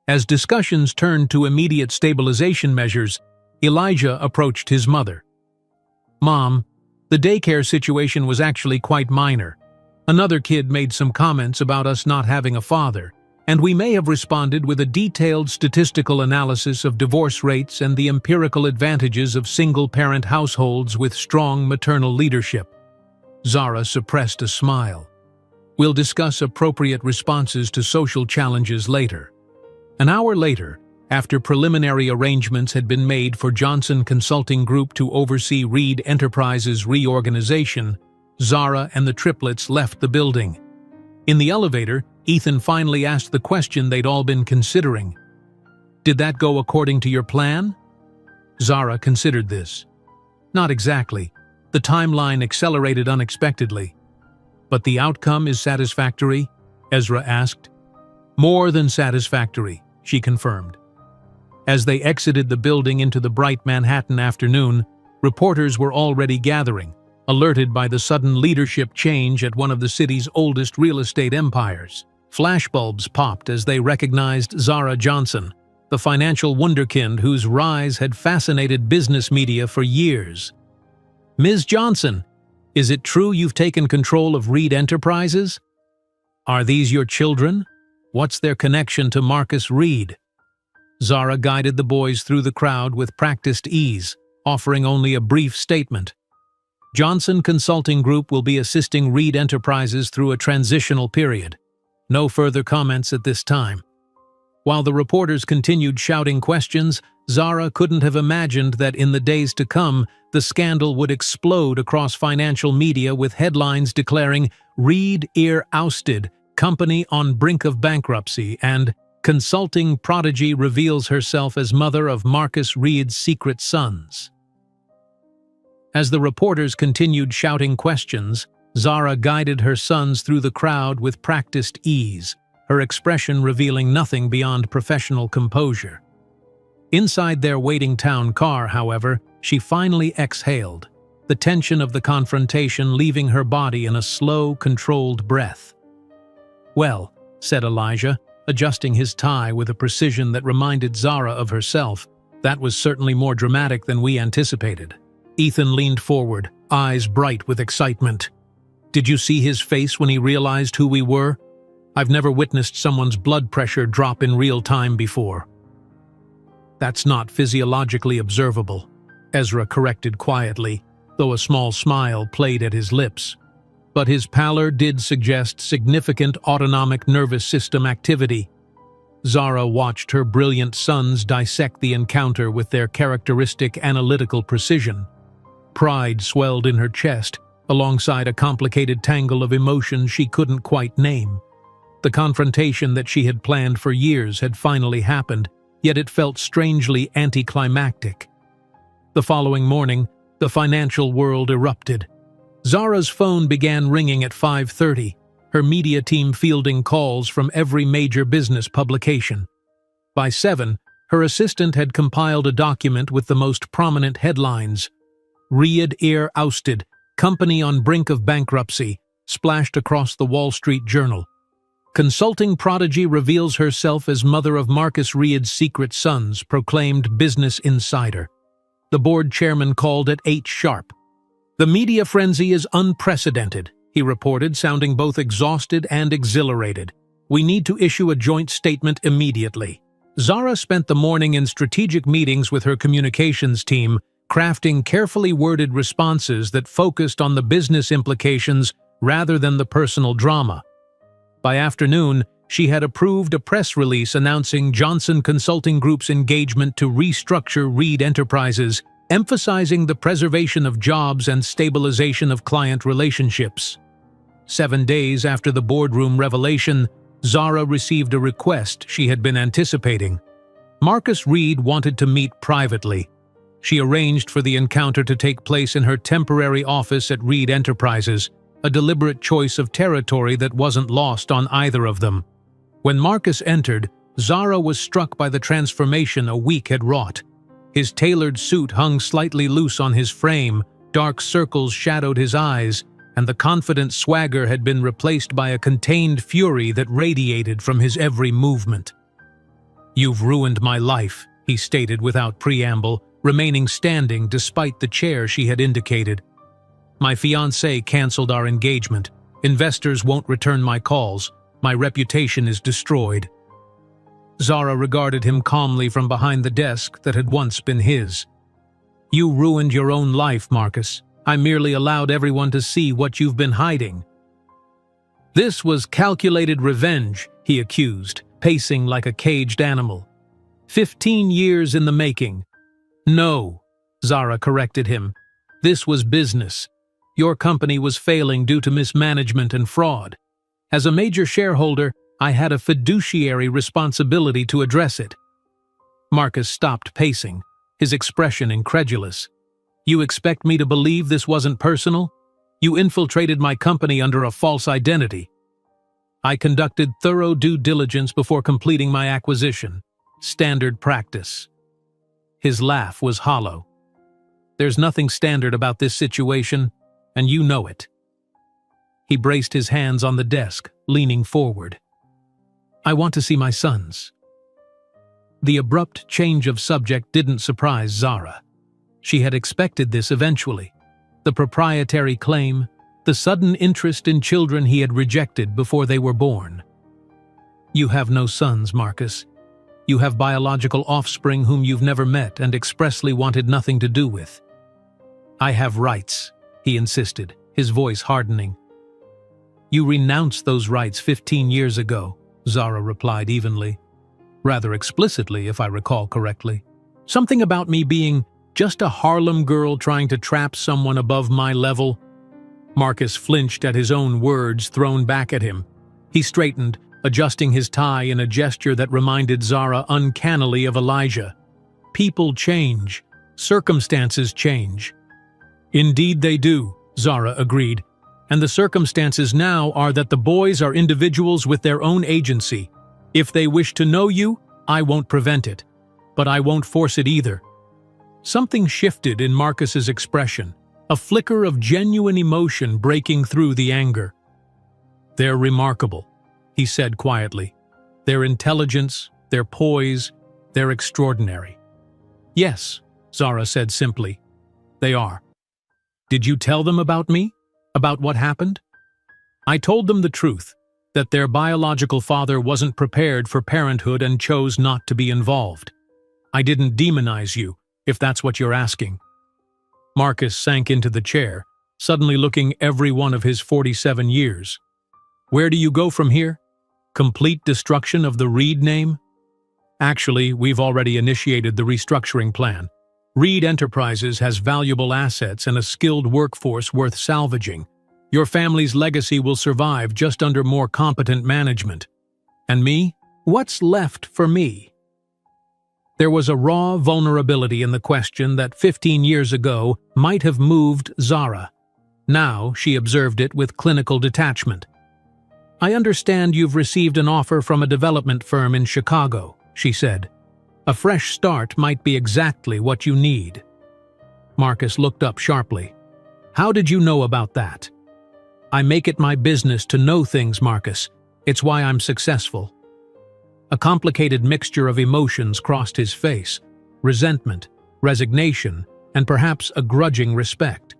Speaker 1: As discussions turned to immediate stabilization measures, Elijah approached his mother. "Mom, the daycare situation was actually quite minor. Another kid made some comments about us not having a father, and we may have responded with a detailed statistical analysis of divorce rates and the empirical advantages of single-parent households with strong maternal leadership." Zara suppressed a smile. "We'll discuss appropriate responses to social challenges later." An hour later, after preliminary arrangements had been made for Johnson Consulting Group to oversee Reed Enterprises' reorganization, Zara and the triplets left the building. In the elevator, Ethan finally asked the question they'd all been considering. "Did that go according to your plan?" Zara considered this. "Not exactly. The timeline accelerated unexpectedly." "But the outcome is satisfactory?" Ezra asked. "More than satisfactory," she confirmed. As they exited the building into the bright Manhattan afternoon, reporters were already gathering, alerted by the sudden leadership change at one of the city's oldest real estate empires. Flashbulbs popped as they recognized Zara Johnson, the financial wunderkind whose rise had fascinated business media for years. "Ms. Johnson, is it true you've taken control of Reed Enterprises? Are these your children? What's their connection to Marcus Reed?" Zara guided the boys through the crowd with practiced ease, offering only a brief statement. "Johnson Consulting Group will be assisting Reed Enterprises through a transitional period. No further comments at this time." While the reporters continued shouting questions, Zara couldn't have imagined that in the days to come, the scandal would explode across financial media with headlines declaring "Reed Ear Ousted, Company on Brink of Bankruptcy" and "Consulting Prodigy Reveals Herself as Mother of Marcus Reed's Secret Sons." As the reporters continued shouting questions, Zara guided her sons through the crowd with practiced ease, her expression revealing nothing beyond professional composure. Inside their waiting town car, however, she finally exhaled, the tension of the confrontation leaving her body in a slow, controlled breath. "Well," said Elijah, adjusting his tie with a precision that reminded Zara of herself, "that was certainly more dramatic than we anticipated." Ethan leaned forward, eyes bright with excitement. "Did you see his face when he realized who we were? I've never witnessed someone's blood pressure drop in real time before." "That's not physiologically observable," Ezra corrected quietly, though a small smile played at his lips. But his pallor did suggest significant autonomic nervous system activity. Zara watched her brilliant sons dissect the encounter with their characteristic analytical precision. Pride swelled in her chest, alongside a complicated tangle of emotions she couldn't quite name. The confrontation that she had planned for years had finally happened, yet it felt strangely anticlimactic. The following morning, the financial world erupted. Zara's phone began ringing at 5:30, her media team fielding calls from every major business publication. By 7, her assistant had compiled a document with the most prominent headlines. "Reed Ear Ousted, Company on Brink of Bankruptcy," splashed across the Wall Street Journal. "Consulting Prodigy Reveals Herself as Mother of Marcus Reed's Secret Sons," proclaimed Business Insider. The board chairman called at 8 sharp. "The media frenzy is unprecedented," he reported, sounding both exhausted and exhilarated. "We need to issue a joint statement immediately." Zara spent the morning in strategic meetings with her communications team, crafting carefully worded responses that focused on the business implications rather than the personal drama. By afternoon, she had approved a press release announcing Johnson Consulting Group's engagement to restructure Reed Enterprises, emphasizing the preservation of jobs and stabilization of client relationships. 7 days after the boardroom revelation, Zara received a request she had been anticipating. Marcus Reed wanted to meet privately. She arranged for the encounter to take place in her temporary office at Reed Enterprises, a deliberate choice of territory that wasn't lost on either of them. When Marcus entered, Zara was struck by the transformation a week had wrought. His tailored suit hung slightly loose on his frame, dark circles shadowed his eyes, and the confident swagger had been replaced by a contained fury that radiated from his every movement. "You've ruined my life," he stated without preamble, remaining standing despite the chair she had indicated. "My fiancée canceled our engagement. Investors won't return my calls. My reputation is destroyed." Zara regarded him calmly from behind the desk that had once been his. "You ruined your own life, Marcus. I merely allowed everyone to see what you've been hiding." This was calculated revenge, he accused, pacing like a caged animal. 15 years in the making. "No," Zara corrected him. "This was business. Your company was failing due to mismanagement and fraud. As a major shareholder, I had a fiduciary responsibility to address it." Marcus stopped pacing, his expression incredulous. "You expect me to believe this wasn't personal? You infiltrated my company under a false identity." "I conducted thorough due diligence before completing my acquisition. Standard practice." His laugh was hollow. "There's nothing standard about this situation, and you know it." He braced his hands on the desk, leaning forward. "I want to see my sons." The abrupt change of subject didn't surprise Zara. She had expected this eventually. The proprietary claim, the sudden interest in children he had rejected before they were born. "You have no sons, Marcus. You have biological offspring whom you've never met and expressly wanted nothing to do with." "I have rights," he insisted, his voice hardening. "You renounced those rights 15 years ago," Zara replied evenly. "Rather explicitly, if I recall correctly. Something about me being just a Harlem girl trying to trap someone above my level." Marcus flinched at his own words thrown back at him. He straightened, adjusting his tie in a gesture that reminded Zara uncannily of Elijah. "People change. Circumstances change." "Indeed they do," Zara agreed. "And the circumstances now are that the boys are individuals with their own agency. If they wish to know you, I won't prevent it. But I won't force it either." Something shifted in Marcus's expression, a flicker of genuine emotion breaking through the anger. "They're remarkable," he said quietly. "Their intelligence, their poise, they're extraordinary." "Yes," Zara said simply. "They are." "Did you tell them about me? About what happened?" "I told them the truth, that their biological father wasn't prepared for parenthood and chose not to be involved. I didn't demonize you, if that's what you're asking." Marcus sank into the chair, suddenly looking every one of his 47 years. "Where do you go from here? Complete destruction of the Reed name?" "Actually, we've already initiated the restructuring plan. Reed Enterprises has valuable assets and a skilled workforce worth salvaging. Your family's legacy will survive just under more competent management. And me? What's left for me?" There was a raw vulnerability in the question that 15 years ago might have moved Zara. Now she observed it with clinical detachment. "I understand you've received an offer from a development firm in Chicago," she said. "A fresh start might be exactly what you need." Marcus looked up sharply. "How did you know about that?" "I make it my business to know things, Marcus. It's why I'm successful." A complicated mixture of emotions crossed his face: resentment, resignation, and perhaps a grudging respect.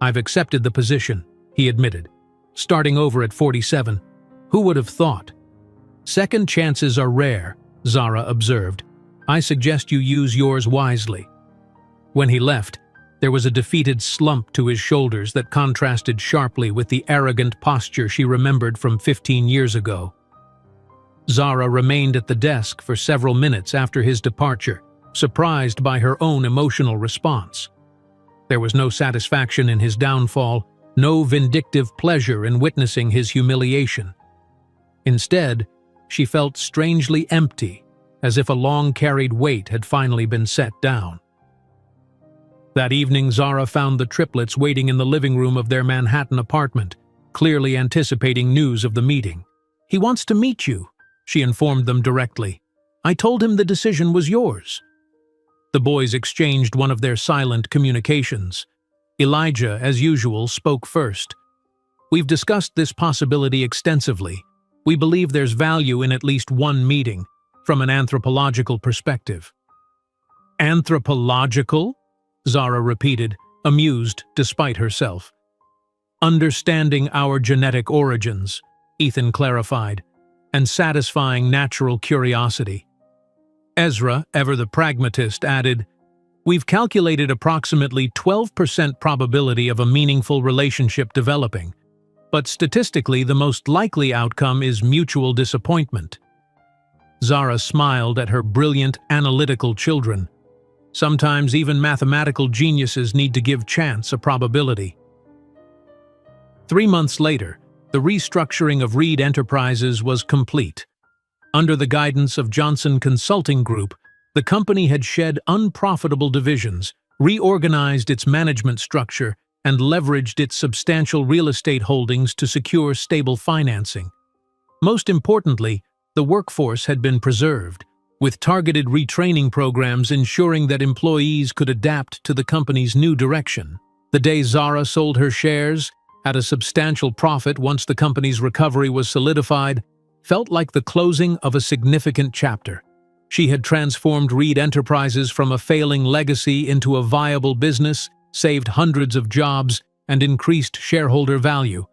Speaker 1: "I've accepted the position," he admitted. "Starting over at 47. Who would have thought?" "Second chances are rare," Zara observed. "I suggest you use yours wisely." When he left, there was a defeated slump to his shoulders that contrasted sharply with the arrogant posture she remembered from 15 years ago. Zara remained at the desk for several minutes after his departure, surprised by her own emotional response. There was no satisfaction in his downfall, no vindictive pleasure in witnessing his humiliation. Instead, she felt strangely empty, as if a long-carried weight had finally been set down. That evening, Zara found the triplets waiting in the living room of their Manhattan apartment, clearly anticipating news of the meeting. "He wants to meet you," she informed them directly. "I told him the decision was yours." The boys exchanged one of their silent communications. Elijah, as usual, spoke first. "We've discussed this possibility extensively. We believe there's value in at least one meeting, from an anthropological perspective." "Anthropological?" Zara repeated, amused despite herself. "Understanding our genetic origins," Ethan clarified, "and satisfying natural curiosity." Ezra, ever the pragmatist, added, "We've calculated approximately 12% probability of a meaningful relationship developing, but statistically the most likely outcome is mutual disappointment." Zara smiled at her brilliant, analytical children. Sometimes even mathematical geniuses need to give chance a probability. 3 months later, the restructuring of Reed Enterprises was complete. Under the guidance of Johnson Consulting Group, the company had shed unprofitable divisions, reorganized its management structure, and leveraged its substantial real estate holdings to secure stable financing. Most importantly, the workforce had been preserved, with targeted retraining programs ensuring that employees could adapt to the company's new direction. The day Zara sold her shares, at a substantial profit once the company's recovery was solidified, felt like the closing of a significant chapter. She had transformed Reed Enterprises from a failing legacy into a viable business, saved hundreds of jobs, and increased shareholder value.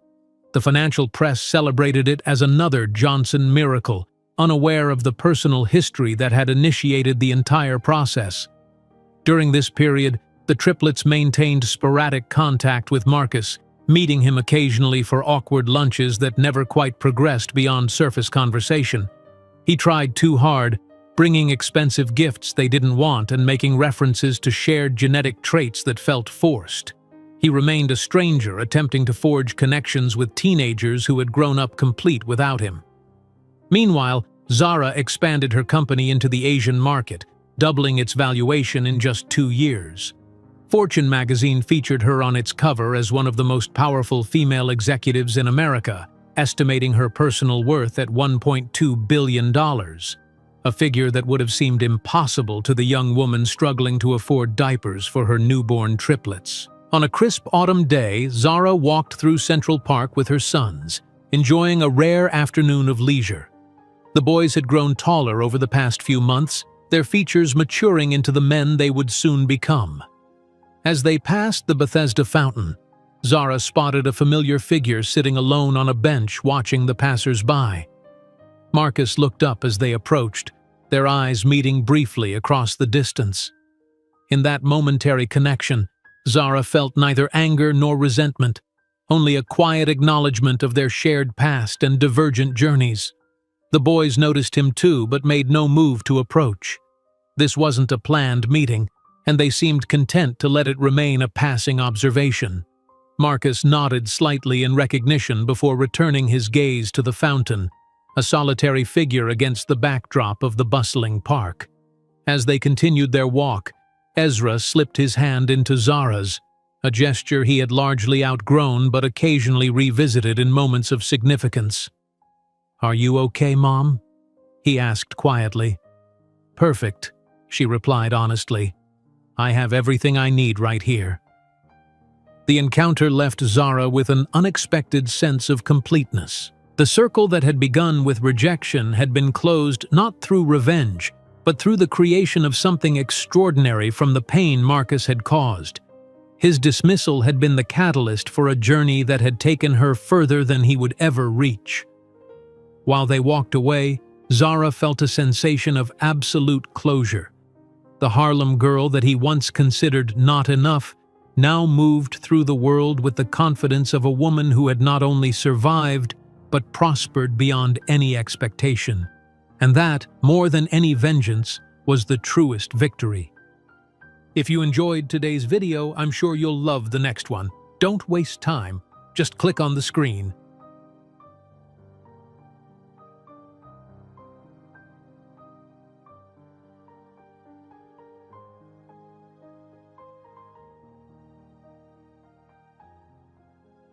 Speaker 1: The financial press celebrated it as another Johnson miracle, unaware of the personal history that had initiated the entire process. During this period, the triplets maintained sporadic contact with Marcus, meeting him occasionally for awkward lunches that never quite progressed beyond surface conversation. He tried too hard, bringing expensive gifts they didn't want and making references to shared genetic traits that felt forced. He remained a stranger, attempting to forge connections with teenagers who had grown up complete without him. Meanwhile, Zara expanded her company into the Asian market, doubling its valuation in just 2 years. Fortune magazine featured her on its cover as one of the most powerful female executives in America, estimating her personal worth at $1.2 billion, a figure that would have seemed impossible to the young woman struggling to afford diapers for her newborn triplets. On a crisp autumn day, Zara walked through Central Park with her sons, enjoying a rare afternoon of leisure. The boys had grown taller over the past few months, their features maturing into the men they would soon become. As they passed the Bethesda fountain, Zara spotted a familiar figure sitting alone on a bench watching the passers-by. Marcus looked up as they approached, their eyes meeting briefly across the distance. In that momentary connection, Zara felt neither anger nor resentment, only a quiet acknowledgement of their shared past and divergent journeys. The boys noticed him too, but made no move to approach. This wasn't a planned meeting, and they seemed content to let it remain a passing observation. Marcus nodded slightly in recognition before returning his gaze to the fountain, a solitary figure against the backdrop of the bustling park. As they continued their walk, Ezra slipped his hand into Zara's, a gesture he had largely outgrown but occasionally revisited in moments of significance. "Are you okay, Mom?" he asked quietly. "Perfect," she replied honestly. "I have everything I need right here." The encounter left Zara with an unexpected sense of completeness. The circle that had begun with rejection had been closed not through revenge, but through the creation of something extraordinary from the pain Marcus had caused. His dismissal had been the catalyst for a journey that had taken her further than he would ever reach. While they walked away, Zara felt a sensation of absolute closure. The Harlem girl that he once considered not enough now moved through the world with the confidence of a woman who had not only survived, but prospered beyond any expectation. And that, more than any vengeance, was the truest victory. If you enjoyed today's video, I'm sure you'll love the next one. Don't waste time. Just click on the screen